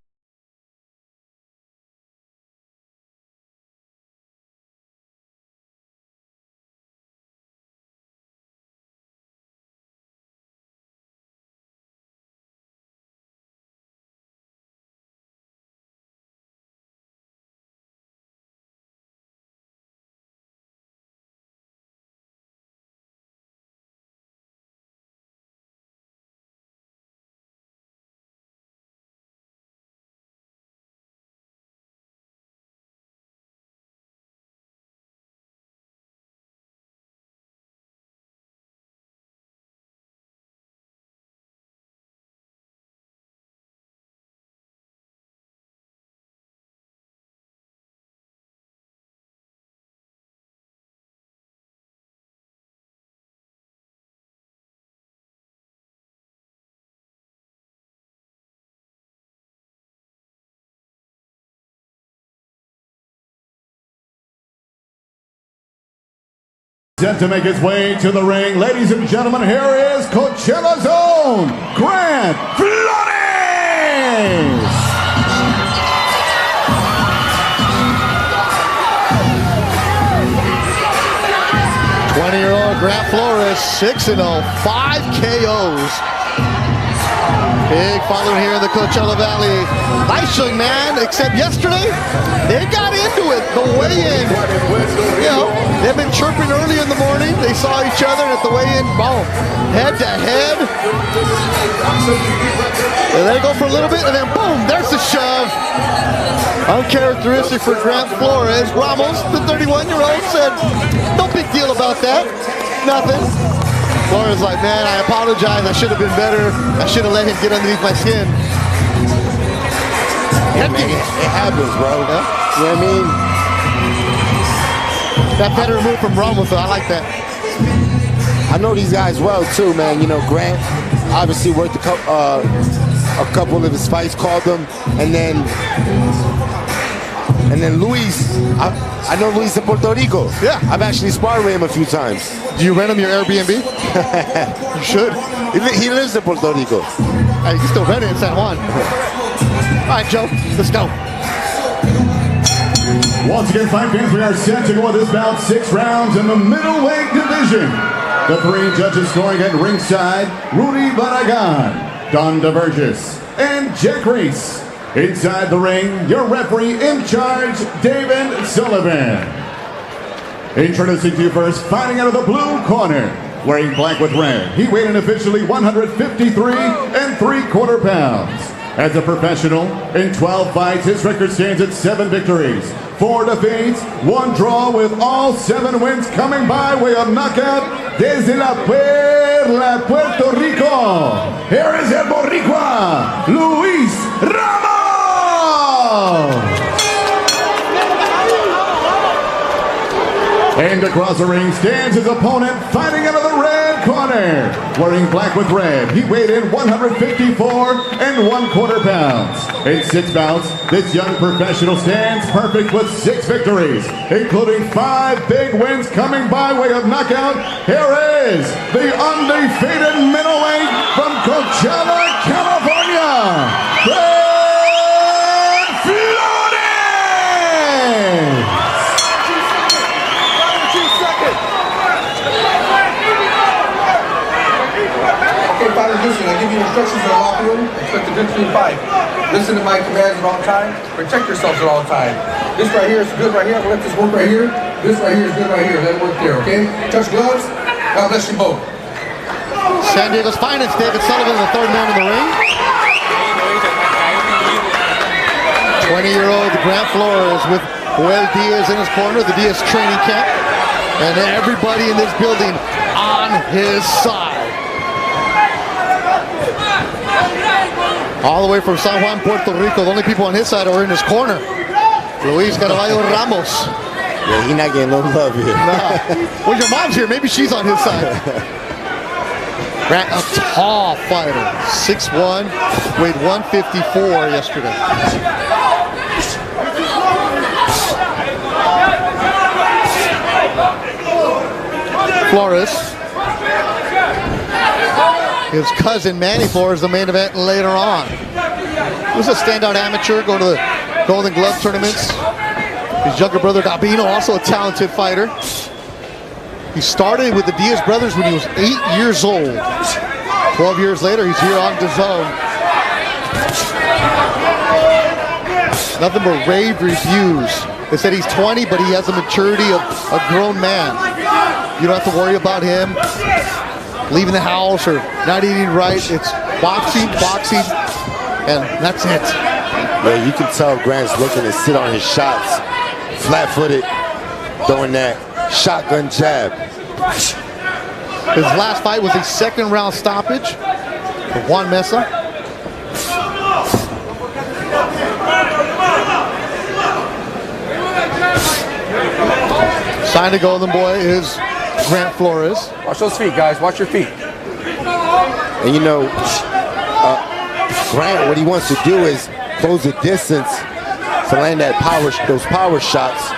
Set to make his way to the ring, ladies and gentlemen, here is Coachella's own Grant Flores! 20-year-old Grant Flores, 6-0, 5 KOs. Big following here in the Coachella Valley. Nice young man, except yesterday, they got into it. The weigh-in, you know, they've been chirping early in the morning. They saw each other at the weigh-in, boom, head to head. And they go for a little bit, and then boom, there's the shove. Uncharacteristic for Grant Flores. Ramos, the 31-year-old, said, no big deal about that. Nothing. Flores like, man, I apologize. I should have been better. I should have let him get underneath my skin. Yeah, man, it happens, bro. Yeah? You know what I mean? That better move from Ramos, though. I like that. I know these guys well, too, man. You know, Grant obviously worked a couple of his fights, called them, and then Luis, I know Luis in Puerto Rico. Yeah. I've actually sparred with him a few times. Do you rent him your Airbnb? You should. He lives in Puerto Rico. Hey, you can still rent it in San Juan. All right, Joe, let's go. Once again, fight fans, we are set to go with this bout 6 rounds in the middleweight division. The 3 judges scoring at ringside, Rudy Barragan, Don DeVergis, and Jack Reese. Inside the ring, your referee in charge, David Sullivan. Introducing to you first, fighting out of the blue corner, wearing black with red. He weighed in officially 153 3/4 pounds. As a professional, in 12 fights, his record stands at 7 victories, 4 defeats, 1 draw, with all 7 wins coming by way of knockout desde la Perla, Puerto Rico. Here is el Boricua, Luis Ramos. And across the ring stands his opponent, fighting out of the red corner. Wearing black with red, he weighed in 154 1/4 pounds. In 6 bouts, this young professional stands perfect with 6 victories, including 5 big wins coming by way of knockout. Here is the undefeated middleweight from Coachella, California, Flores. Fighters, listen, I give you instructions in the locker room. Expect a victory in 5. Listen to my commands at all times. Protect yourselves at all times. This right here is good right here. I'm gonna let this work right here. This right here is good right here. Let it work there, okay? Touch gloves. God bless you both. San Diego's finest, David Sullivan, the 3rd man in the ring. 20-year-old Grant Flores with Joel Diaz in his corner, the Diaz training camp. And everybody in this building on his side. All the way from San Juan, Puerto Rico. The only people on his side are in his corner. Luis Caraballo Ramos. Yeah, he's not getting no love here. Nah. Well, your mom's here. Maybe she's on his side. Grant, a tall fighter. 6'1", weighed 154 yesterday. Flores. His cousin Manny Flores, the main event later on. He was a standout amateur, going to the Golden Glove tournaments. His younger brother Gabino, also a talented fighter. He started with the Diaz brothers when he was 8 years old. 12 years later, he's here on DAZN. Nothing but rave reviews. They said he's 20, but he has the maturity of a grown man. You don't have to worry about him leaving the house or not eating right. It's boxing, and that's it. Yeah, you can tell Grant's looking to sit on his shots, flat-footed, throwing that shotgun jab. His last fight was a 2nd round stoppage for Juan Mesa. Sign the Golden Boy is Grant Flores. Watch those feet, guys. Watch your feet. And you know, Grant, what he wants to do is close the distance to land those power shots.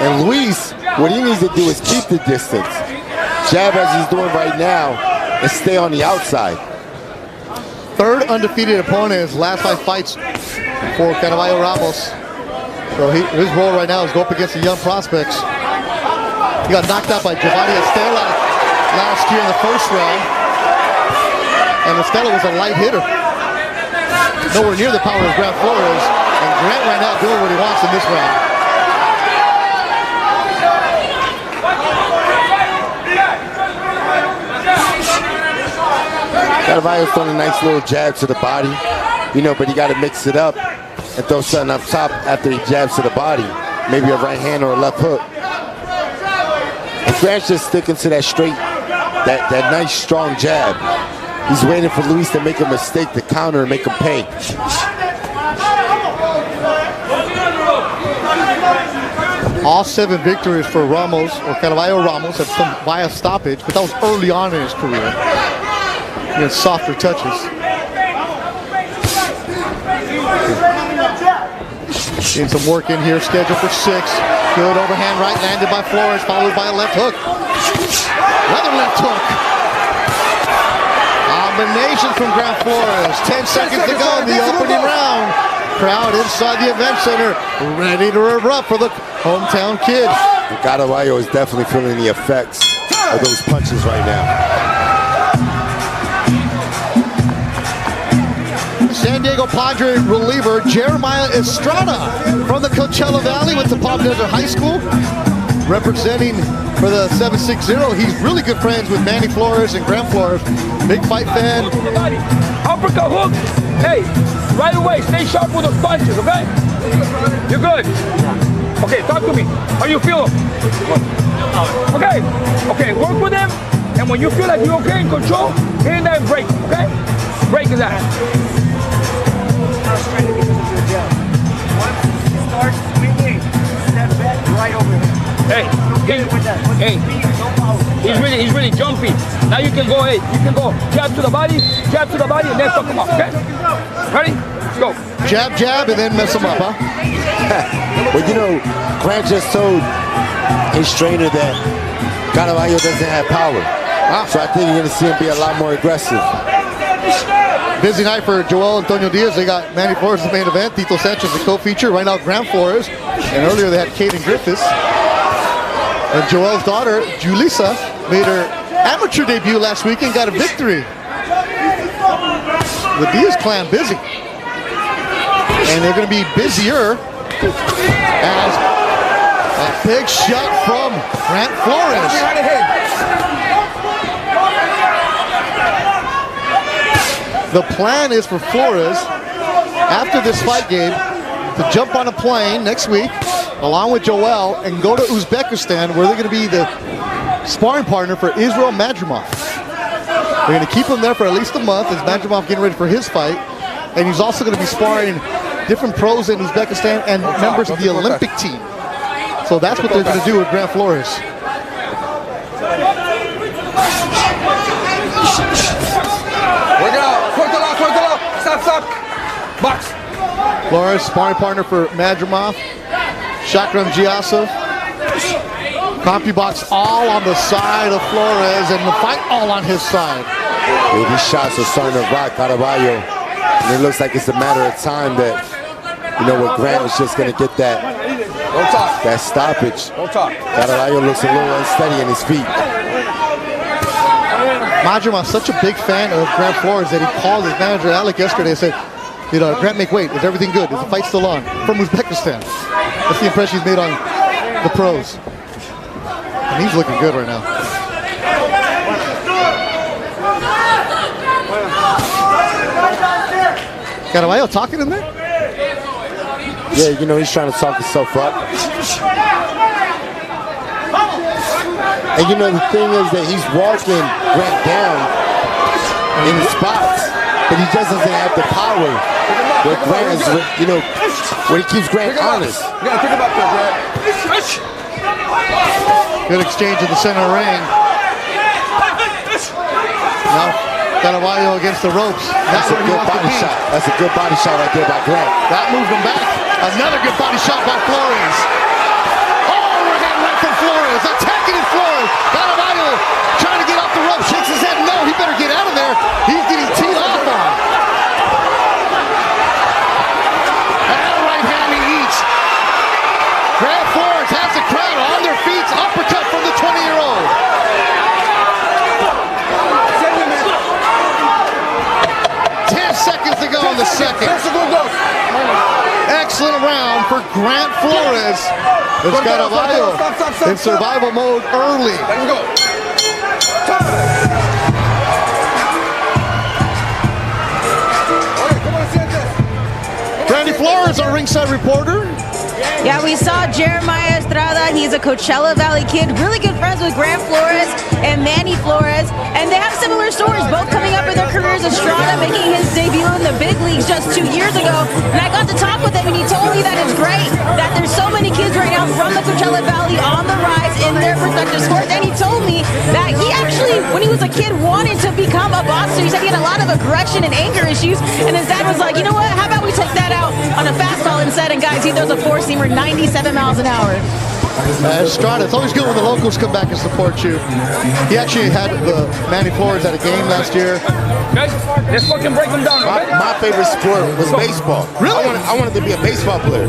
And Luis, what he needs to do is keep the distance. Jab as he's doing right now and stay on the outside. 3rd undefeated opponent. His last 5 fights for Caraballo Ramos. So his role right now is go up against the young prospects. He got knocked out by Giovanni Estela last year in the 1st round. And Estela was a light hitter. nowhere near the power of Grant Flores. And Grant right now doing what he wants in this round. Caraballo's throwing a nice little jab to the body, but he got to mix it up and throw something up top after he jabs to the body. Maybe a right hand or a left hook. And Grant's just sticking to that straight, that nice strong jab. He's waiting for Luis to make a mistake to counter and make him pay. All 7 victories for Ramos, or Caraballo Ramos, have come via stoppage, but that was early on in his career. He had softer touches. Getting some work in here, scheduled for 6. Good overhand right landed by Flores, followed by a left hook. Another left hook. Combination from Grant Flores. 10 seconds to go in the opening round. Crowd inside the event center, ready to erupt for the hometown kid. Caraballo is definitely feeling the effects of those punches right now. San Diego Padre reliever Jeremiah Estrada from the Coachella Valley, went to Palm Desert High School, representing for the 760. He's really good friends with Manny Flores and Grant Flores. Big fight fan. Uppercut hook. Hey, right away, stay sharp with those punches, okay? You're good. Okay, talk to me. How you feel? Okay, work with him, and when you feel like you're okay in control, hit in there and break, okay? Break his ass. Once he starts swinging, step back right over him. He's really jumpy. Now you can go, jab to the body, and then fuck him up, okay? Ready? Let's go. Jab, and then mess him up, huh? Well, Grant just told his trainer that Caraballo doesn't have power. So I think you're going to see him be a lot more aggressive. Busy night for Joel Antonio Diaz. They got Manny Flores in the main event, Tito Sanchez the co-feature, right now Grant Flores, and earlier they had Kaden Griffiths. And Joel's daughter, Julissa, made her amateur debut last week and got a victory. The Diaz clan busy. And they're going to be busier as a big shot from Grant Flores. The plan is for Flores, after this fight game, to jump on a plane next week, along with Joel, and go to Uzbekistan, where they're going to be the sparring partner for Israel Madrimov. They're going to keep him there for at least a month as Madrimov getting ready for his fight. And he's also going to be sparring different pros in Uzbekistan and members of the Olympic team. So that's what they're going to do with Grant Flores. Work it out. Stop. Box. Flores, sparring partner for Madrimov. Shakram Giasov. CompuBox all on the side of Flores, and the fight all on his side. Yeah, these shots are starting to rock Caraballo. And it looks like it's a matter of time that, what Grant is just going to get that stoppage. Caraballo looks a little unsteady in his feet. Madrimov, such a big fan of Grant Flores that he called his manager Alec yesterday and said, Grant, make weight. Is everything good? Is the fight still on? From Uzbekistan. That's the impression he's made on the pros. And he's looking good right now. Caraballo talking in there? Yeah, he's trying to talk himself up. And the thing is that he's walking Grant down in the spots, but he just doesn't have the power where Grant is, where he keeps Grant honest. You gotta think about that, Grant. Good exchange in the center ring. Now Caraballo against the ropes. That's a good body shot. That's a good body shot right there by Grant. That moved him back. Another good body shot by Flores. Overhand right from Flores. Attacking in Flores. Caraballo trying to get off the rope. Shakes his head. No, he better get out of there. He's getting teed off on. And a right hand he eats. Grant Flores has the crowd on their feet. Uppercut from the 20-year-old. 10 seconds to go in the second. Grant Flores. It's Caraballo in survival mode early. Let him go. Randy Flores, our ringside reporter. Yeah, we saw Jeremiah Estrada. He's a Coachella Valley kid, really good friends with Grant Flores and Manny Flores, and they have similar stories, both coming up in their careers. Estrada making his debut in the big leagues just 2 years ago, and I got to talk with him, and he told me that it's great that there's so many kids right now from the Coachella Valley on the rise in their respective sports, and he told me that he actually, when he was a kid, wanted to become a boxer. He said he had a lot of aggression and anger issues, and his dad was like, you know what, how about we take that out on a fastball instead, and guys, he throws a four-seamer 97 miles an hour. Estrada, it's always good when the locals come back and support you. He actually had Manny Flores at a game last year. Guys, let's fucking break them down. My favorite sport was baseball. Really? I wanted to be a baseball player.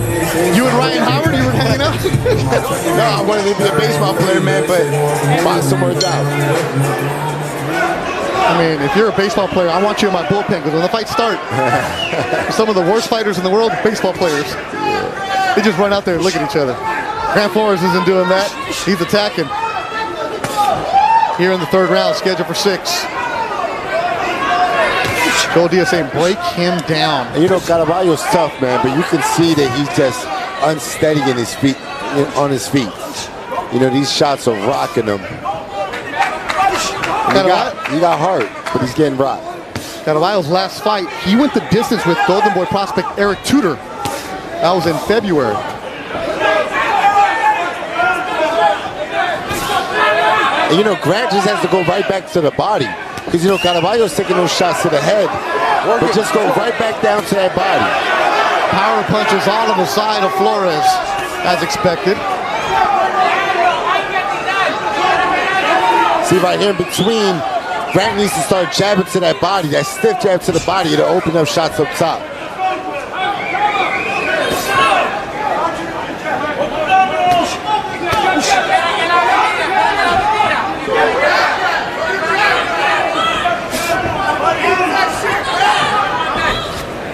You and Ryan Howard, you were hanging out? No, I wanted to be a baseball player, man, but boxing worked out. I mean, if you're a baseball player, I want you in my bullpen, because when the fights start, some of the worst fighters in the world, baseball players. They just run out there and look at each other. Grant Flores isn't doing that. He's attacking. Here in the third round, scheduled for 6. Joel Diaz saying, break him down. And you know, Caraballo's tough, man, but you can see that he's just unsteady in his feet, on his feet. You know, these shots are rocking him. He got heart, but he's getting rocked. Caraballo's last fight, he went the distance with Golden Boy prospect Eric Tudor. That was in February. And you know, Grant just has to go right back to the body. Because, you know, Caraballo's taking those shots to the head. But just go right back down to that body. Power punches all on the side of Flores, as expected. See, right here in between, Grant needs to start jabbing to that body, that stiff jab to the body to open up shots up top.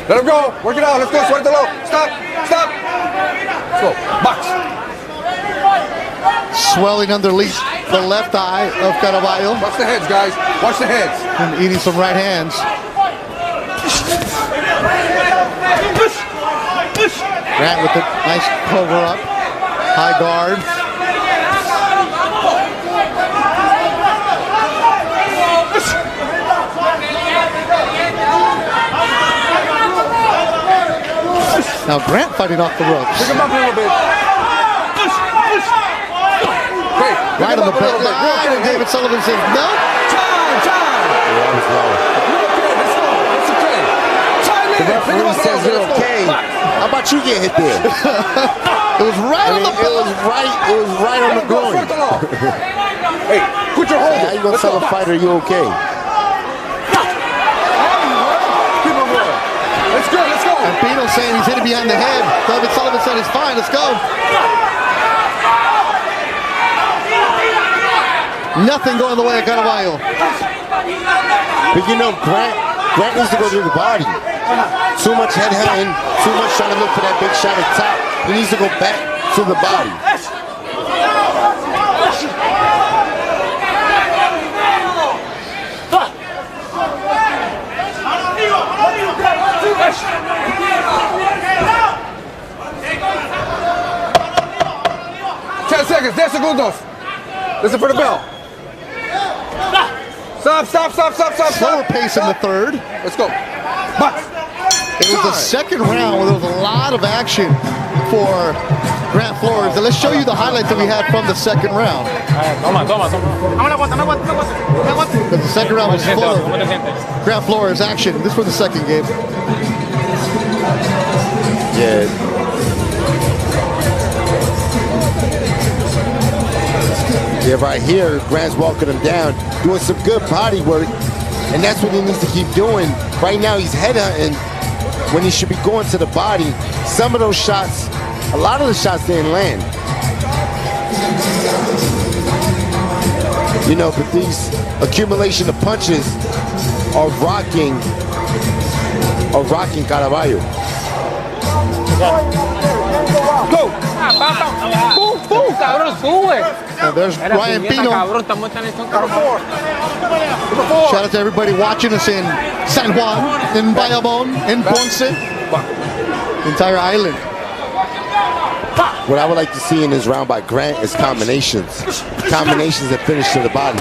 Let him go. Work it out. Let's go. Sweat the low. Stop. Stop. Let's go. Box. Swelling underneath the left eye of Caraballo. Watch the heads, guys. Watch the heads. And eating some right hands. Grant with a nice cover up. High guard. Now Grant fighting off the ropes. Pick him up a little bit. Hey, right on the belt line, and David Sullivan says no. Time. Yeah, that was low. You're okay. Let's go. It's okay. Time in. The referee says you're okay. How about you get hit there? It was right on the belt. It was right on the groin. Hey, put your hold. How you gonna tell a fighter you okay? Let's go. And Pino saying he's hit it behind the head. David Sullivan said it's fine, let's go. Nothing going the way of Caraballo. But you know, Grant needs to go to the body. Too much head hunting, too much trying to look for that big shot at top. He needs to go back to the body. Seconds, 10 segundos. Listen for the bell. Stop. Slower pace in the third. Let's go. Box. It was the second round where there was a lot of action for Grant Flores. And let's show you the highlights that we had from the second round. Because the second round was full of Grant Flores action. This was the second game. Yeah. Yeah, right here, Grant's walking him down, doing some good body work, and that's what he needs to keep doing. Right now, he's head hunting when he should be going to the body. Some of those shots, a lot of the shots didn't land. You know, but these accumulation of punches are rocking Caraballo. Go. Cabrón, sube. And there's Ryan Pino. Cabrón, estamos en atención, cabrón. Shout out to everybody watching us in San Juan, in Bayamon, in Ponce, the entire island. What I would like to see in this round by Grant is combinations. Combinations that finish to the body.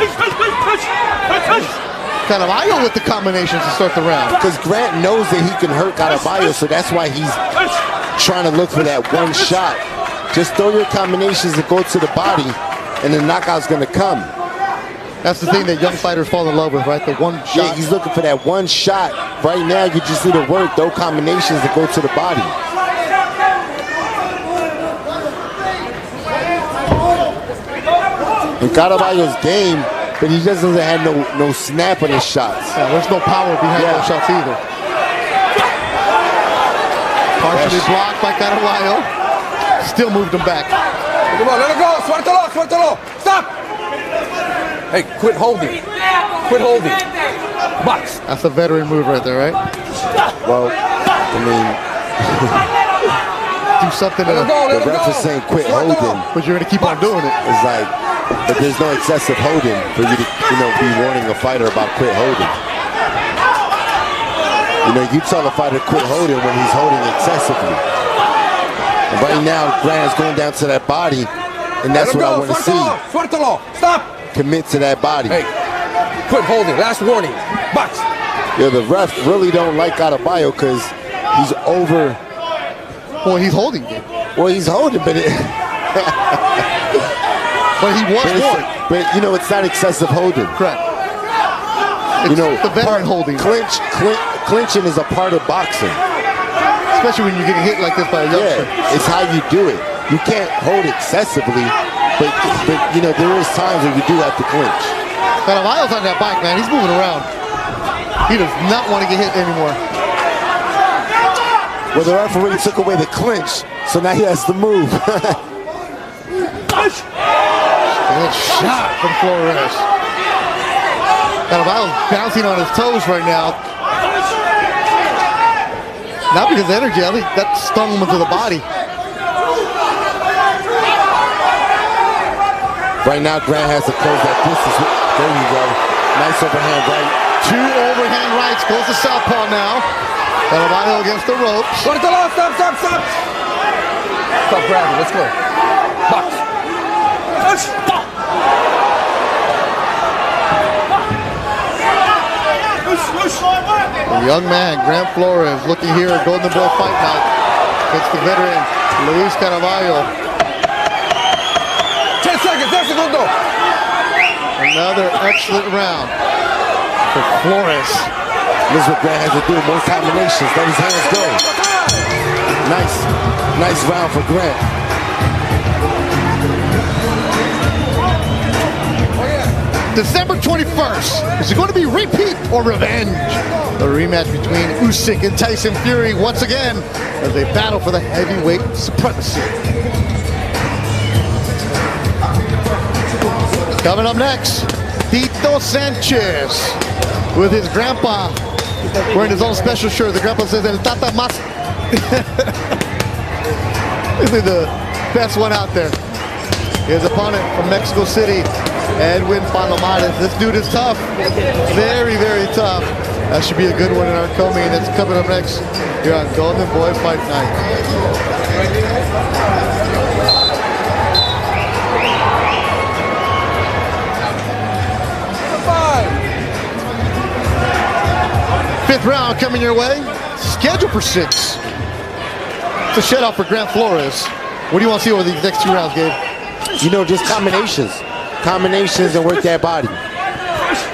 Caraballo with the combinations to start the round. Because Grant knows that he can hurt Caraballo, so that's why he's trying to look for that one shot. Just throw your combinations that go to the body, and the knockout's going to come. That's the thing that young fighters fall in love with, right? The one shot. Yeah, he's looking for that one shot. Right now, you just need to work those combinations that go to the body. And Caraballo's game, but he just doesn't have no snap on his shots. Yeah, there's no power behind those shots either. Partially blocked by Caraballo. Still moved him back. Come on, let it go. Suéltalo, suéltalo. Stop. Hey, quit holding. Quit holding. Box. That's a veteran move right there, right? Well, I mean, do something. The ref is saying quit holding, but you're gonna keep on doing it. It's like, but there's no excessive holding for you to, be warning a fighter about quit holding. You tell a fighter quit holding when he's holding excessively. And right now, Grant's going down to that body, and that's what I want to see. Suéltalo. Stop. Commit to that body. Hey, quit holding. Last warning. Box. Yeah, the ref really don't like Caraballo because he's over. Well, he's holding it. Well, he's holding, but but he was warned. But it's not excessive holding. Correct. It's the veteran holding. Clinching is a part of boxing. Especially when you're getting hit like this by a youngster. Yeah, it's how you do it. You can't hold excessively, but there is times where you do have to clinch. Caraballo's on that bike, man. He's moving around. He does not want to get hit anymore. Well, the referee took away the clinch, so now he has to move. Good shot from Flores. Caraballo's bouncing on his toes right now. Not because of energy, I think that stung him into the body. Right now, Grant has to close that distance. There you go. Nice overhand right. Two overhand rights. Goes to southpaw now. Caraballo against the ropes. Stop. Stop grabbing. Let's go. Box. The young man, Grant Flores, looking here at Golden Boy Fight Night against the veteran, Luis Caraballo. 10 seconds, 10 segundos. Another excellent round for Flores. This is what Grant has to do, more combinations, let his hands go. Nice round for Grant. December 21st. Is it going to be repeat or revenge? The rematch between Usyk and Tyson Fury once again as they battle for the heavyweight supremacy. Coming up next, Tito Sanchez with his grandpa wearing his own special shirt. The grandpa says, El Tata Mas. This is the best one out there. His opponent from Mexico City, Edwin Palomares. This dude is tough. Very, very tough. That should be a good one in our co-main. That's coming up next here on Golden Boy Fight Night. Fifth round coming your way. Scheduled for 6. It's a shutout for Grant Flores. What do you want to see over these next 2 rounds, Gabe? Just combinations. Combinations and work that body.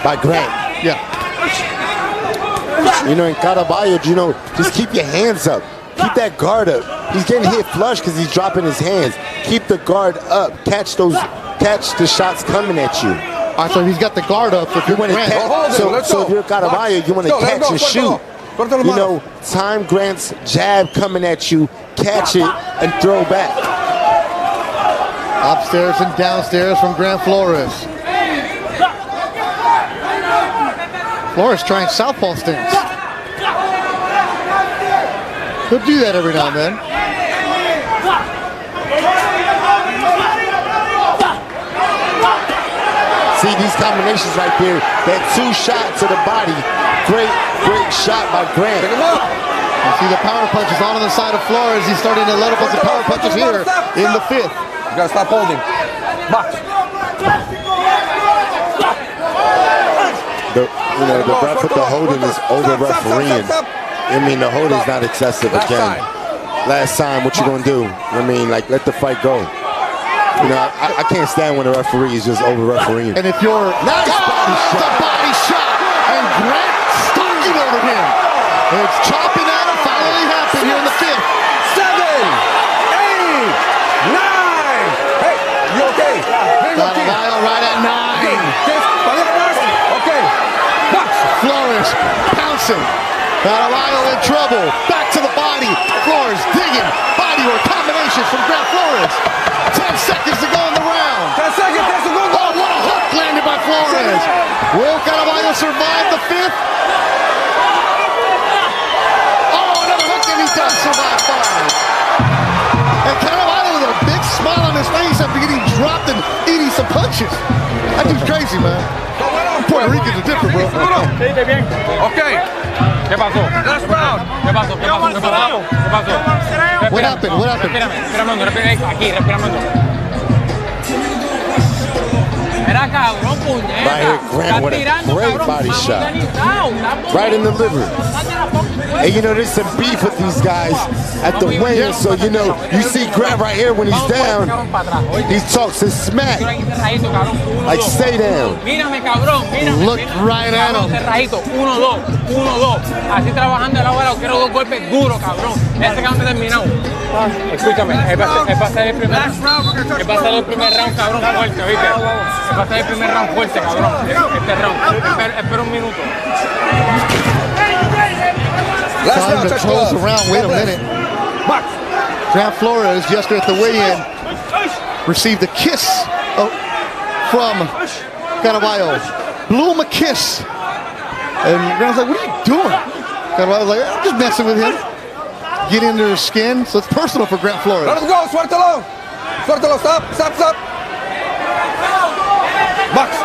By Grant. Yeah. In Caraballo, just keep your hands up. Keep that guard up. He's getting hit flush because he's dropping his hands. Keep the guard up. Catch the shots coming at you. All right, so he's got the guard up. So if you're so if you're Caraballo, you want to catch and shoot. Time Grant's jab coming at you, catch it and throw back. Upstairs and downstairs from Grant Flores. Flores trying southpaw stance. He'll do that every now and then. See these combinations right there. That 2 shot to the body. Great shot by Grant. You see the power punches on the side of Flores. He's starting to let up with the power punches here in the 5th. You gotta stop holding. Box. The ref with the holding is over refereeing. I mean, the holding's not excessive again. Last time, what you gonna do? I mean, like, let the fight go. You know, I can't stand when the referee is just over refereeing. And if you're nice body shot, and Grant stalking over him. It's chopping at him. Finally happened here in the 5th. 7, 8, 9. Hey, you okay? Caraballo right at 9. Okay. Box. Flores pouncing. Caraballo in trouble. Back to the body. Flores digging. Body work combinations from Grant Flores. 10 seconds to go in the round. 10 seconds. That's a good one. Oh, what a hook landed by Flores. Will Caraballo survive the 5th? Oh, another hook, and he does survive 5. And Caraballo with a big smile on his face after getting dropped and eating some punches. That dude's crazy, man. Puerto Ricans are different, bro. Okay. ¿Qué pasó? Last round. ¿Qué pasó? ¿Qué pasó? ¿Qué pasó? ¿Qué pasó? What happened? What happened? Respira hondo, aquí, respira hondo. Era cabrón, puñeta. Right here, Grant with a great body shot. Right in the liver. And you know, there's some beef with these guys at the weigh-in, so you know, you see Grant right here when he's down, he talks his smack. Like, stay down. Look right at him. 1, 2. Así trabajando el ahora, quiero 2 golpes duros, cabrón. Este que no te terminado. Escúchame, es para hacer el primer round, cabrón, fuerte, ¿viste? Es para hacer el primer round fuerte, cabrón. Este round. Espera un minuto. Time to close the round. Wait a minute. Grant Flores, yesterday at the weigh-in, received a kiss from Caraballo. Blew him a kiss. And Grant's like, what are you doing? Caraballo's like, I'm just messing with him. Get into his skin. So it's personal for Grant Flores. Let him go. Suéltalo. Suéltalo. Stop. Box.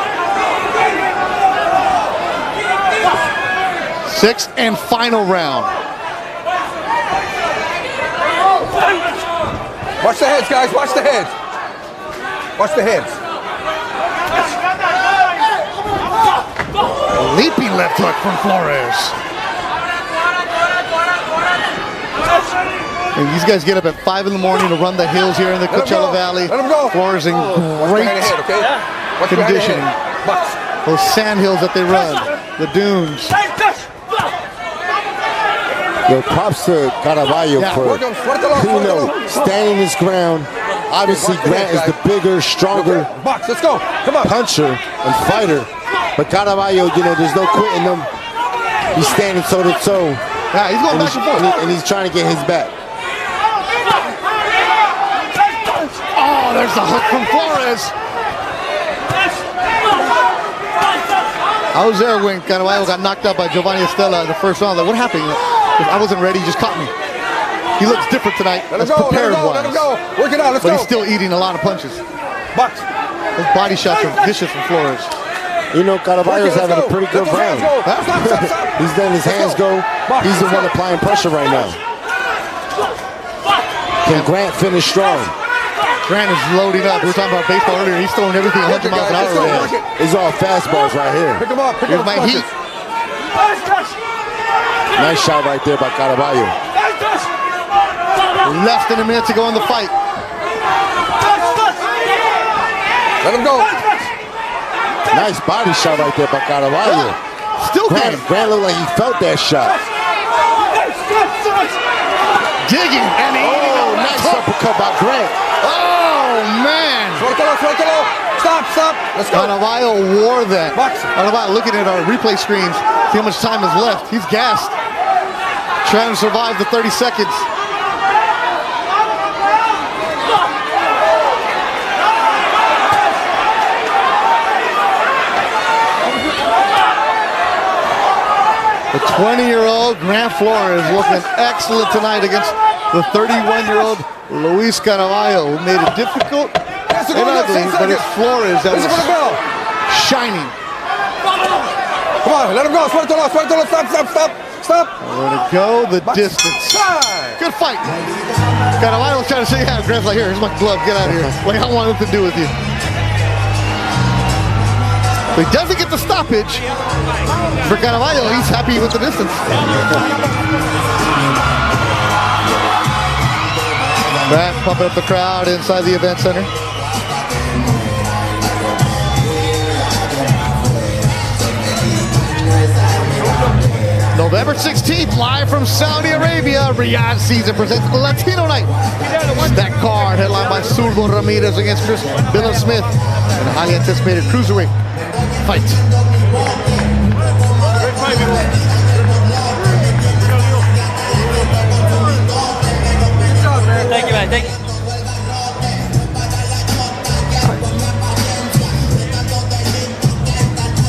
6th and final round. Watch the heads, guys. Watch the heads. Watch the heads. Leaping left hook from Flores. And these guys get up at 5 in the morning to run the hills here in the Coachella Valley. Let him go. Flores in great conditioning. Those sand hills that they run, the dunes. Yo, props to Caraballo for, you know, standing his ground. Obviously, Grant is the bigger, stronger puncher and fighter. But Caraballo, you know, there's no quitting him. He's standing toe to toe. Yeah, he's going back and forth. And he's trying to get his back. Oh, there's the hook from Flores. I was there when Caraballo got knocked out by Giovanni Estella in the first round. Like, what happened? I wasn't ready. He just caught me. He looks different tonight. Let him go. Let him go. Work it out. Let's go. But he's still eating a lot of punches. Box. Those body shots are vicious from Flores. You know, Caraballo's having a pretty good round. He's letting his hands go. He's the one applying pressure right now. Can Grant finish strong? Grant is loading up. We were talking about baseball earlier. He's throwing everything 100 miles an hour. It's all fastballs right here. Pick him up. Here's my heat. Nice shot right there by Caraballo. Less than a minute to go in the fight. Let him go. Nice body shot right there by Caraballo. Still Grant looked like he felt that shot. Digging and nice uppercut by Grant. Oh man! Suéltalo. Stop. Let's go. Caraballo wore that. Caraballo looking at our replay screens, see how much time is left. He's gassed. Trying to survive the 30 seconds. The 20-year-old Grant Flores looking excellent tonight against the 31-year-old Luis Caraballo, who made it difficult and ugly, but it's Flores that was shining. Come on, let him go. Suéltalo, suéltalo, stop. Where to go, the distance. Good fight. Caraballo's trying to say, yeah, Griff's like, here's my glove, get out of here. Like, I don't want nothing to do with you. So he doesn't get the stoppage. For Caraballo, he's happy with the distance. Grant pumping up the crowd inside the event center. November 16th, live from Saudi Arabia, Riyadh Season presents Latino Night. That card headlined by Zurdo Ramirez against Chris Bill Smith in a highly anticipated cruiserweight fight. Thank you, man. Thank you.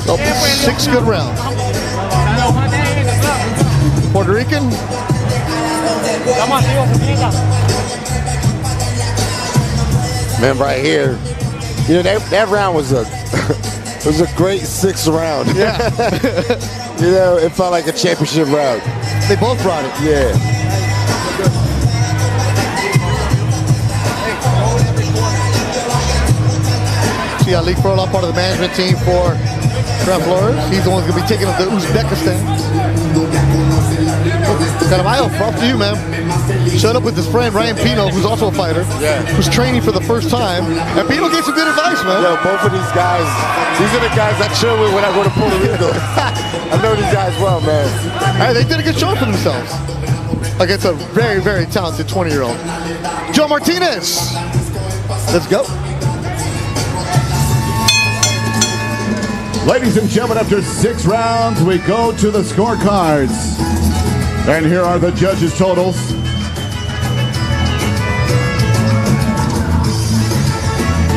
So, 6 good rounds. Puerto Rican. Man, right here, you know that round was a was a great 6th round. Yeah. You know, it felt like a championship round. They both brought it. Yeah. See, Ali Frola, part of the management team for Flores. He's the one who's going to be taking up the Uzbekistan. Caraballo, props to you, man. Showed up with his friend Ryan Pino, who's also a fighter, who's training for the first time. And Pino gave some good advice, man. Yo, both of these guys, these are the guys I chill with when I go to Puerto Rico. I know these guys well, man. Hey, they did a good show for themselves against a very, very talented 20-year-old. Joe Martinez. Let's go. Ladies and gentlemen, after 6 rounds, we go to the scorecards. And here are the judges' totals.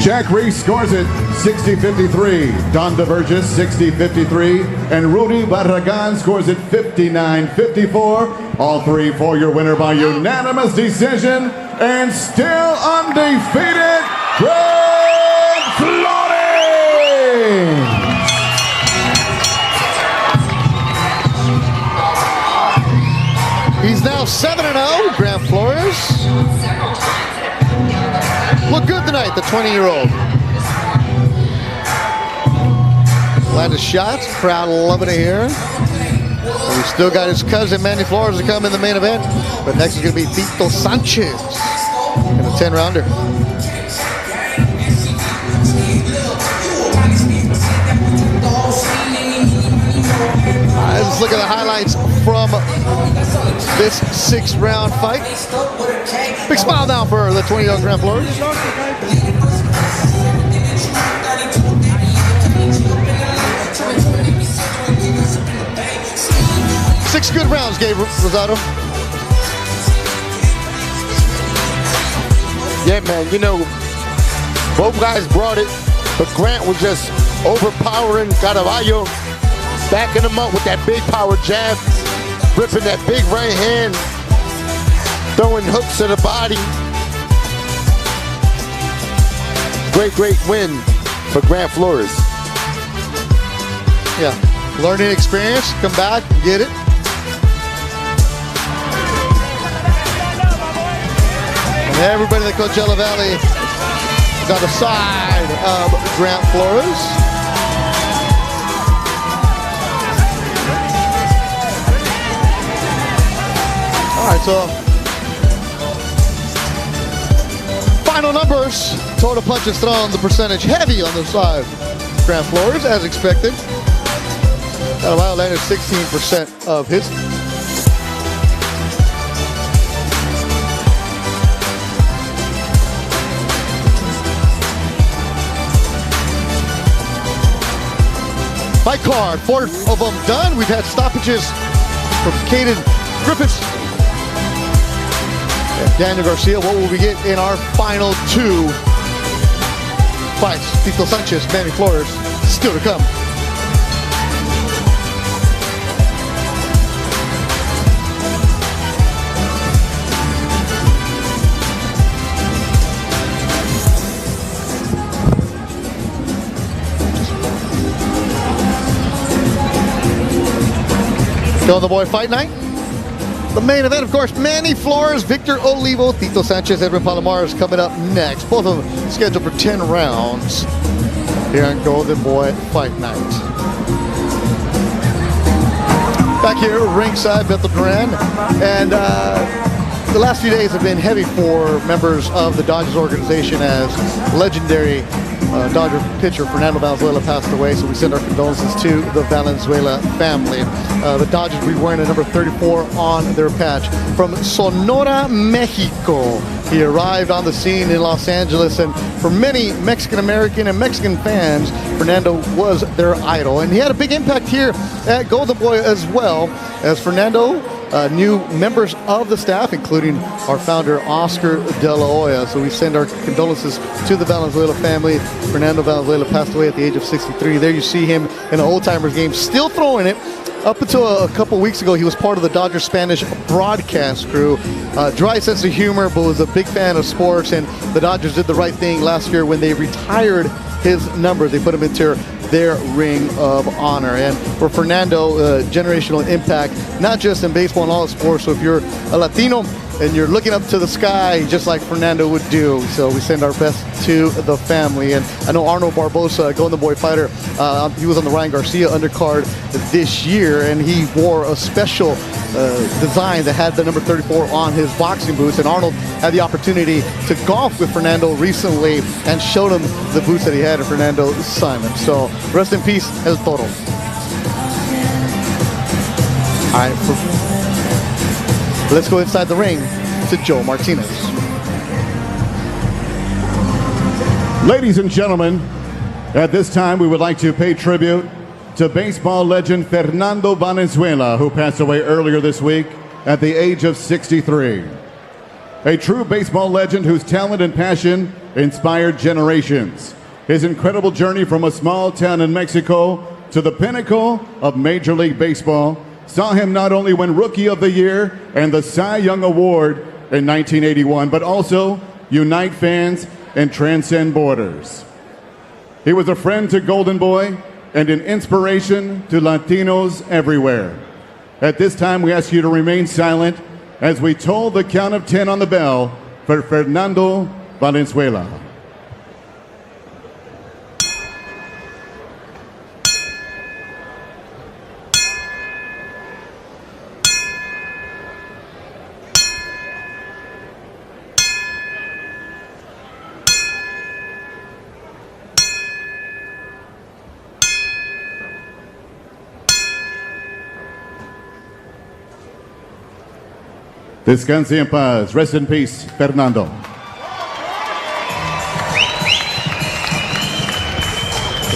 Jack Reese scores it 60-53. Don DeVergis 60-53. And Rudy Barragan scores it 59-54. All three for your winner by unanimous decision. And still undefeated, Flores! He's now 7-0, Grant Flores. Look good tonight, the 20-year-old. Landed shots, crowd loving it here. And we still got his cousin, Manny Flores, to come in the main event. But next is going to be Victor Sanchez in a 10-rounder. Let's look at the highlights from this 6th-round fight. Big smile now for the 20-year-old Grant Flores. Six good rounds, Gabe Rosado. Yeah, man, you know, both guys brought it, but Grant was just overpowering Caraballo, backing him up with that big power jab, ripping that big right hand, throwing hooks to the body. Great, great win for Grant Flores. Yeah, learning experience, come back, get it. And everybody in the Coachella Valley is on the side of Grant Flores. All right, so final numbers. Total punches thrown, the percentage heavy on the side. Grant Flores, as expected. Caraballo landed 16% of his. Fight card, 4 of them done. We've had stoppages from Caden Griffiths and Daniel Garcia. What will we get in our final 2 fights? Victor Sanchez, Manny Flores, still to come. Golden Boy Fight Night. The main event, of course, Manny, Flores, Victor Olivo, Tito Sanchez, Edwin Palomares coming up next. Both of them scheduled for 10 rounds here on Golden Boy Fight Night. Back here, ringside, Bethel Duran. And the last few days have been heavy for members of the Dodgers organization as legendary Dodger pitcher Fernando Valenzuela passed away, so we send our condolences to the Valenzuela family. The Dodgers will be wearing a number 34 on their patch. From Sonora, Mexico, he arrived on the scene in Los Angeles, and for many Mexican-American and Mexican fans, Fernando was their idol. And he had a big impact here at Golden Boy as well, as Fernando new members of the staff, including our founder, Oscar De La Hoya. So we send our condolences to the Valenzuela family. Fernando Valenzuela passed away at the age of 63. There you see him in an old-timers game, still throwing it. Up until a couple weeks ago, he was part of the Dodgers Spanish broadcast crew. Dry sense of humor, but was a big fan of sports, and the Dodgers did the right thing last year when they retired his numbers. They put him into their ring of honor. And for Fernando, generational impact, not just in baseball and all sports. So if you're a Latino and you're looking up to the sky, just like Fernando would do. So we send our best to the family. And I know Arnold Barbosa, Golden Boy fighter, he was on the Ryan Garcia undercard this year, and he wore a special design that had the number 34 on his boxing boots. And Arnold had the opportunity to golf with Fernando recently and showed him the boots that he had, and Fernando signed them. So rest in peace, El Toro. All right, let's go inside the ring to Joe Martinez. Ladies and gentlemen, at this time we would like to pay tribute to baseball legend Fernando Valenzuela, who passed away earlier this week at the age of 63. A true baseball legend whose talent and passion inspired generations. His incredible journey from a small town in Mexico to the pinnacle of Major League Baseball saw him not only win Rookie of the Year and the Cy Young Award in 1981, but also unite fans and transcend borders. He was a friend to Golden Boy and an inspiration to Latinos everywhere. At this time, we ask you to remain silent as we toll the count of 10 on the bell for Fernando Valenzuela. Descanse en paz. Rest in peace, Fernando.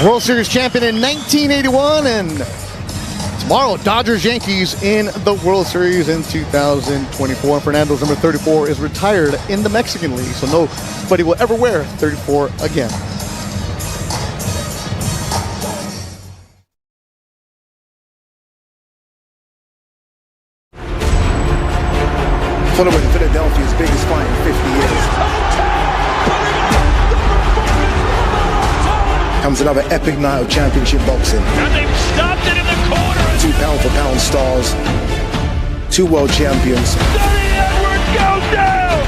World Series champion in 1981, and tomorrow, Dodgers-Yankees in the World Series in 2024. Fernando's number 34 is retired in the Mexican League, so nobody will ever wear 34 again. Following Philadelphia's biggest fight in 50 years comes another epic night of championship boxing. And they've stopped it in the corner. 2 pound-for-pound stars, 2 world champions. Sonny Edwards goes down.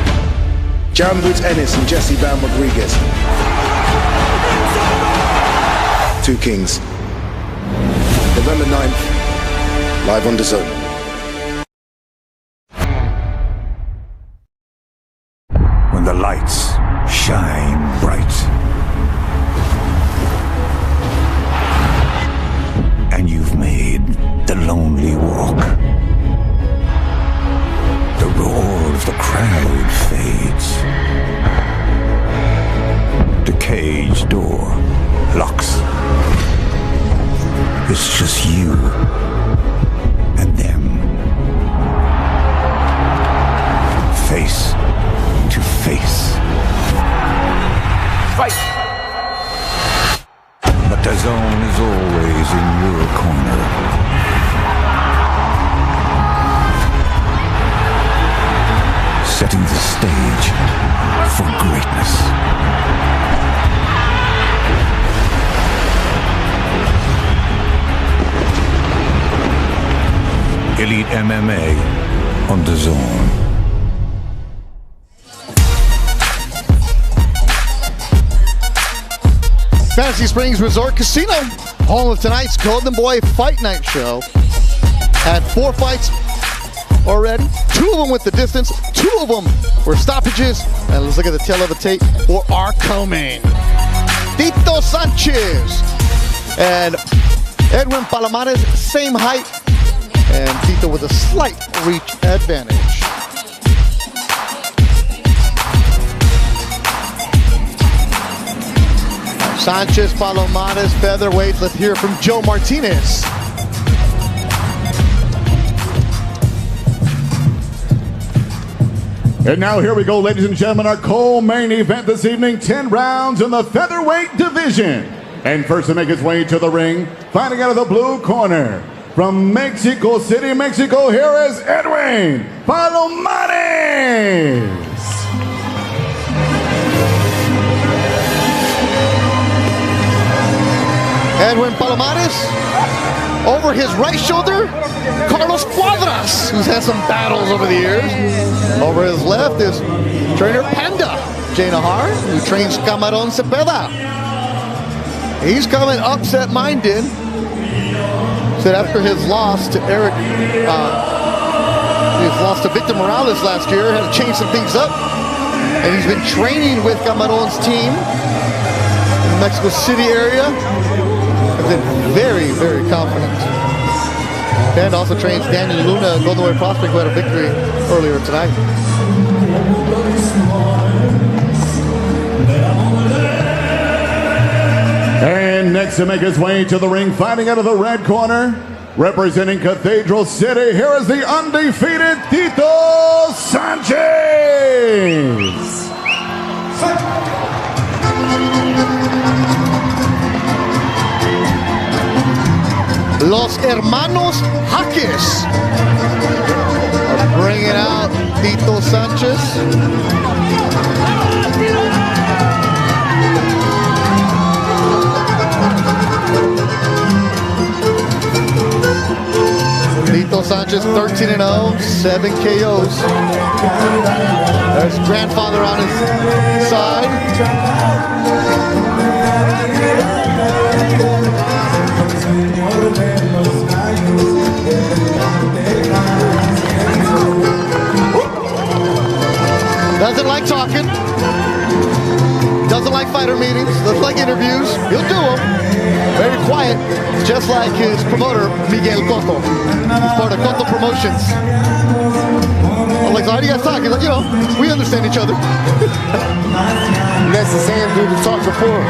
Jaron Woods Ennis and Jesse Bam Rodriguez. 2 kings. November 9th, live on DAZN. When the lights shine bright and you've made the lonely walk, the roar of the crowd fades, the cage door locks. It's just you and them, face to face. Fight! But DAZN is always in your corner. Setting the stage for greatness. Elite MMA on DAZN. Fantasy Springs Resort Casino, home of tonight's Golden Boy Fight Night show. Had 4 fights already, 2 of them with the distance, 2 of them were stoppages. And let's look at the tail of the tape for our co-main. Tito Sanchez and Edwin Palomares, same height, and Tito with a slight reach advantage. Sanchez, Palomares, featherweight. Let's hear from Joe Martinez. And now here we go, ladies and gentlemen, our co-main event this evening, 10 rounds in the featherweight division. And first to make his way to the ring, fighting out of the blue corner, from Mexico City, Mexico, here is Edwin Palomares. Edwin Palomares, over his right shoulder, Carlos Cuadras, who's had some battles over the years. Over his left is trainer Panda, Jay Nahar, who trains Camarón Cepeda. He's coming upset-minded. Said after his loss to Victor Morales last year, had to change some things up. And he's been training with Camarón's team in the Mexico City area. Has been very, very confident. And also trains Daniel Luna, Golden Boy prospect, who had a victory earlier tonight. And next to make his way to the ring, fighting out of the red corner, representing Cathedral City, here is the undefeated Tito Sanchez. Los Hermanos Jaques are bringing out Tito Sanchez. Tito Sanchez 13-0, 7 KOs. There's his grandfather on his side. Doesn't like talking. Doesn't like fighter meetings. Doesn't like interviews. He'll do them. Very quiet. Just like his promoter, Miguel Cotto. He's part of Cotto Promotions. I'm like, so how do you guys talk? He's like, you know, we understand each other. That's the same dude who talked before.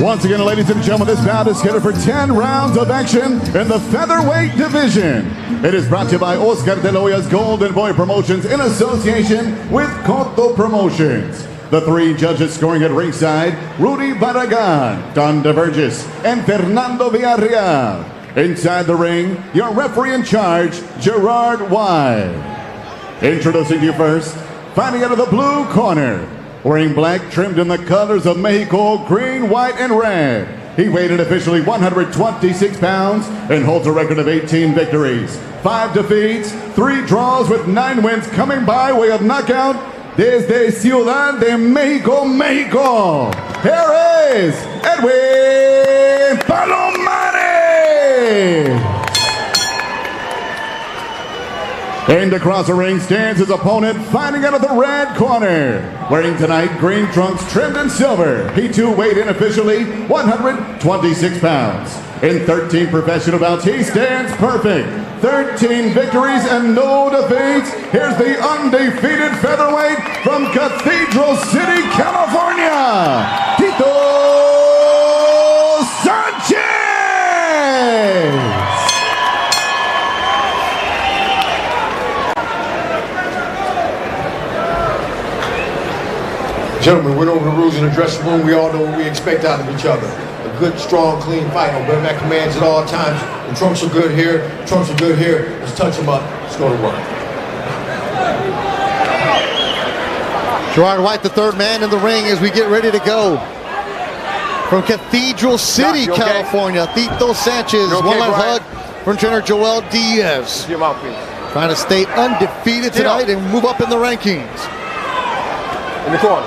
Once again, ladies and gentlemen, this bout is scheduled for 10 rounds of action in the featherweight division. It is brought to you by Oscar De La Hoya's Golden Boy Promotions in association with Cotto Promotions. The 3 judges scoring at ringside, Rudy Barragan, Don DeVergis, and Fernando Villarreal. Inside the ring, your referee in charge, Gerard White. Introducing to you first, fighting out of the blue corner, wearing black trimmed in the colors of Mexico, green, white, and red. He weighed in officially 126 pounds and holds a record of 18 victories, 5 defeats, 3 draws with 9 wins coming by way of knockout desde Ciudad de Mexico, Mexico. Here is Edwin Palomares. And across the ring stands his opponent, fighting out of the red corner. Wearing tonight green trunks trimmed in silver. He too weighed in officially 126 pounds. In 13 professional bouts, he stands perfect. 13 victories and no defeats. Here's the undefeated featherweight from Cathedral City, California, Tito Sanchez. Gentlemen, went over the rules in the dressing room. We all know what we expect out of each other. A good, strong, clean fight. Obey that commands at all times. The trunks are good here. The trunks are good here. Let's touch them up. Let's go to work. Gerard White, the third man in the ring as we get ready to go. From Cathedral City, California, Tito Sanchez, one-line hug from trainer Joel Diaz. Trying to stay undefeated tonight and move up in the rankings. In the corner.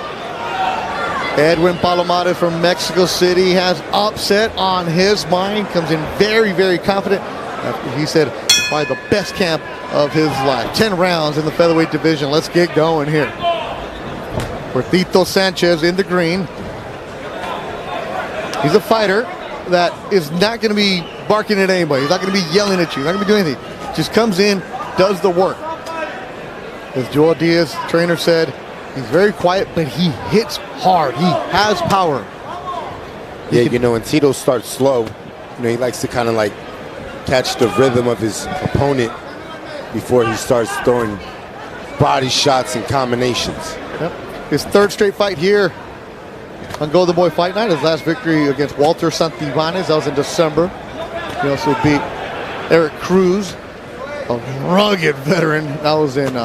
Edwin Palomares from Mexico City has upset on his mind. Comes in very, very confident. He said, probably the best camp of his life. 10 rounds in the featherweight division. Let's get going here. For Tito Sanchez in the green. He's a fighter that is not going to be barking at anybody. He's not going to be yelling at you. He's not going to be doing anything. Just comes in, does the work. As Joel Diaz, trainer, said, he's very quiet, but he hits hard. He has power. Yeah, you know, when Tito starts slow, you know, he likes to kind of like catch the rhythm of his opponent before he starts throwing body shots and combinations. Yep. His third straight fight here on Golden Boy Fight Night. His last victory against Walter Santibanez. That was in December. He also beat Eric Cruz, a rugged veteran. That was in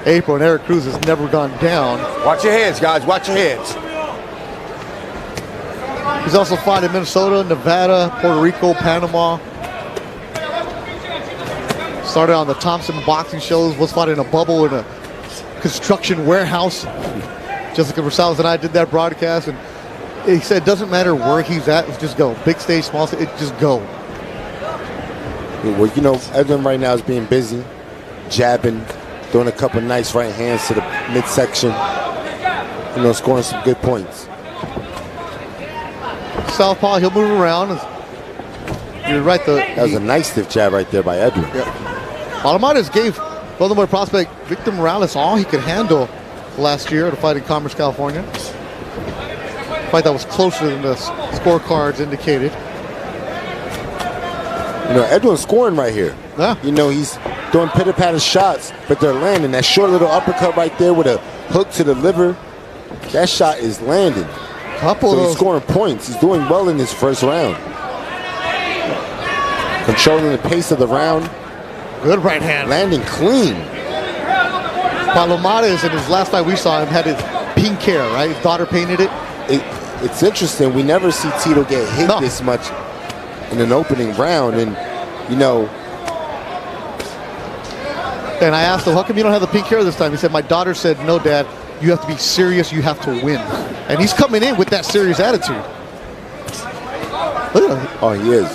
April, and Eric Cruz has never gone down. Watch your heads, guys. Watch your heads. He's also fought in Minnesota, Nevada, Puerto Rico, Panama. Started on the Thompson boxing shows, was fought in a bubble in a construction warehouse. Jessica Rosales and I did that broadcast, and he said it doesn't matter where he's at, just go. Big stage, small stage, just go. Well, you know, Edwin right now is being busy, jabbing, throwing a couple nice right hands to the midsection, you know, scoring some good points. Southpaw, he'll move around. You're right. That was a nice stiff jab right there by Edwin. Yep. Palomares gave Golden Boy prospect Victor Morales all he could handle last year at a fight in Commerce, California. A fight that was closer than the scorecards indicated. You know, Edwin's scoring right here. Yeah. You know, he's doing pitter-patter shots, but they're landing. That short little uppercut right there with a hook to the liver, that shot is landing. So he's scoring points. He's doing well in his first round. Controlling the pace of the round. Good right hand. Landing clean. Palomares, in his last fight we saw him, had his pink hair, right? His daughter painted it. It's interesting. We never see Tito get hit this much in an opening round. And, you know. And I asked him, how come you don't have the pink hair this time? He said, my daughter said, no, Dad, you have to be serious. You have to win. And he's coming in with that serious attitude. Look at him. Oh, he is.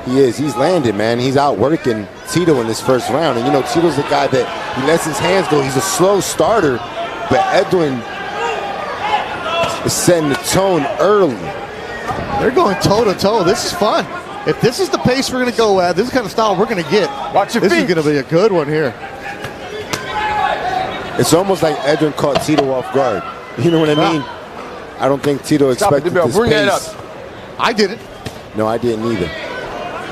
He is. He's landed, man. He's outworking Tito in this first round. And, you know, Tito's the guy that he lets his hands go. He's a slow starter, but Edwin is setting the tone early. They're going toe-to-toe. This is fun. If this is the pace we're going to go at, this is the kind of style we're going to get. Watch your feet. This is going to be a good one here. It's almost like Edwin caught Tito off guard. You know what I mean? I don't think Tito expected this Bring pace. that up. I didn't. No, I didn't either.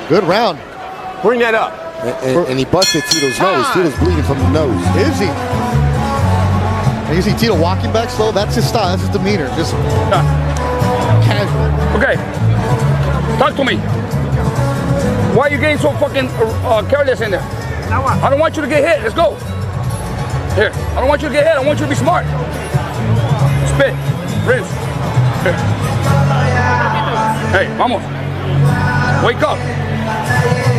Good round. Bring that up. And he busted Tito's nose. Tito's bleeding from the nose. Is he? And you see Tito walking back slow. That's his style. That's his demeanor. Just casual. Okay. Talk to me. Why are you getting so fucking careless in there? I don't want you to get hit. Let's go. Here. I don't want you to get hit. I want you to be smart. Spit. Rinse. Here. Hey, vamos. Wake up.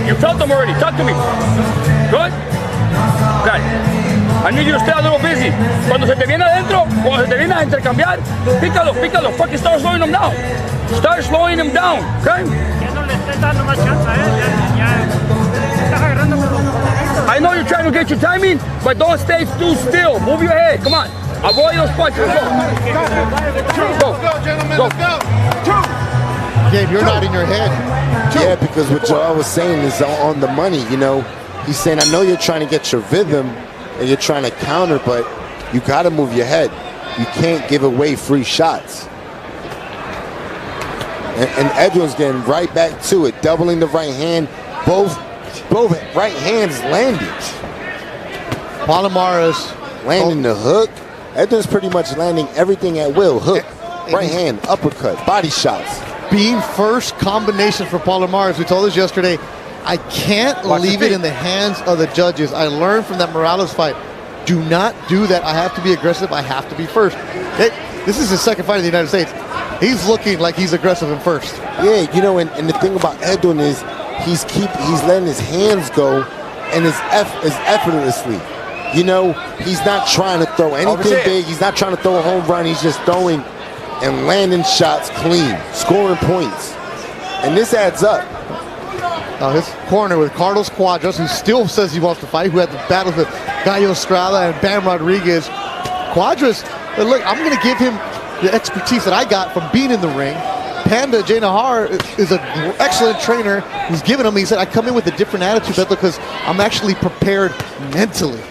You felt them already. Talk to me. Good? Okay. I need you to stay a little busy. Cuando se te viene adentro, cuando se te viene a intercambiar, pícalo, pícalo. Fucking start slowing them down. Start slowing them down, okay? I know you're trying to get your timing, but don't stay too still. Move your head. Come on. Avoid those punches. Go. Go. Go. Gabe, you're not in your head. Yeah, because what Joel was saying is on the money, you know. He's saying, I know you're trying to get your rhythm and you're trying to counter, but you got to move your head. You can't give away free shots. And Edwin's getting right back to it, doubling the right hand. Both right hands landed. Palomares landing the hook. Edwin's pretty much landing everything at will. Hook, right hand, uppercut, body shots. Being first combination for Palomares. We told us yesterday, I can't leave it in the hands of the judges. I learned from that Morales fight. Do not do that. I have to be aggressive. I have to be first. This is his second fight in the United States. He's looking like he's aggressive in first. Yeah, you know, and the thing about Edwin is he's letting his hands go, and is effortlessly. You know, he's not trying to throw anything big. He's not trying to throw a home run. He's just throwing and landing shots clean, scoring points. And this adds up. Now his corner with Carlos Cuadras, who still says he wants to fight, who had the battles with Gallo Estrada and Bam Rodriguez. Cuadras, look, I'm going to give him the expertise that I got from being in the ring. Panda Jay Nahar is an excellent trainer who's given him. He said, I come in with a different attitude, Beto, because I'm actually prepared mentally.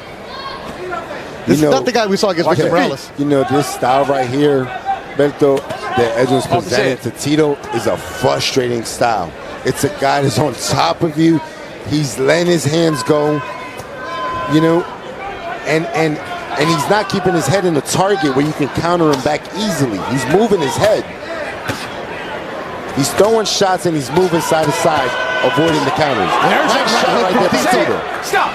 This is not the guy we saw against Victor Morales. You know, this style right here, Beto, that Edwin's presented to Tito is a frustrating style. It's a guy that's on top of you. He's letting his hands go, you know, and he's not keeping his head in the target where you can counter him back easily. He's moving his head. He's throwing shots and he's moving side to side, avoiding the counters. There's a shot right there for Tito. Stop.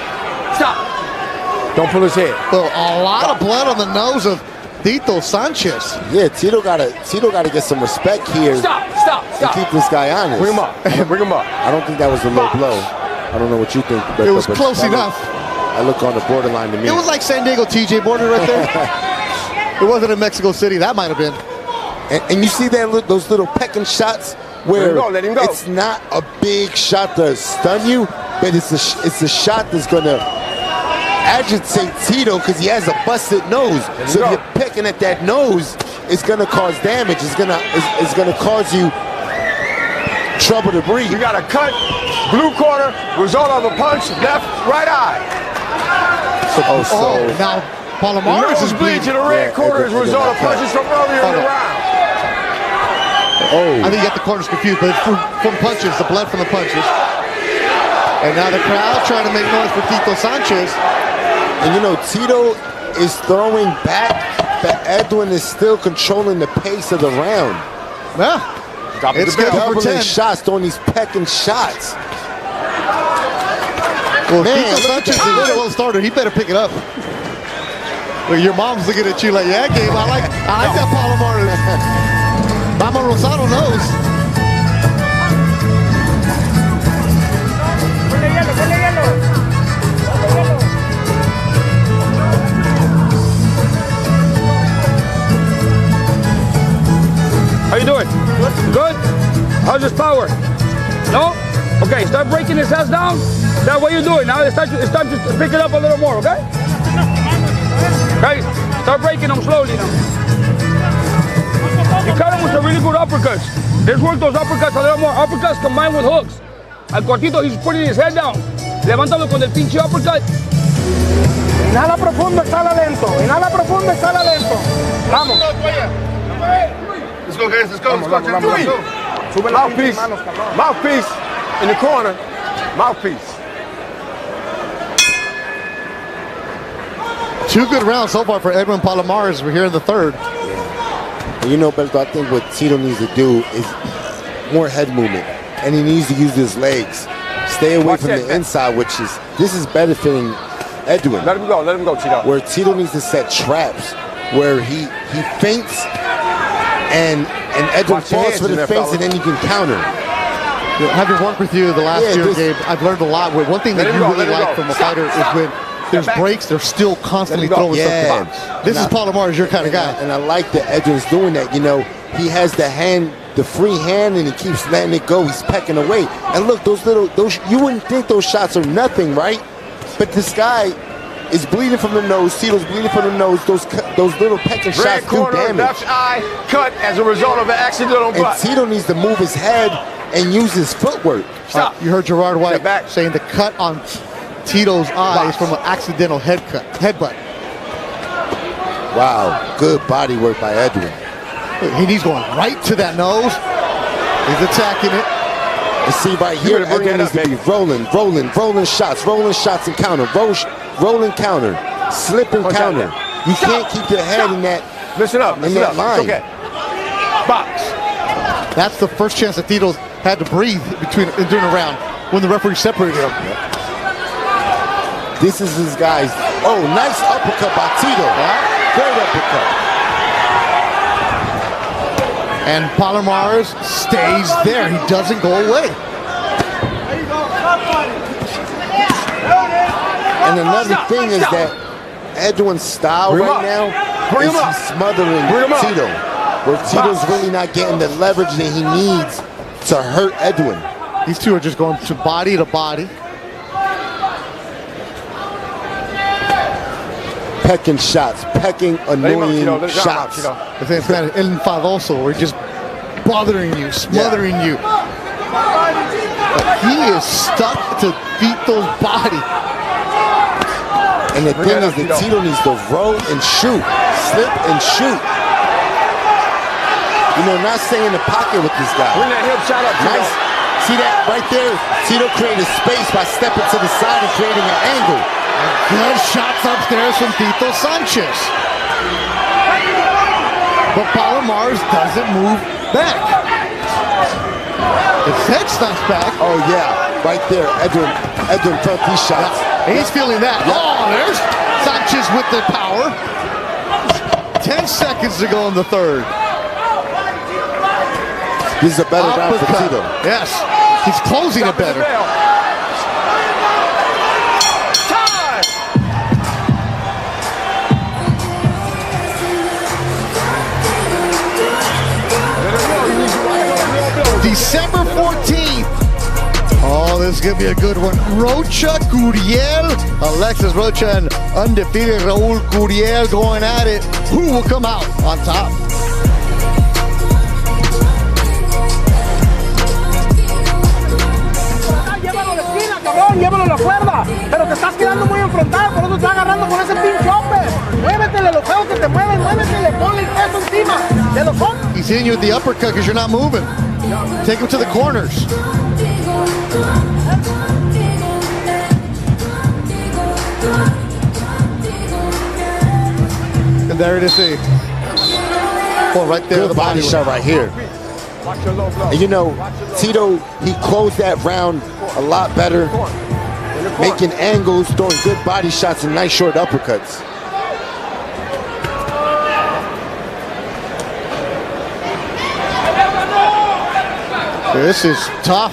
Don't pull his head. Well, a lot of blood on the nose of Tito Sanchez. Yeah, Tito gotta get some respect here. Stop. And keep this guy honest. Bring him up. I don't think that was a low blow. I don't know what you think. It was close enough. I look on the borderline to me. It was like San Diego TJ border right there. It wasn't in Mexico City. That might have been. And you see those little pecking shots where let him go. It's not a big shot to stun you, but it's a shot that's gonna agitate Tito because he has a busted nose. So if you're pecking at that nose, it's gonna cause damage. It's gonna cause you trouble to breathe. You got a cut, blue corner, result of a punch, left, right eye. Now Palomares is bleeding to the red corner as a result of punches from earlier in the round. I think you got the corners confused, but it's from punches, the blood from the punches. And now the crowd trying to make noise for Tito Sanchez. And you know, Tito is throwing back, but Edwin is still controlling the pace of the round. Yeah, it's doubling shots, throwing these pecking shots. Well, Tito Sanchez is a little starter. He better pick it up. Well, your mom's looking at you like, yeah, Gabe, I like that Palomares. Mama Rosado knows. How you doing? Good? How's his power? No? Okay, start breaking his ass down. That's what you're doing. Now it's time to pick it up a little more, okay? Okay, start breaking them slowly now. You cut him with some really good uppercuts. Let's work those uppercuts a little more. Uppercuts combined with hooks. Al cortito, he's putting his head down. Levántalo con el pinche uppercut. Inhala profundo, exhala lento. Inhala profundo, exhala lento. Vamos. Let's go, guys. Let's go. Mouthpiece. Mouthpiece in the corner. Mouthpiece. 2 good rounds so far for Edwin Palomares. We're here in the third. You know, Beto, I think what Tito needs to do is more head movement, and he needs to use his legs. Stay away from the inside, this is benefiting Edwin. Let him go, Tito. Where Tito needs to set traps, where he feints, and Edwin falls for the feints, and then you can counter. Having worked with you the last year, Gabe, I've learned a lot. One thing that you really like from a fighter is when there's breaks, they're still constantly throwing something. This is Palomares, your kind of guy. And I like that Edwin's doing that. You know, he has the free hand, and he keeps letting it go. He's pecking away. And look, those you wouldn't think those shots are nothing, right? But this guy is bleeding from the nose. Tito's bleeding from the nose. Those little pecking shots do damage. Left eye cut as a result of an accidental butt. And Tito needs to move his head and use his footwork. Stop. You heard Gerard White saying the cut on Tito's eyes from an accidental headbutt. Wow, good body work by Edwin. He's going right to that nose. He's attacking it. And see right here, Edwin needs to be rolling shots and counter, rolling counter, slip and counter. You can't keep your head in that. Listen up. Line. It's okay. Box. That's the first chance that Tito's had to breathe during a round when the referee separated him. This is his guy's Oh, nice uppercut by Tito. Great uppercut. And Palomares stays there. He doesn't go away. And another thing is that Edwin's style right now is he's smothering Tito. Where Tito's really not getting the leverage that he needs to hurt Edwin. These two are just going to body to body. Pecking shots, pecking annoying shots. I think it's kind of enfadoso. We're just bothering you, smothering you. But he is stuck to Vito's body. And the thing is that Tito needs to roll and shoot, slip and shoot. You know, not stay in the pocket with this guy. Bring that hip shot up, Tito. Nice. See that right there? Tito created space by stepping to the side and creating an angle. Good shots upstairs from Tito Sanchez. But Palomares doesn't move back. His head snaps back. Oh yeah, right there. Edwin felt these shots. He's feeling that. Oh, there's Sanchez with the power. 10 seconds to go in the third. This is a better round for Tito. Yes, he's closing it better. December 14th. Oh, this is going to be a good one. Rocha, Curiel, Alexis Rocha and undefeated Raul Curiel going at it. Who will come out on top? Llévalo a la cuerda, pero te estás quedando muy enfrentado, por eso te estás agarrando con ese pinche hombre. Muévetele los feos que te mueven, muévetele, ponle el peso encima. De los hombres. He's hitting you with the uppercut because you're not moving. Take him to the corners. And there it is. Well, right there, the body shot right here. And you know, Tito, he closed that round a lot better, making angles, throwing good body shots and nice short uppercuts. This is tough.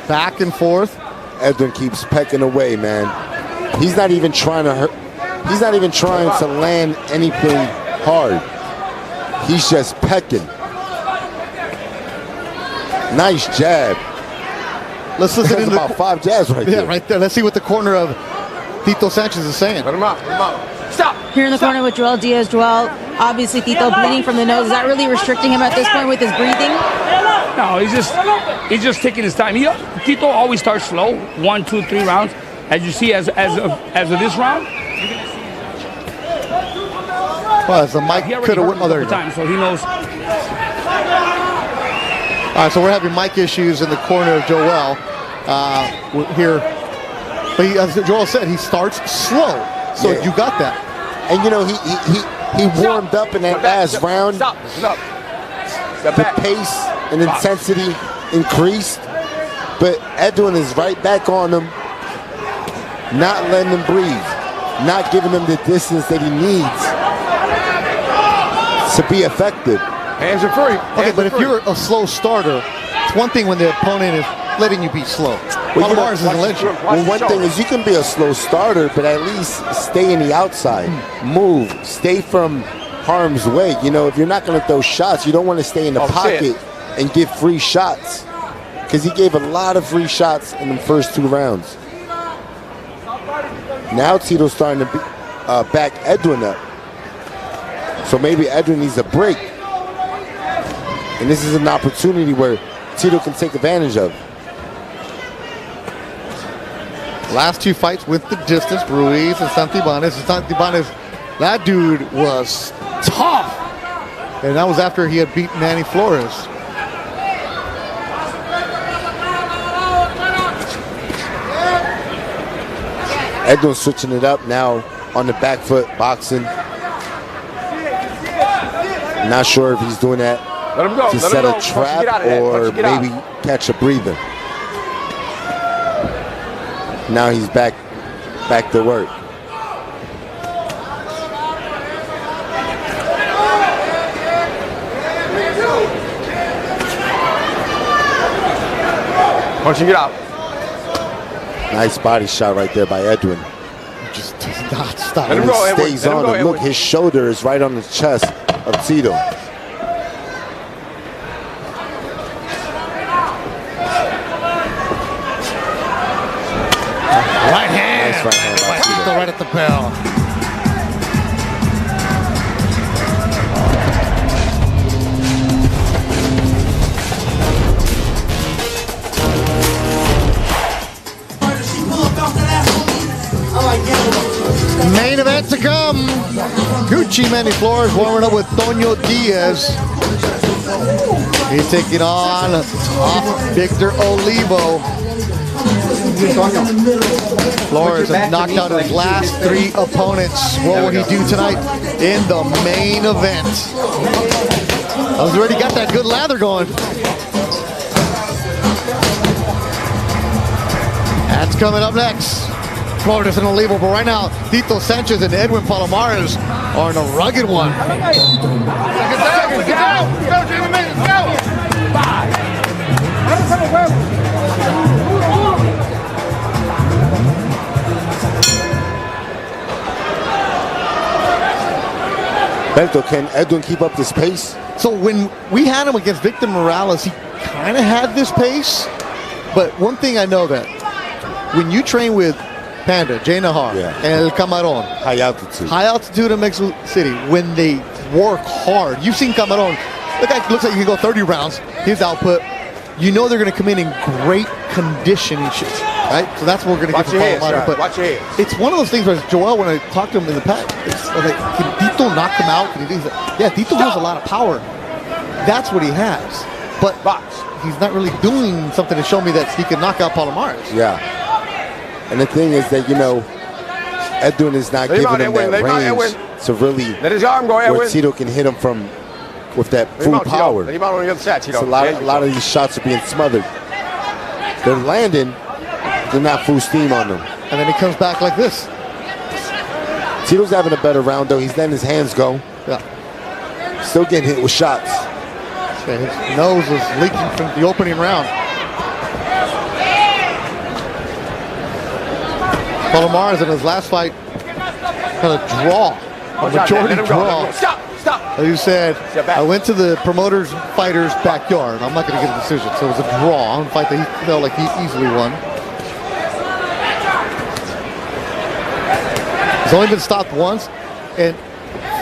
Back and forth. Edwin keeps pecking away, man. He's not even trying to hurt. He's not even trying to land anything hard. He's just pecking. Nice jab. Let's listen to about 5 jabs right there. Yeah, right there. Let's see what the corner of Tito Sanchez is saying. Let him out. Let him out. Stop. Here in the corner with Joel Diaz. Joel, obviously Tito bleeding from the nose. Is that really restricting him at this point with his breathing? No, he's just taking his time. Tito always starts slow, 1, 2, 3 rounds. As you see, as of this round. Well, as the mic could have went. Oh, there you go. Time, so he knows. All right, so we're having mic issues in the corner of Joel here. But as Joel said, he starts slow. So you got that. And you know, he warmed up in that last round. The pace and intensity increased. But Edwin is right back on him, not letting him breathe, not giving him the distance that he needs to be effective. Hands are free. Okay, but if you're a slow starter, it's one thing when the opponent is letting you be slow. Palomares isn't letting you. Well, one thing is you can be a slow starter, but at least stay in the outside. Move. Stay from harm's way. You know, if you're not going to throw shots, you don't want to stay in the pocket and give free shots. Because he gave a lot of free shots in the first 2 rounds. Now Tito's starting to back Edwin up. So maybe Edwin needs a break. And this is an opportunity where Tito can take advantage of. Last 2 fights with the distance, Ruiz and Santibanez. Santibanez, that dude was tough. And that was after he had beat Manny Flores. Edwin switching it up now on the back foot, boxing. Not sure if he's doing that to set a trap or maybe catch a breather. Now he's back to work. Punching it out. Nice body shot right there by Edwin. Just does not stop. And he stays on him. Look, his shoulder is right on the chest of Tito. Right hand. Nice right hand by Tito. Right at the bell. Main event to come. Gucci Manny Flores warming up with Toño Diaz. He's taking on Victor Olivo. Flores has knocked out his last 3 opponents. What will he do tonight in the main event? He's already got that good lather going. That's coming up next. Flores and Olivo, but right now, Tito Sanchez and Edwin Palomares are in a rugged one. Beto, can Edwin keep up this pace? So when we had him against Victor Morales, he kind of had this pace. But one thing I know that when you train with Panda, Jay Nahar, and El Camarón, high altitude in Mexico City, when they work hard, you've seen Camarón, the guy looks like he can go 30 rounds, his output, you know they're going to come in great condition and shit, right? So that's what we're going to get from Palomares. But watch your head. It's one of those things where Joel, when I talked to him in the past, it's like, can Tito knock him out? Can he do that? Yeah, Tito has a lot of power. That's what he has. But he's not really doing something to show me that he can knock out Palomares. Yeah. And the thing is that, you know, Edwin is not giving him that range to really let his arm go, where Tito can hit him from with that full power. Let him out on the other side, Tito. So a lot of these shots are being smothered. They're landing, they're not full steam on them. And then he comes back like this. Tito's having a better round, though. He's letting his hands go. Yeah. Still getting hit with shots. Okay, his nose was leaking from the opening round. Palomares in his last fight had a draw, a majority draw. Stop. As you said, I went to the promoter's fighter's backyard. I'm not going to get a decision, so it was a draw. On a fight that he felt like he easily won. He's only been stopped once, and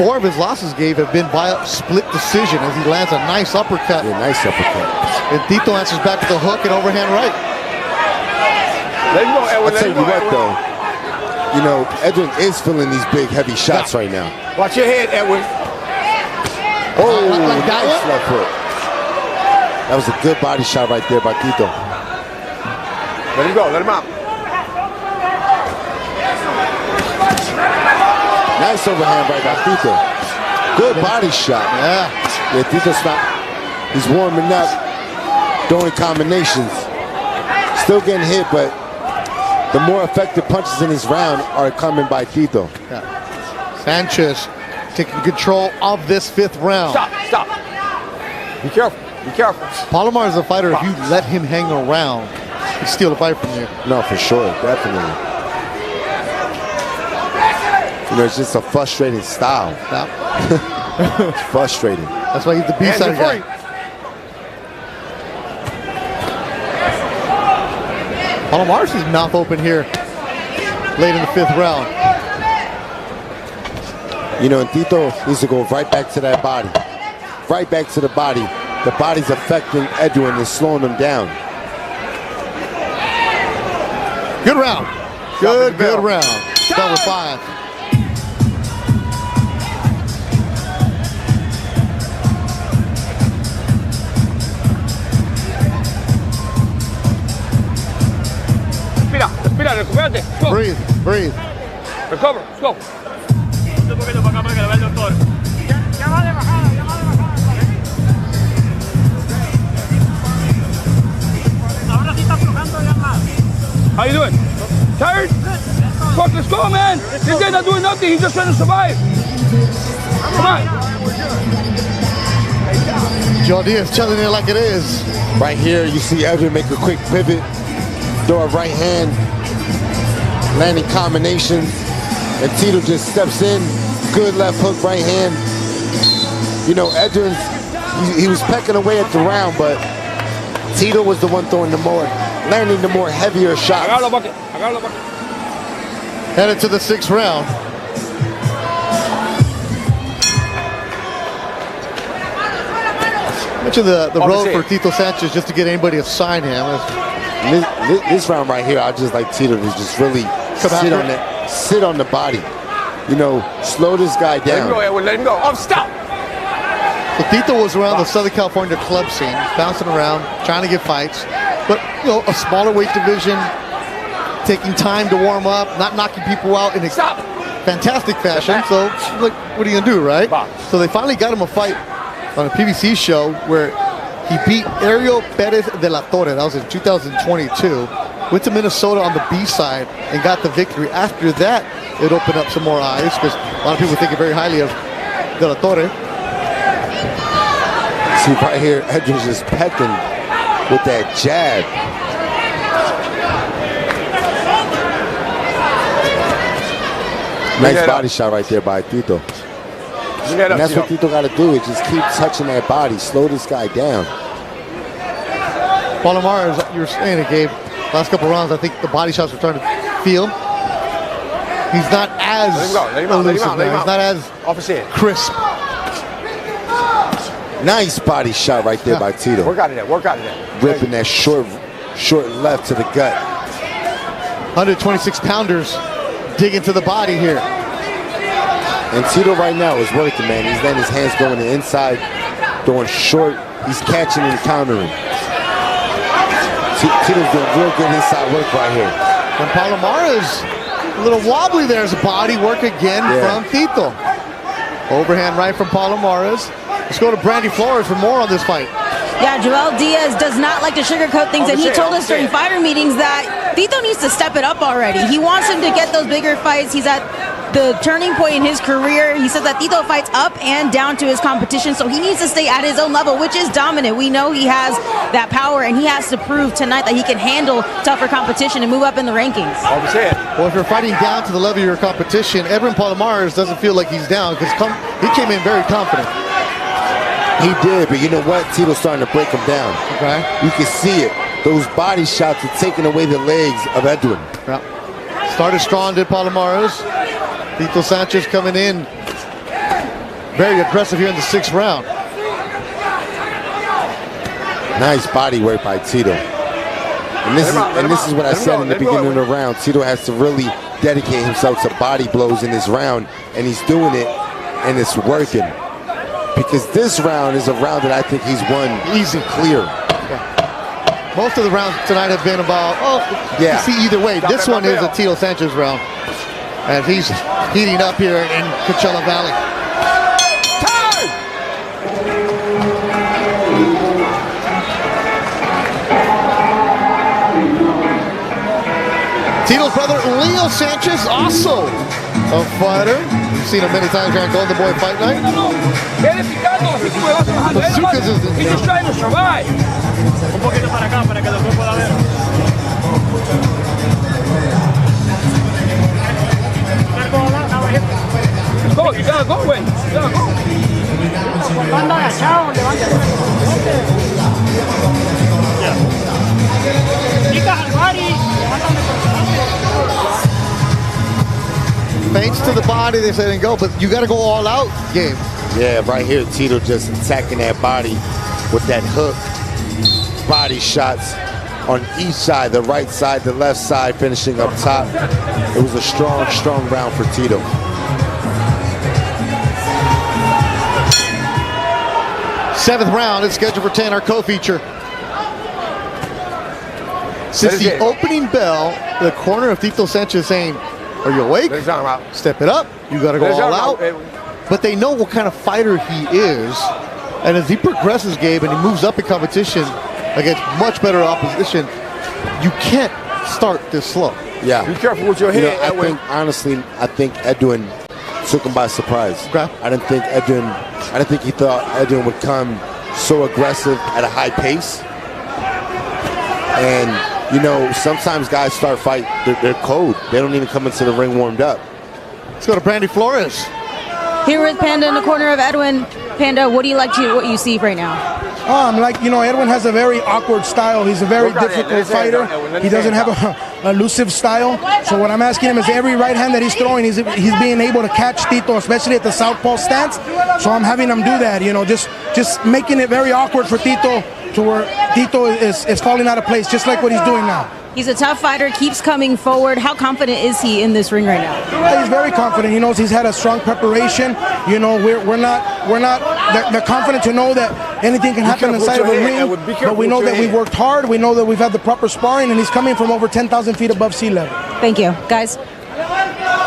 4 of his losses have been by a split decision as he lands a nice uppercut. Yeah, nice uppercut. And Tito answers back with a hook and overhand right. Let him go, Edwin. I'll tell you what, though. You know, Edwin is feeling these big, heavy shots right now. Watch your head, Edwin. Oh, like nice left hook. That was a good body shot right there by Tito. Let him go. Let him out. Nice overhand right by Tito. Good body shot. Yeah, Tito's not. He's warming up, throwing combinations. Still getting hit, but the more effective punches in his round are coming by Tito. Yeah. Sanchez taking control of this 5th round. Stop. Be careful. Palomares is a fighter, if you let him hang around, he'll steal a fight from you. No, for sure, definitely. You know, it's just a frustrating style. It's frustrating. That's why he's the B-side guy. Palomares' mouth open here late in the 5th round. You know, and Tito needs to go right back to that body. Right back to the body. The body's affecting Edwin and slowing him down. Good round. Good round. Number 5. Respira, recupérate. Breathe. Recover, let's go. How you doing? Tired? Fuck, let's go, man. This guy's not doing nothing. He's just trying to survive. Come on. Joe Diaz telling it like it is. Right here, you see Edwin make a quick pivot, throw a right hand, landing combination, and Tito just steps in, good left hook, right hand. You know, Edwin, he was pecking away at the round, but Tito was the one throwing the more, landing the more heavier shots. Headed to the 6th round. Mention the road for Tito Sanchez just to get anybody to sign him. This round right here, I just like Tito to just really sit on the body. You know, slow this guy down. Let him go. Oh, stop. So Tito was around the Southern California club scene, bouncing around, trying to get fights. But, you know, a smaller weight division, taking time to warm up, not knocking people out in a fantastic fashion. So, like, what are you going to do, right? So they finally got him a fight on a PBC show where he beat Ariel Perez de la Torre. That was in 2022. Went to Minnesota on the B side and got the victory. After that, it opened up some more eyes because a lot of people think very highly of de la Torre. See right here, Edwin's just pecking with that jab. Nice body shot right there by Tito. And that's what Tito got to do, is just keep touching that body, slow this guy down. Palomares, you were saying it, Gabe, last couple rounds, I think the body shots are starting to feel. He's not as elusive now. He's not as crisp. Nice body shot right there by Tito. Work out of that. Ripping that short left to the gut. 126 pounders dig into the body here. And Tito right now is working, man. He's letting his hands go on the inside, throwing short. He's catching and countering. Tito's doing real good inside work right here. And Palomares, a little wobbly there as a body work again from Tito. Overhand right from Palomares. Let's go to Brandy Flores for more on this fight. Yeah, Joel Diaz does not like to sugarcoat things, and he told us during fighter meetings that Tito needs to step it up already. He wants him to get those bigger fights. He's at the turning point in his career. He says that Tito fights up and down to his competition, so he needs to stay at his own level, which is dominant. We know he has that power, and he has to prove tonight that he can handle tougher competition and move up in the rankings. Well, if you're fighting down to the level of your competition, Edwin Palomares doesn't feel like he's down because he came in very confident. He did, but you know what? Tito's starting to break him down. Okay. You can see it. Those body shots are taking away the legs of Edwin. Yeah. Started strong, did Palomares. Tito Sanchez coming in very aggressive here in the 6th round. Nice body work by Tito. And this is what I said in the beginning of the round. Tito has to really dedicate himself to body blows in this round, and he's doing it, and it's working. Because this round is a round that I think he's won easy, clear. Yeah. Most of the rounds tonight have been about, you can see either way. This one is a Tito Sanchez round. And he's heating up here in Coachella Valley. Tito's brother, Leo Sanchez, also a fighter. You've seen him many times here on Golden Boy Fight Night. He's just trying to survive. Un poquito para acá para que después pueda ver. Go, you gotta go, güey. You gotta go. Anda agachado, levántate. Chicas al body, Feints to the body, they said, and go, but you got to go all out, Gabe. Yeah, right here, Tito just attacking that body with that hook. Body shots on each side, the right side, the left side, finishing up top. It was a strong round for Tito. Seventh round is scheduled for 10, our co-feature. Since the opening bell, the corner of Tito Sanchez saying, are you awake? Step it up. You got to go all out. But they know what kind of fighter he is. And as he progresses, Gabe, and he moves up in competition against much better opposition, you can't start this slow. Yeah. Be careful with your head, Edwin. I think Edwin took him by surprise. Okay. I didn't think he thought Edwin would come so aggressive at a high pace. And, you know, sometimes guys start fight, they're cold. They don't even come into the ring warmed up. Let's go to Brandy Flores. Here with Panda in the corner of Edwin. Panda, what do you like to what you see right now? Like, you know, Edwin has a very awkward style. He's a very difficult fighter. He doesn't have a elusive style. So what I'm asking him is every right hand that he's throwing, he's being able to catch Tito, especially at the southpaw stance. So I'm having him do that, you know, just making it very awkward for Tito to where Tito is falling out of place, just like what he's doing now. He's a tough fighter, keeps coming forward. How confident is he in this ring right now? He's very confident. He knows he's had a strong preparation. You know, we're not they're confident to know that anything can happen inside of a ring. But we know that we worked hard. We know that we've had the proper sparring, and he's coming from over 10,000 feet above sea level. Thank you, guys.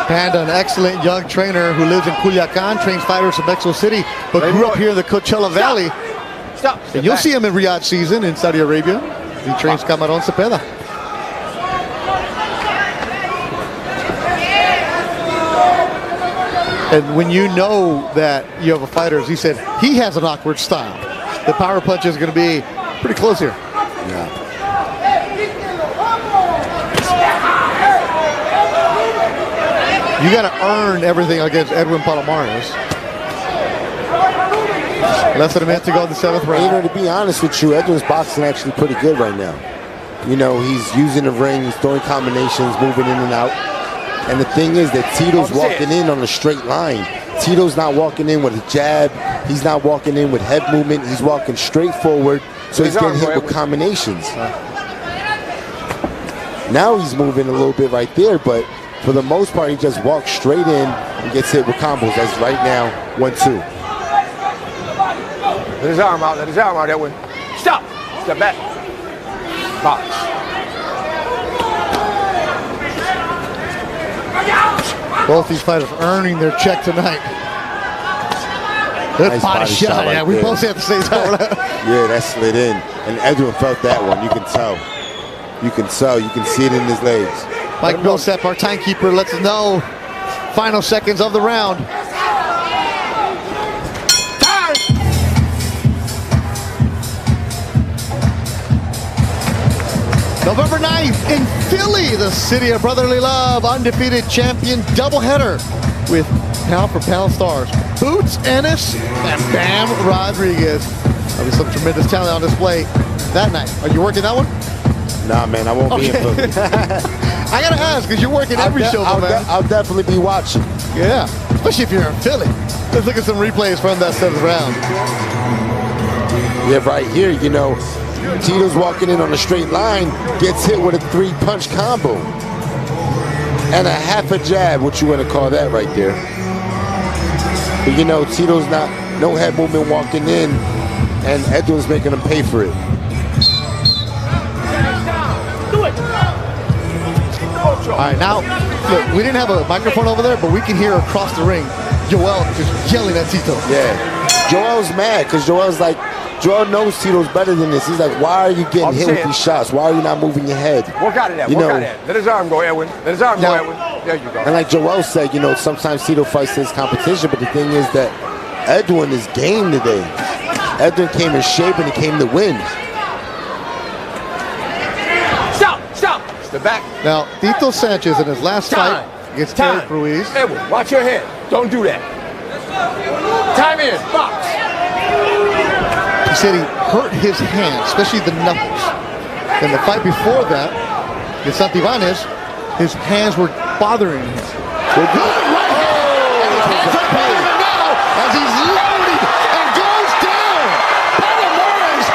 Panda, an excellent young trainer who lives in Culiacan, trains fighters from Mexico City, but grew up here in the Coachella Valley. And you'll see him in Riyadh season in Saudi Arabia. He trains Camarón Cepeda. And when you know that you have a fighter, as he said, he has an awkward style. The power punch is going to be pretty close here. Yeah. You got to earn everything against Edwin Palomares. Less than a minute to go in the 7th round. You know, to be honest with you, Edwin's boxing actually pretty good right now. You know, he's using the ring, he's throwing combinations, moving in and out. And the thing is that Tito's walking in on a straight line. Tito's not walking in with a jab. He's not walking in with head movement. He's walking straight forward. So he's getting hit with combinations. Now he's moving a little bit right there, but for the most part, he just walks straight in and gets hit with combos. That's right now 1-2. Let his arm out. Let his arm out, Edwin. Stop. Step back. Box. Both these fighters earning their check tonight. Good Nice body shot. right Yeah, we there. both say at the same time. Yeah, that slid in. And Edwin felt that one. You can tell. You can tell. You can see it in his legs. Mike Millsap, our timekeeper, lets us know final seconds of the round. November 9th in Philly, the city of brotherly love, undefeated champion doubleheader with pound-for-pound stars. Boots Ennis and Bam Rodriguez. There'll be some tremendous talent on display that night. Are you working that one? Nah, man, I won't be in Philly. I gotta ask, because you're working every show, man. I'll definitely be watching. Yeah, especially if you're in Philly. Let's look at some replays from that 7th round. Yeah, right here, you know, Tito's walking in on a straight line, gets hit with a 3-punch combo. And a half a jab, what you want to call that right there. But you know, Tito's no head movement walking in, and Edwin's making him pay for it. All right, now, look, we didn't have a microphone over there, but we can hear across the ring Joel just yelling at Tito. Yeah, Joel's mad because Joel knows Tito's better than this. He's like, why are you getting hit with these shots? Why are you not moving your head? Work out of that. Work out of that. Let his arm go, Edwin. Let his arm go, Edwin. There you go. And like Joel said, you know, sometimes Tito fights his competition, but the thing is that Edwin is game today. Edwin came in shape and he came to win. Stop! Stop! Step back. Now, Tito Sanchez in his last fight against Terry Ruiz. Edwin, watch your head. Don't do that. Time in. Box. He said he hurt his hand, especially the knuckles. In the fight before that, against Santibanez, his hands were bothering him. Good right hand, and his hands are bothering him now as he's loaded and goes down. Palomares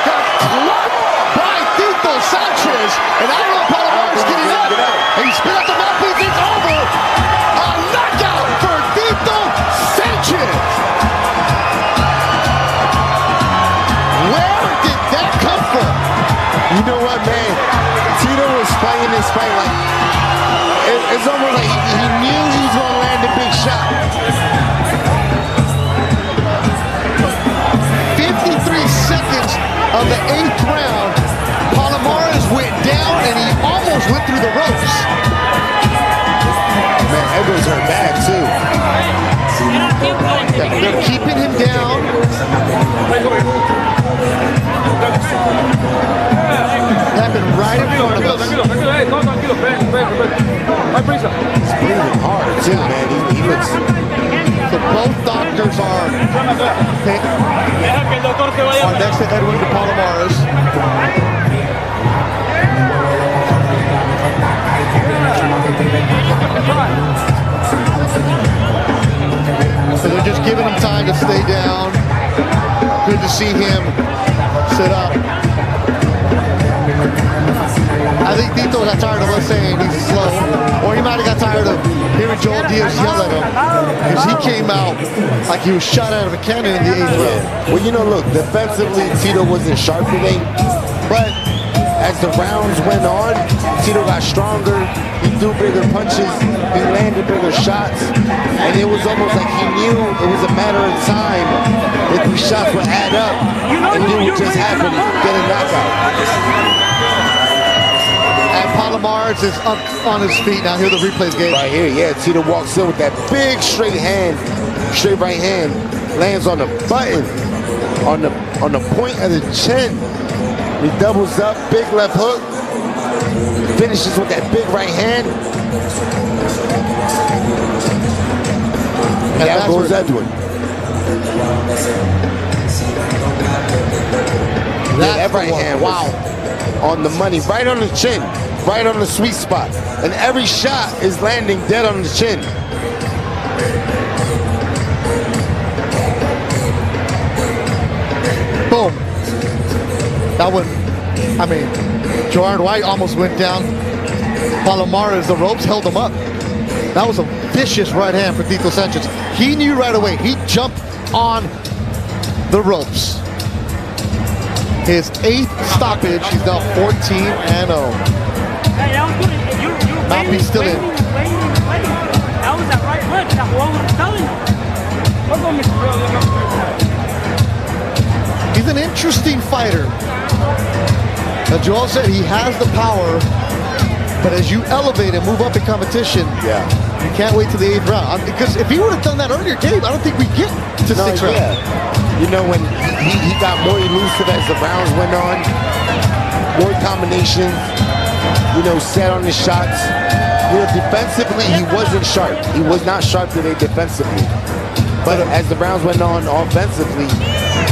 got clubbed by Tito Sanchez, and I don't know if Palomares getting up. And he spit out the mouthpiece. It's over. A knockout for Tito Sanchez. Where did that come from? You know what, man? Tito was fighting this fight like, it's almost like he knew he was going to land a big shot. 53 seconds of the 8th round. Palomares went down and he almost went through the ropes. Man, Edwards hurt bad too. They're keeping him down. Happened right in front of us. He's breathing hard too, man. He looks. So both doctors are next to Edwin de Palomares. So they're just giving him time to stay down. Good to see him sit up. I think Tito got tired of us saying he's slow, or he might have got tired of hearing Joel Diaz yell at him, because he came out like he was shot out of a cannon in the 8th round. Well, you know, look, defensively, Tito wasn't sharp today, but as the rounds went on, Tito got stronger. He threw bigger punches. He landed bigger shots. And it was almost like he knew it was a matter of time that these shots would add up and knew what just happened, get a knockout. And Palomares is up on his feet now. Here the replays game. Right here, yeah. Tito walks in with that big straight hand, straight right hand, lands on the button, on the point of the chin. He doubles up, big left hook, finishes with that big right hand. And that goes Edwin. That right hand, wow, on the money, right on the chin, right on the sweet spot. And every shot is landing dead on the chin. Boom. That one, I mean, Gerard White almost went down. Palomares, the ropes held him up. That was a vicious right hand for Tito Sanchez. He knew right away. He jumped on the ropes. His 8th stoppage. He's now 14-0. Mappy still in. That was that right foot. That one was telling you. He's an interesting fighter. Now, Joel said he has the power, but as you elevate and move up in competition, you can't wait to the 8th round. Because if he would have done that earlier game, I don't think we'd get to 6th round. You know, when he got more elusive as the rounds went on, more combinations, you know, set on his shots. You know, defensively, he wasn't sharp. He was not sharp today defensively. But as the rounds went on offensively,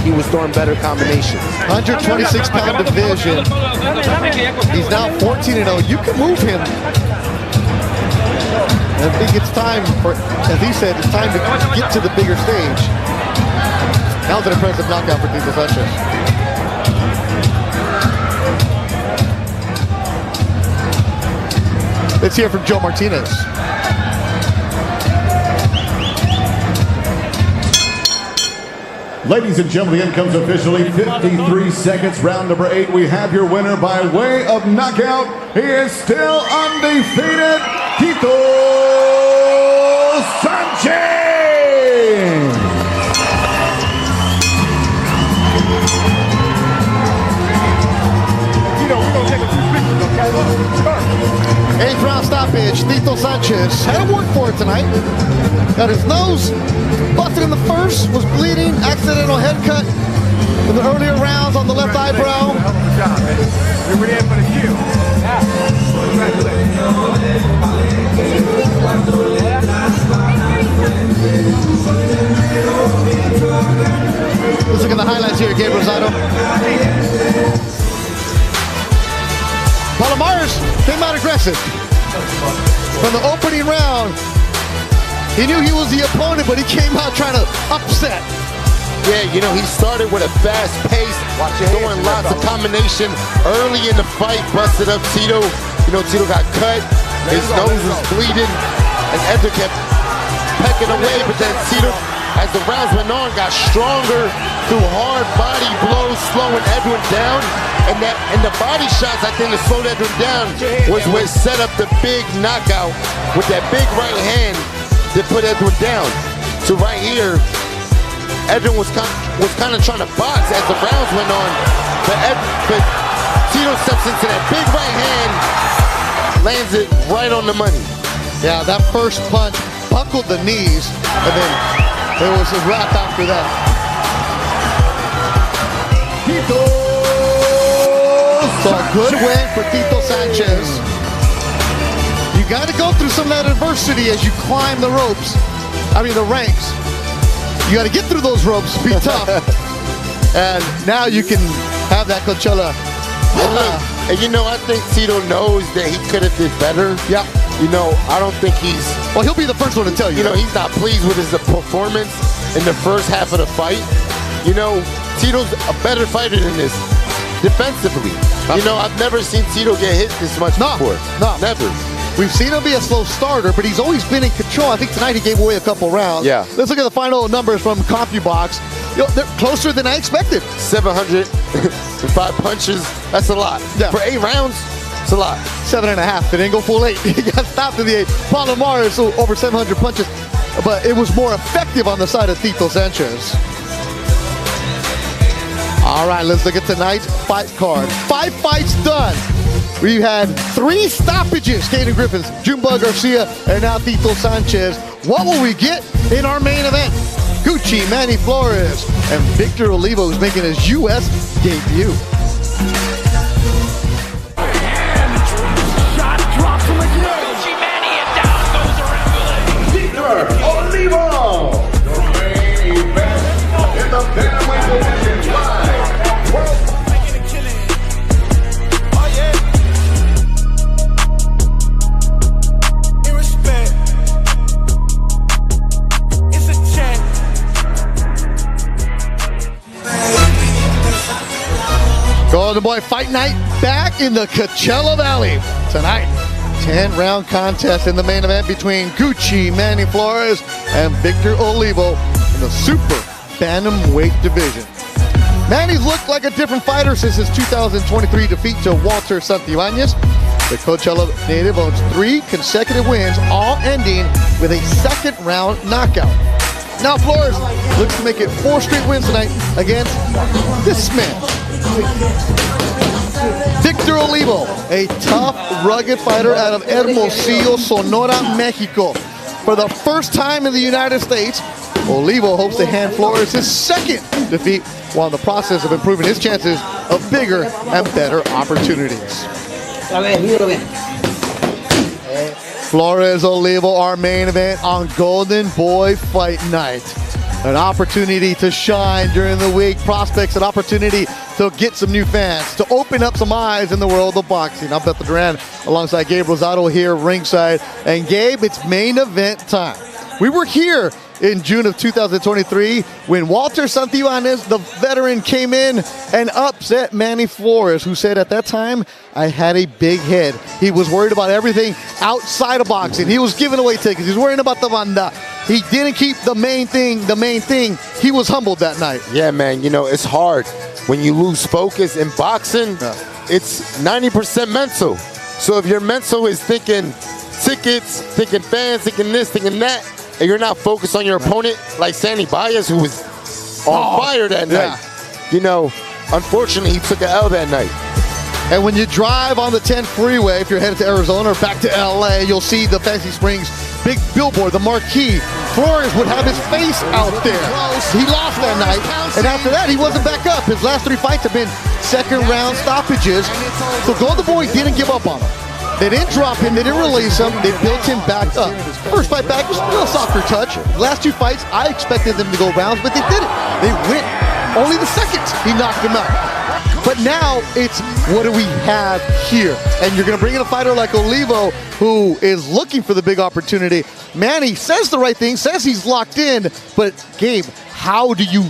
he was throwing better combinations. 126-pound division. He's now 14-0. You can move him. And I think it's time for, as he said, it's time to get to the bigger stage. That was an impressive knockout for Tito Sanchez. Let's hear from Joe Martinez. Ladies and gentlemen, the end comes officially 53 seconds, round number 8. We have your winner by way of knockout. He is still undefeated, Tito Sanchez. Eighth round stoppage. Tito Sanchez had to work for it tonight. Got his nose busted in the first, was bleeding, accidental head cut in the earlier rounds on the left eyebrow. You're ready for the kill. Let's look at the highlights here, Gabe Rosado. Palomares came out aggressive. From the opening round, he knew he was the opponent, but he came out trying to upset. Yeah, you know, he started with a fast pace, throwing lots of combination early in the fight, busted up Tito. You know, Tito got cut, his nose was bleeding, and Edwin kept pecking away, but then Tito, as the rounds went on, got stronger through hard body blows, slowing Edwin down. And the body shots, I think, that slowed Edwin down was what set up the big knockout with that big right hand that put Edwin down. So right here, Edwin was kind of trying to box as the rounds went on, but Tito steps into that big right hand, lands it right on the money. Yeah, that first punch buckled the knees, and then there was a wrap after that. Tito So a good win for Tito Sanchez. You got to go through some of that adversity as you climb the ropes. The ranks. You got to get through those ropes, be tough. And now you can have that Coachella. And I think Tito knows that he could have did better. Yeah. I don't think he's... Well, he'll be the first one to tell you. He's not pleased with his performance in the first half of the fight. Tito's a better fighter than this defensively. I've never seen Tito get hit this much before. No. Never. We've seen him be a slow starter, but he's always been in control. I think tonight he gave away a couple rounds. Yeah. Let's look at the final numbers from CompuBox. They're closer than I expected. 705 punches. That's a lot. Yeah. For 8 rounds, it's a lot. 7.5. They didn't go full 8. He got stopped in the 8. Palomares, so over 700 punches. But it was more effective on the side of Tito Sanchez. All right, let's look at tonight's fight card. 5 fights done. We've had 3 stoppages. Griffiths, Jumbo Garcia, and now Tito Sanchez. What will we get in our main event? Gucci, Manny Flores, and Victor Olivo is making his U.S. debut. Gucci Manny and down goes around Victor Olivo. The main event in the bantamweight division live. making a killing. Oh yeah. In respect, it's a check. Golden Boy Fight Night back in the Coachella Valley tonight. 10-round contest in the main event between Gucci, Manny Flores, and Victor Olivo in the super bantamweight division. Manny's looked like a different fighter since his 2023 defeat to Walter Santibáñez. The Coachella native owns 3 consecutive wins, all ending with a second-round knockout. Now Flores looks to make it 4 straight wins tonight against this man. Victor Olivo, a tough, rugged fighter out of Hermosillo, Sonora, Mexico. For the first time in the United States, Olivo hopes to hand Flores his second defeat while in the process of improving his chances of bigger and better opportunities. Flores Olivo, our main event on Golden Boy Fight Night. An opportunity to shine during the week. Prospects, an opportunity to get some new fans, to open up some eyes in the world of boxing. I'm Bethel Duran alongside Gabe Rosado here ringside. And Gabe, it's main event time. We were here in June of 2023 when Walter Santibáñez, the veteran, came in and upset Manny Flores, who said at that time, I had a big head. He was worried about everything outside of boxing. He was giving away tickets. He was worrying about the banda. He didn't keep the main thing. He was humbled that night. Yeah, man, it's hard. When you lose focus in boxing, it's 90% mental. So if your mental is thinking tickets, thinking fans, thinking this, thinking that, and you're not focused on your opponent, like Sandy Baez, who was on fire that night. Unfortunately, he took an L that night. And when you drive on the 10 freeway, if you're headed to Arizona or back to LA, you'll see the Fancy Springs big billboard, the marquee. Flores would have his face out there. He lost that night, and after that, he wasn't back up. His last 3 fights have been second-round stoppages. So Golden Boy didn't give up on him. They didn't drop him. They didn't release him. They built him back up. First fight back was a little softer touch. Last 2 fights, I expected them to go rounds, but they didn't. They went. Only the seconds, he knocked him out. But now it's, what do we have here? And you're going to bring in a fighter like Olivo, who is looking for the big opportunity. Manny says the right thing, says he's locked in, but Gabe, how do you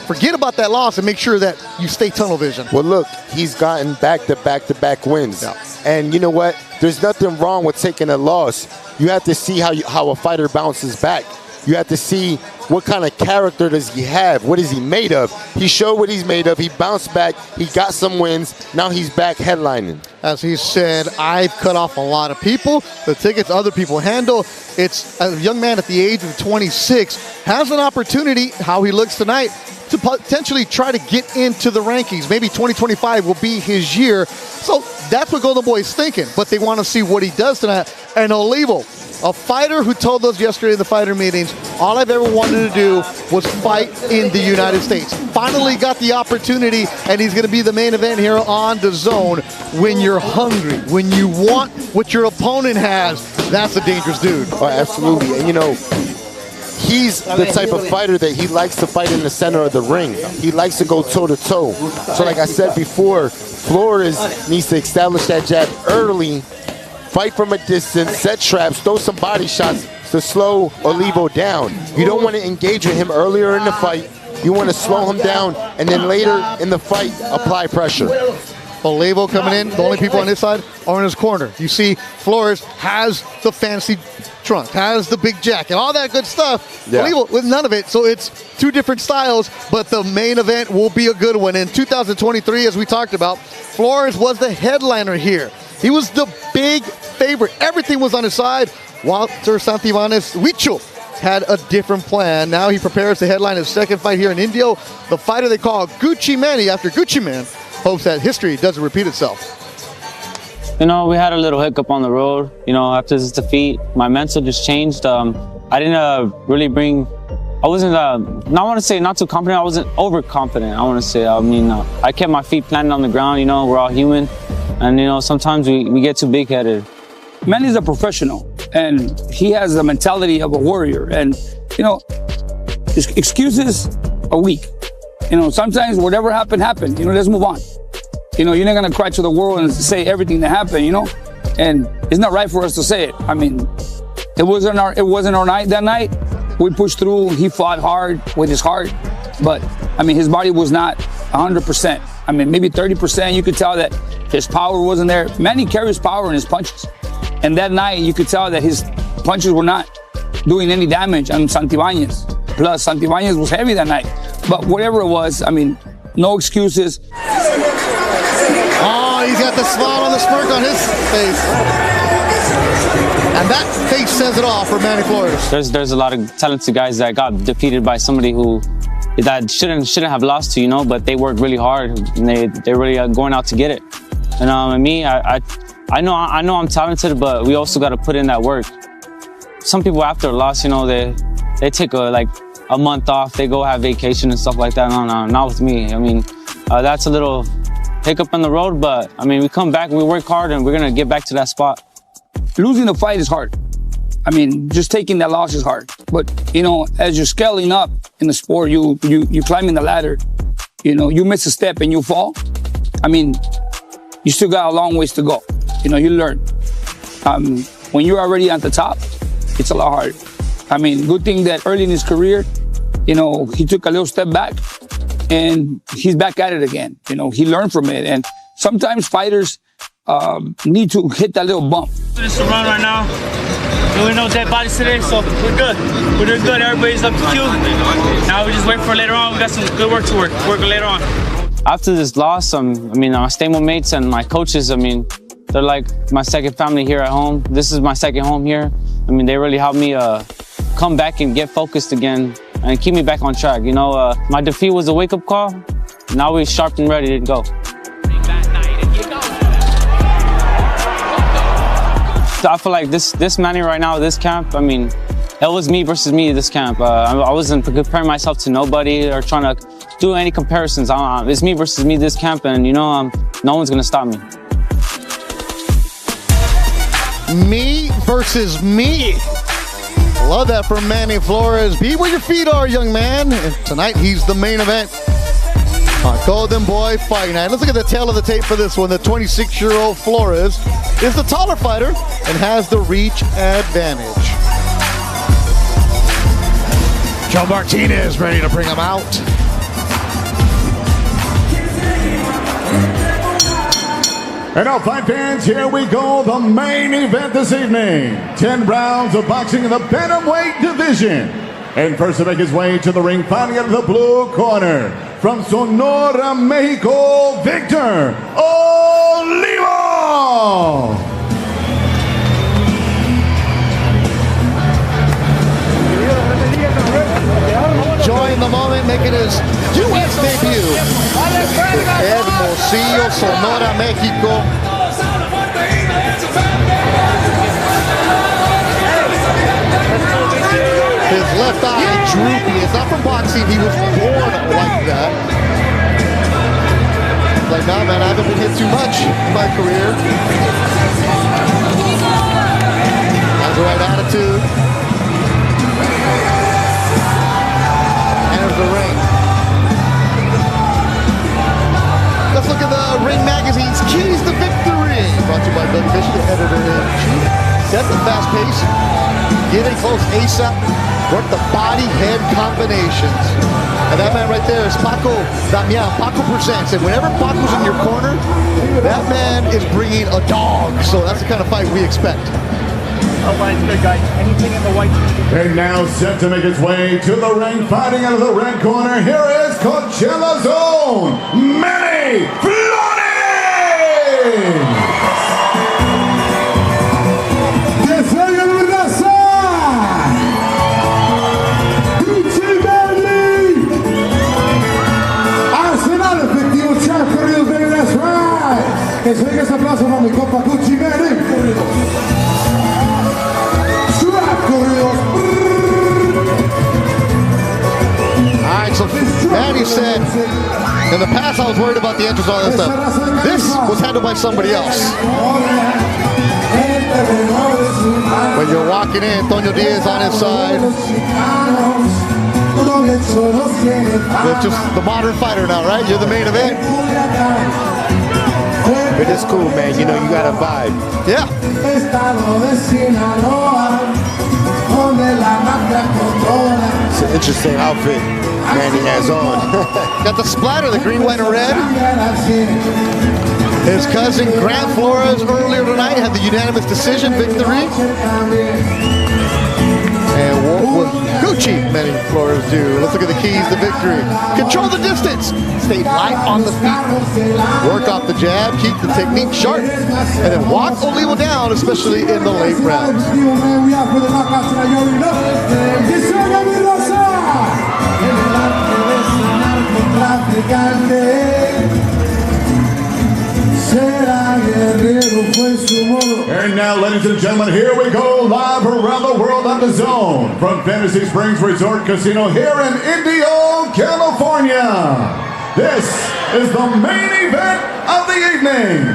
forget about that loss and make sure that you stay tunnel vision? Well, look, he's gotten back-to-back wins. Yeah. And you know what? There's nothing wrong with taking a loss. You have to see how a fighter bounces back. You have to see what kind of character does he have. What is he made of? He showed what he's made of. He bounced back. He got some wins. Now he's back headlining. As he said, I've cut off a lot of people. The tickets other people handle. It's a young man at the age of 26 has an opportunity, how he looks tonight, to potentially try to get into the rankings. Maybe 2025 will be his year. So that's what Golden Boy is thinking. But they want to see what he does tonight. And Olivo, A fighter who told us yesterday in the fighter meetings, all I've ever wanted to do was fight in the United States. Finally got the opportunity, and he's going to be the main event here on DAZN. When you're hungry, when you want what your opponent has, that's a dangerous dude. Oh, absolutely. And you know, he's the type of fighter that he likes to fight in the center of the ring. He likes to go toe-to-toe. So like I said before, Flores needs to establish that jab early, fight from a distance, set traps, throw some body shots to slow Olivo down. You don't want to engage with him earlier in the fight. You want to slow him down, and then later in the fight, apply pressure. Olivo coming in. The only people on his side are in his corner. You see Flores has the fancy trunk, has the big jacket, all that good stuff. Yeah. Olivo with none of it. So it's two different styles, but the main event will be a good one. In 2023, as we talked about, Flores was the headliner here. He was the big favorite. Everything was on his side. Walter Santibanez Huicho had a different plan. Now he prepares to headline his second fight here in Indio. The fighter they call Gucci Manny after Gucci Man hopes that history doesn't repeat itself. You know, we had a little hiccup on the road. You know, after this defeat, my mental just changed. I didn't really bring, I wasn't, I want to say not too confident, I wasn't overconfident, I want to say. I mean, I kept my feet planted on the ground. You know, we're all human. And, you know, sometimes we get too big-headed. Manny's a professional, and he has the mentality of a warrior. And, you know, his excuses are weak. You know, sometimes whatever happened, happened. You know, let's move on. You know, you're not going to cry to the world and say everything that happened, you know? And it's not right for us to say it. I mean, it wasn't our night that night. We pushed through. He fought hard with his heart. But, I mean, his body was not 100%. I mean, maybe 30%. You could tell that his power wasn't there. Manny carries power in his punches. And that night, you could tell that his punches were not doing any damage on Santibanez. Plus, Santibanez was heavy that night. But whatever it was, I mean, no excuses. Oh, he's got the smile on the smirk on his face. And that face says it all for Manny Flores. There's a lot of talented guys that got defeated by somebody that shouldn't have lost to, you know, but they worked really hard and they're really going out to get it. And me, I know I'm talented, but we also got to put in that work. Some people after a loss, you know, they take a month off, they go have vacation and stuff like that. No, not with me. I mean, that's a little hiccup on the road, but I mean, we come back and we work hard and we're gonna get back to that spot. Losing a fight is hard. I mean, just taking that loss is hard. But, you know, as you're scaling up in the sport, you climbing the ladder, you know, you miss a step and you fall. I mean, you still got a long ways to go. You know, you learn. When you're already at the top, it's a lot harder. I mean, good thing that early in his career, you know, he took a little step back and he's back at it again. You know, he learned from it. And sometimes fighters need to hit that little bump. Just a run right now. There were no dead bodies today, so we're good. We're doing good. Everybody's up to cue. Now we just wait for later on. We got some good work to work later on. After this loss, I mean, my stable mates and my coaches, I mean, they're like my second family here at home. This is my second home here. I mean, they really helped me come back and get focused again and keep me back on track. You know, my defeat was a wake-up call. Now we're sharp and ready to go. I feel like this Manny right now, this camp, I mean, it was me versus me this camp. I wasn't comparing myself to nobody or trying to do any comparisons. It's me versus me this camp, and you know, no one's gonna stop me. Me versus me. Love that from Manny Flores. Be where your feet are, young man. And tonight, he's the main event on Golden Boy Fight Night. Let's look at the tail of the tape for this one. The 26-year-old Flores is the taller fighter and has the reach advantage. Joe Martinez ready to bring him out. And now, fight fans, here we go, the main event this evening. 10 rounds of boxing in the bantamweight division. And first to make his way to the ring, fighting out of the blue corner, from Sonora, Mexico, Victor Olivo. Enjoying the moment, making his U.S. debut. Hermosillo, Sonora, Mexico. His left eye droopy. It's not from boxing. He was born like that. Like, nah, man, I haven't been hit too much in my career. Has the right attitude. Enters the ring. Let's look at the Ring Magazine's Keys to Victory. Brought to you by Doug Fisher, the editor-in-chief. Set the fast pace. Get in close ASAP. Work the body-head combinations. And that man right there is Paco Damian. Paco presents. And whenever Paco's in your corner, that man is bringing a dog. So that's the kind of fight we expect. Outline's good, guys. Anything in the white. And now set to make its way to the ring, fighting out of the red corner. Here is Coachella's own Manny Flores! Que se oiga ese aplauso para mi compa Gucci Manny. Swap corridos. All right, so Manny said, in the past I was worried about the entrance and all that stuff. This was handled by somebody else. When you're walking in, Antonio Diaz on his side. It's just the modern fighter now, right? You're the main event. It is cool, man. You know, you got a vibe. Yeah. It's an interesting outfit Manny has on. Got the splatter, the green, white, and red. His cousin Grant Flores earlier tonight had the unanimous decision victory. And what will Gucci Manny Flores do? Let's look at the keys to victory. Control the distance. Stay light on the feet. Work off the jab. Keep the technique sharp. And then walk Olivo down, especially in the late rounds. And now, ladies and gentlemen, here we go live around the world on DAZN from Fantasy Springs Resort Casino here in Indio, California. This is the main event of the evening.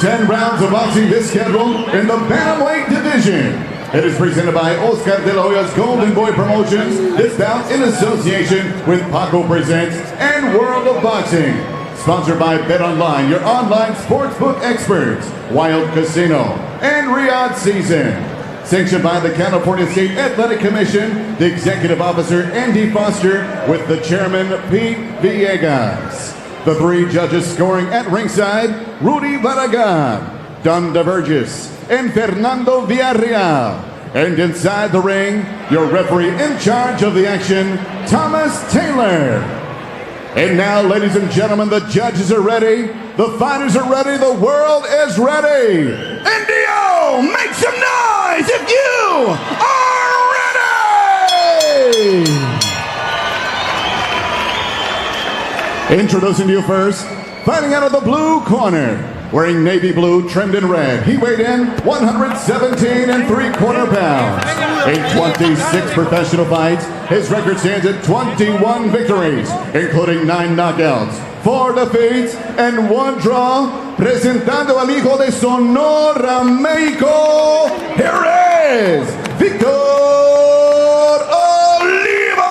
10 rounds of boxing this schedule in the bantamweight division. It is presented by Oscar De La Hoya's Golden Boy Promotions. This bout in association with Paco Presents and World of Boxing. Sponsored by BetOnline, your online sportsbook experts, Wild Casino, and Riyadh Season. Sanctioned by the California State Athletic Commission, the Executive Officer, Andy Foster, with the Chairman, Pete Villegas. The three judges scoring at ringside, Rudy Barragan, Don DeVergis, and Fernando Villarreal. And inside the ring, your referee in charge of the action, Thomas Taylor. And now, ladies and gentlemen, the judges are ready, the fighters are ready, the world is ready. Indio, make some noise if you are ready! Introducing you first, fighting out of the blue corner, wearing navy blue trimmed in red. He weighed in 117 3/4 pounds. In 26 professional fights, his record stands at 21 victories, including 9 knockouts, 4 defeats, and 1 draw. Presentando al hijo de Sonora, México, here is Victor Olivo!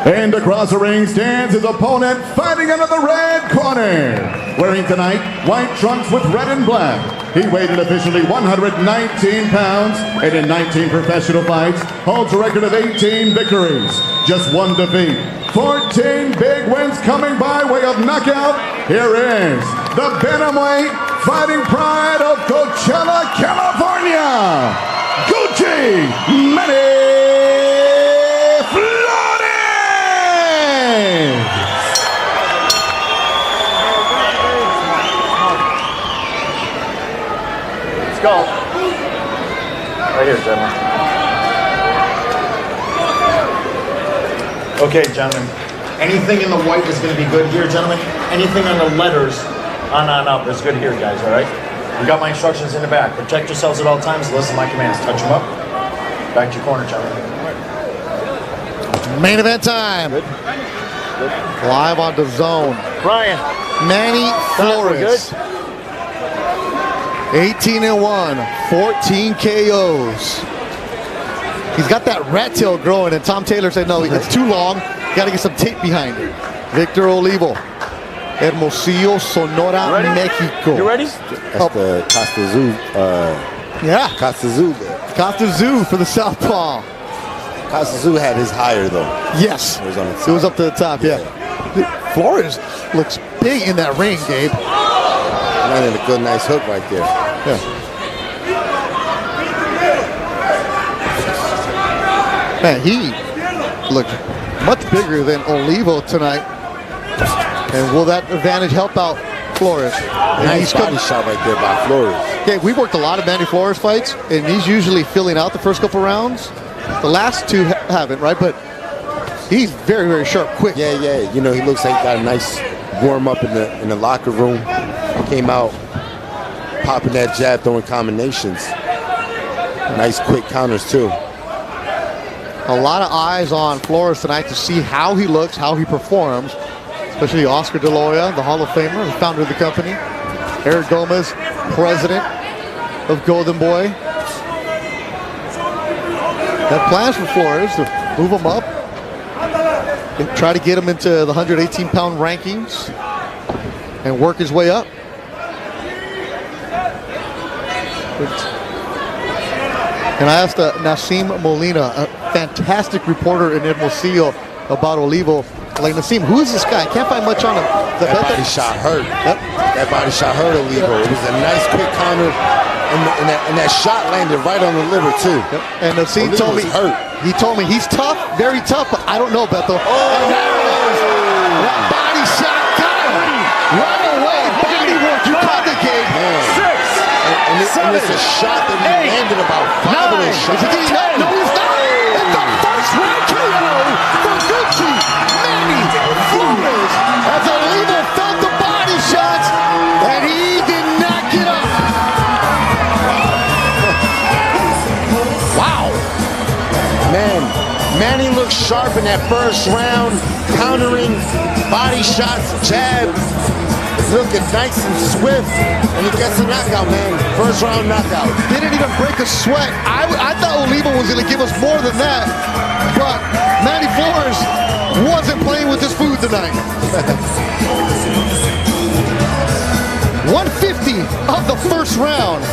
And across the ring stands his opponent, fighting out of the red corner. Wearing tonight white trunks with red and black. He weighed in officially 119 pounds and in 19 professional fights holds a record of 18 victories, just 1 defeat, 14 big wins coming by way of knockout. Here is the bantamweight fighting pride of Coachella, California, Gucci Manny Flores! Let's go. Right here, gentlemen. Okay, gentlemen. Anything in the white is going to be good here, gentlemen. Anything on the letters on up is good here, guys, all right? You got my instructions in the back. Protect yourselves at all times. Listen to my commands. Touch them up. Back to your corner, gentlemen. Main event time. Live on DAZN. Brian. Manny Flores. 18-1, 14 KOs. He's got that rat tail growing, and Tom Taylor said, no, it's too long. Got to get some tape behind it. Victor Olivo. Hermosillo, Sonora, Mexico. You ready? That's the Costa Zoo. Yeah. Costa Zoo. Costa Zoo for the southpaw. Costa Zoo had his higher, though. Yes. It was on the top. It was up to the top, yeah. Flores looks big in that ring, Gabe. Landed a good, nice hook right there. Yeah. Man, he looked much bigger than Olivo tonight. And will that advantage help out Flores? Nice body shot right there by Flores. Okay, we've worked a lot of Manny Flores fights, and he's usually filling out the first couple rounds. The last two haven't, right? But he's very, very sharp, quick. Yeah, yeah. You know, he looks like he got a nice warm up in the locker room. Came out popping that jab, throwing combinations. Nice quick counters too. A lot of eyes on Flores tonight to see how he looks, how he performs. Especially Oscar De La Hoya, the Hall of Famer, the founder of the company. Eric Gomez, president of Golden Boy. Have plans for Flores to move him up and try to get him into the 118-pound rankings and work his way up. And I asked Nassim Molina, a fantastic reporter in Hermosillo, about Olivo. Like, Nassim, who is this guy? I can't find much on him. That body shot hurt. Yep. That body shot hurt Olivo. Yep. It was a nice quick counter, and that shot landed right on the liver too. Yep. And Nassim told me, he told me he's tough, very tough, but I don't know, Beto. That body shot got him right away. Body work, you called the game. And it's a shot that he landed about 5 of those shots. No, he's not. It's the first round KO for Gucci Manny Flores as Olivo felt the body shots and he did not get up. Wow. Man, Manny looked sharp in that first round, countering body shots, jab. Looking nice and swift, and he gets a knockout, man. First round knockout. Didn't even break a sweat. I thought Olivo was going to give us more than that, but Manny Flores wasn't playing with his food tonight. 150 of the first round.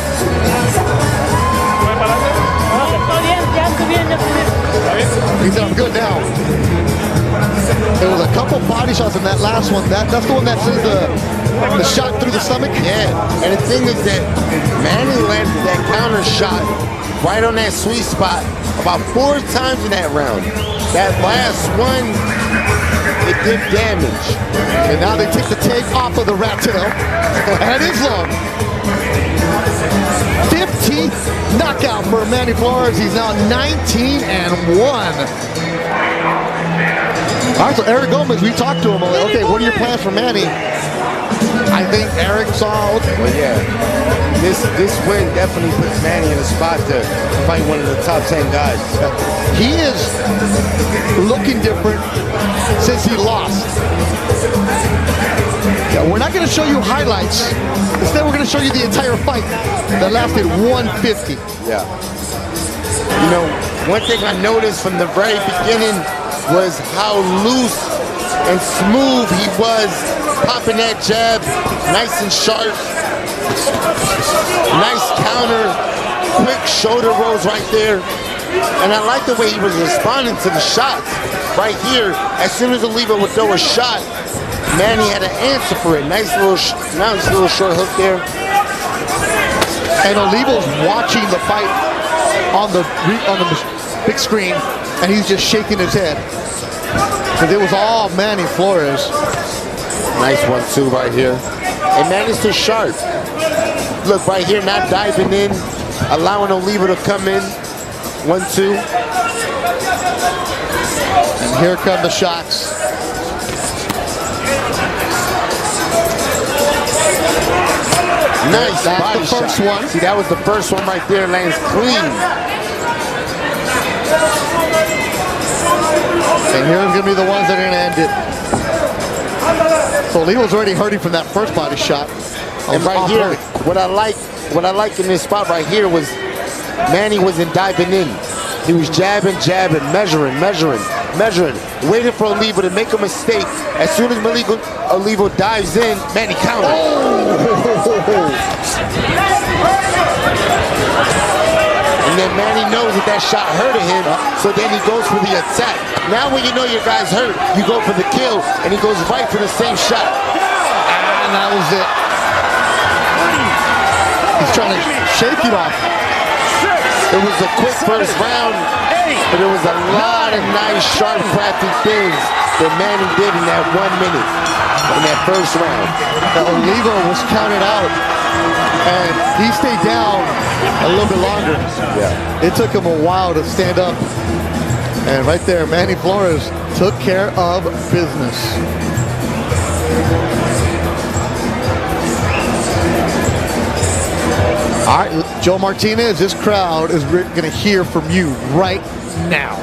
He's up good now. There was a couple body shots in that last one. That's the one that sends the shot through the stomach. Yeah, and the thing is that Manny landed that counter shot right on that sweet spot about 4 times in that round. That last one, it did damage. And now they take the tape off of the rat tail. And it is long. 15th knockout for Manny Flores. He's now 19-1. All right, so Eric Gomez, we talked to him. Like, okay, what are your plans for Manny? I think Eric saw. Well, yeah, this win definitely puts Manny in a spot to fight one of the top 10 guys. He is looking different since he lost. Yeah, we're not going to show you highlights. Instead, we're going to show you the entire fight that lasted 150. Yeah. You know, one thing I noticed from the very beginning was how loose and smooth he was, popping that jab, nice and sharp. Nice counter, quick shoulder rolls right there. And I like the way he was responding to the shots right here. As soon as Olivo would throw a shot, Manny had an answer for it. Nice little short hook there. And Olivo's watching the fight on the big screen, and he's just shaking his head. Because it was all Manny Flores. Nice 1-2 right here. And Manny's too sharp. Look, right here, not diving in, allowing Olivo to come in. 1-2. And here come the shots. Nice That's body the first shot. one. See, that was the first one right there. Lands clean. And here's going to be the ones that are going to end it. So Olivo's already hurting from that first body shot. And right here, what I like in this spot right here was Manny wasn't diving in. He was jabbing, measuring, waiting for Olivo to make a mistake. As soon as Olivo dives in, Manny countered. And then Manny knows that shot hurted him, so then he goes for the attack. Now when you know your guy's hurt, you go for the kill, and he goes right for the same shot. And that was it. He's trying to shake it off. It was a quick first round, but it was a lot of nice, sharp, crafty things that Manny did in that 1 minute, in that first round. Olivo was counted out, and he stayed down a little bit longer. Yeah. It took him a while to stand up. And right there, Manny Flores took care of business. All right, Joe Martinez, this crowd is going to hear from you right now.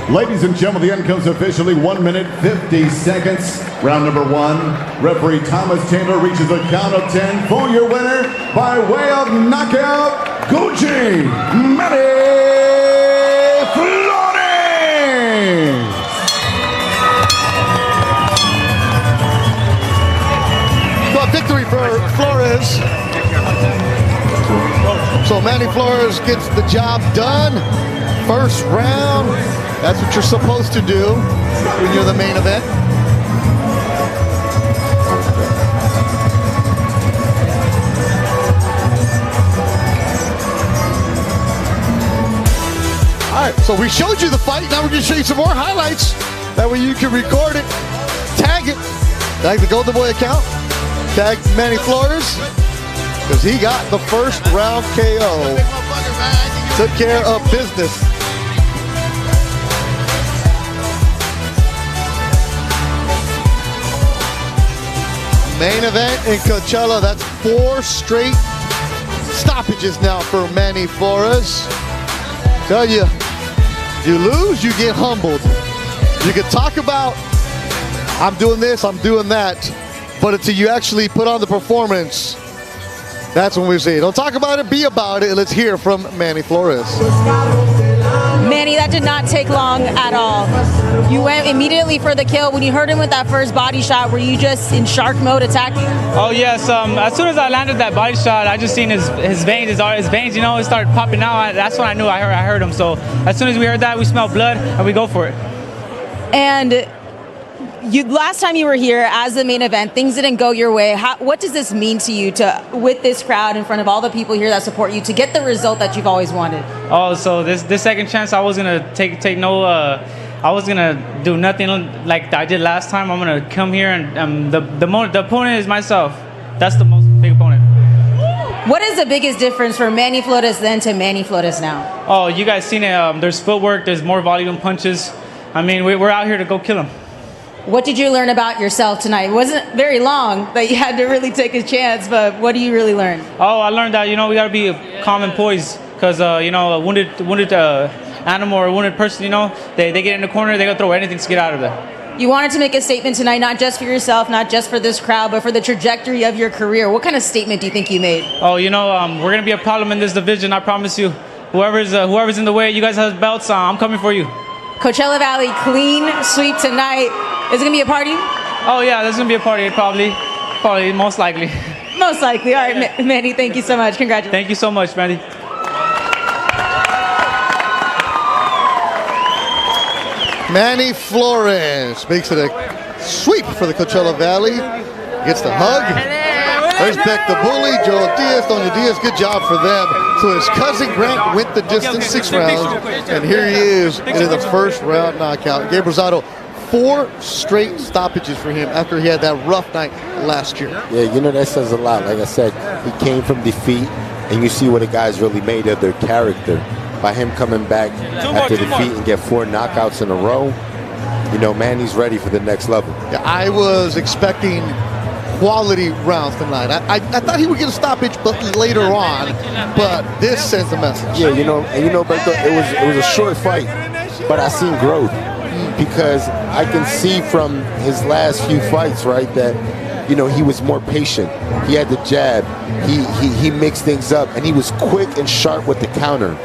Ladies and gentlemen, the end comes officially 1 minute, 50 seconds. Round number 1. Referee Thomas Taylor reaches a count of 10 for your winner by way of knockout, Gucci Manny Flores. Well, victory for Flores. So Manny Flores gets the job done. First round. That's what you're supposed to do when you're the main event. All right, so we showed you the fight. Now we're going to show you some more highlights. That way you can record it, tag it, tag the Golden Boy account, tag Manny Flores, because he got the first round KO. Took care of business. Main event in Coachella. That's 4 straight stoppages now for Manny Flores. Tell you, you lose, you get humbled. You can talk about, I'm doing this, I'm doing that, but until you actually put on the performance, that's when we see it. Don't talk about it, be about it. Let's hear from Manny Flores. Manny, that did not take long at all. You went immediately for the kill. When you heard him with that first body shot, were you just in shark mode attacking? Oh yes, as soon as I landed that body shot, I just seen his veins, you know, it started popping out. That's when I knew I heard him. So as soon as we heard that, we smelled blood and we go for it. And last time you were here as the main event, things didn't go your way. What does this mean to you, with this crowd in front of all the people here that support you, to get the result that you've always wanted? Oh, so this second chance, I was gonna take no. I was gonna do nothing like I did last time. I'm gonna come here and the opponent is myself. That's the most big opponent. What is the biggest difference from Manny Flores then to Manny Flores now? Oh, you guys seen it. There's footwork. There's more volume punches. I mean, we're out here to go kill him. What did you learn about yourself tonight? It wasn't very long that you had to really take a chance, but what do you really learn? Oh, I learned that, you know, we gotta be calm and poised, because you know, a wounded animal or a wounded person, you know, they get in the corner, they gotta throw anything to get out of there. You wanted to make a statement tonight, not just for yourself, not just for this crowd, but for the trajectory of your career. What kind of statement do you think you made? Oh, you know, we're gonna be a problem in this division, I promise you. Whoever's in the way, you guys have belts, I'm coming for you. Coachella Valley clean sweep tonight. Is it gonna be a party? Oh yeah, there's gonna be a party, probably, most likely. Most likely. All right, Manny, thank you so much. Congratulations. Thank you so much, Manny. Manny Flores makes it a sweep for the Coachella Valley. Gets the hug. There's Beck the Bully, Joel Diaz, Doña Diaz. Good job for them. So his cousin Grant went the distance, 6 rounds. And here he is in the first round knockout. Gabe Rosado, 4 straight stoppages for him after he had that rough night last year. Yeah, you know, that says a lot. Like I said, he came from defeat, and you see what a guy's really made of, their character. By him coming back after defeat and get 4 knockouts in a row, you know, Manny's ready for the next level. Yeah, I was expecting quality rounds tonight. I thought he would get a stoppage, but later on. But this sends a message. Yeah, Victor, it was a short fight, but I seen growth because I can see from his last few fights, right, that he was more patient. He had the jab. He mixed things up, and he was quick and sharp with the counter.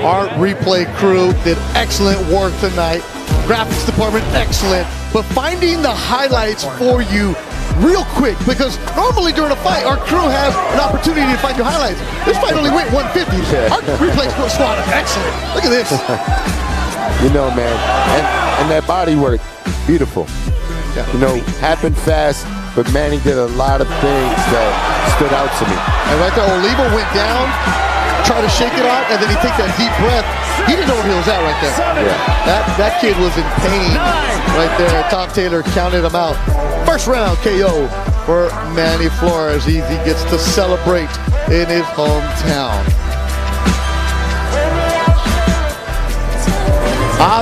Our replay crew did excellent work tonight. Graphics department, excellent. But finding the highlights for you real quick, because normally during a fight, our crew has an opportunity to find your highlights. This fight only went 150. Our replay squad is excellent. Look at this. Man, and that body work, beautiful. Happened fast, but Manny did a lot of things that stood out to me. And right there, Olivo went down, tried to shake it off, and then he took that deep breath. He didn't know where he was at right there. Yeah. That kid was in pain right there. Tom Taylor counted him out. First round KO for Manny Flores. He gets to celebrate in his hometown.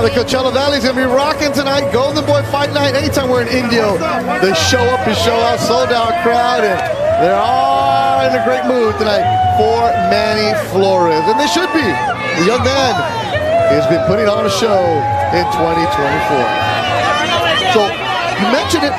The Coachella Valley is going to be rocking tonight. Golden Boy Fight Night. Anytime we're in Indio, they show up and show out. Sold out crowd, and they're all in a great mood tonight for Manny Flores. And they should be. The young man has been putting on a show in 2024. So, you mentioned it.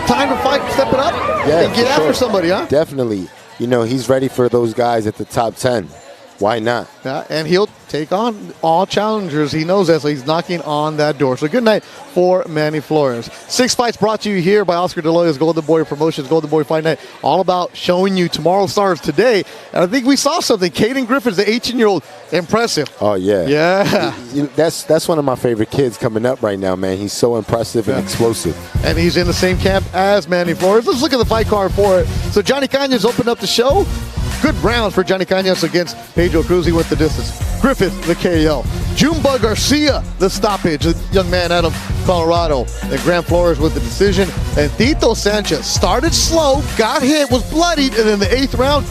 Time to fight, step it up, and get after somebody, huh? Definitely. He's ready for those guys at the top 10. Why not? Yeah, and he'll take on all challengers. He knows that, so he's knocking on that door. So good night for Manny Flores. 6 Fights brought to you here by Oscar De Loya's Golden Boy Promotions, Golden Boy Fight Night. All about showing you tomorrow's stars today. And I think we saw something. Caden Griffiths, the 18-year-old, impressive. Oh, yeah. Yeah. That's one of my favorite kids coming up right now, man. He's so impressive and explosive. And he's in the same camp as Manny Flores. Let's look at the fight card for it. So Johnny Cañas opened up the show. Good rounds for Johnny Cañas against Pedro Cruz. He went the distance. Griffiths, the KO. Jumba Garcia, the stoppage. The young man out of Colorado. And Grant Flores with the decision. And Tito Sanchez started slow, got hit, was bloodied, and in the 8th round,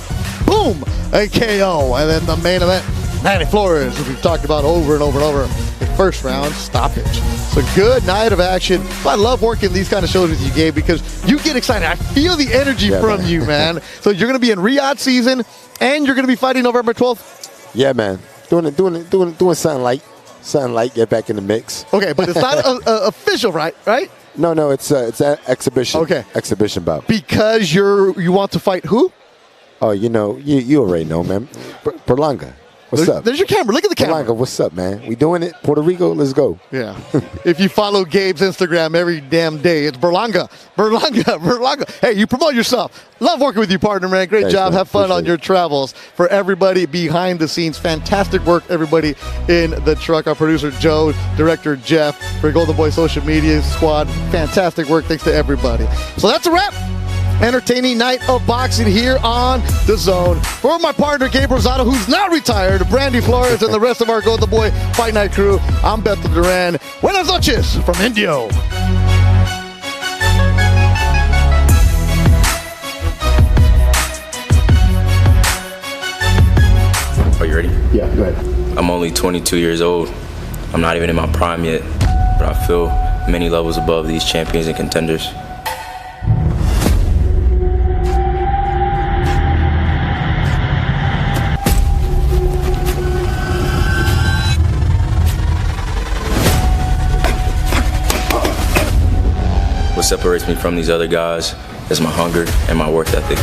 boom, a KO. And then the main event, Manny Flores, as we've talked about over and over and over. The first round stoppage. So good night of action. I love working these kind of shows with you, Gabe, because you get excited. I feel the energy from you, man. So you're going to be in Riyadh season, and you're going to be fighting November 12th. Yeah, man. Doing something light. Get back in the mix. Okay, but it's not official, right? No, it's an exhibition. Okay, exhibition bout. Because you want to fight who? Oh, you already know, man. Berlanga. What's up? There's your camera. Look at the camera. Berlanga, what's up, man? We doing it? Puerto Rico, let's go. Yeah. If you follow Gabe's Instagram every damn day, it's Berlanga. Hey, you promote yourself. Love working with you, partner, man. Great job. Man. Have fun on your travels. For everybody behind the scenes, fantastic work, everybody in the truck. Our producer, Joe, director, Jeff, for Golden Boy social media squad. Fantastic work. Thanks to everybody. So that's a wrap. Entertaining night of boxing here on DAZN. For my partner, Gabe Rosado, who's not retired, Brandy Flores, and the rest of our Golden Boy Fight Night crew, I'm Beto Duran. Buenas noches from Indio. Are you ready? Yeah, go ahead. I'm only 22 years old. I'm not even in my prime yet, but I feel many levels above these champions and contenders. What separates me from these other guys is my hunger and my work ethic.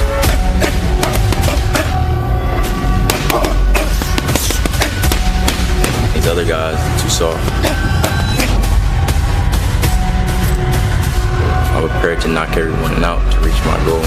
These other guys are too soft. I'm prepared to knock everyone out to reach my goal.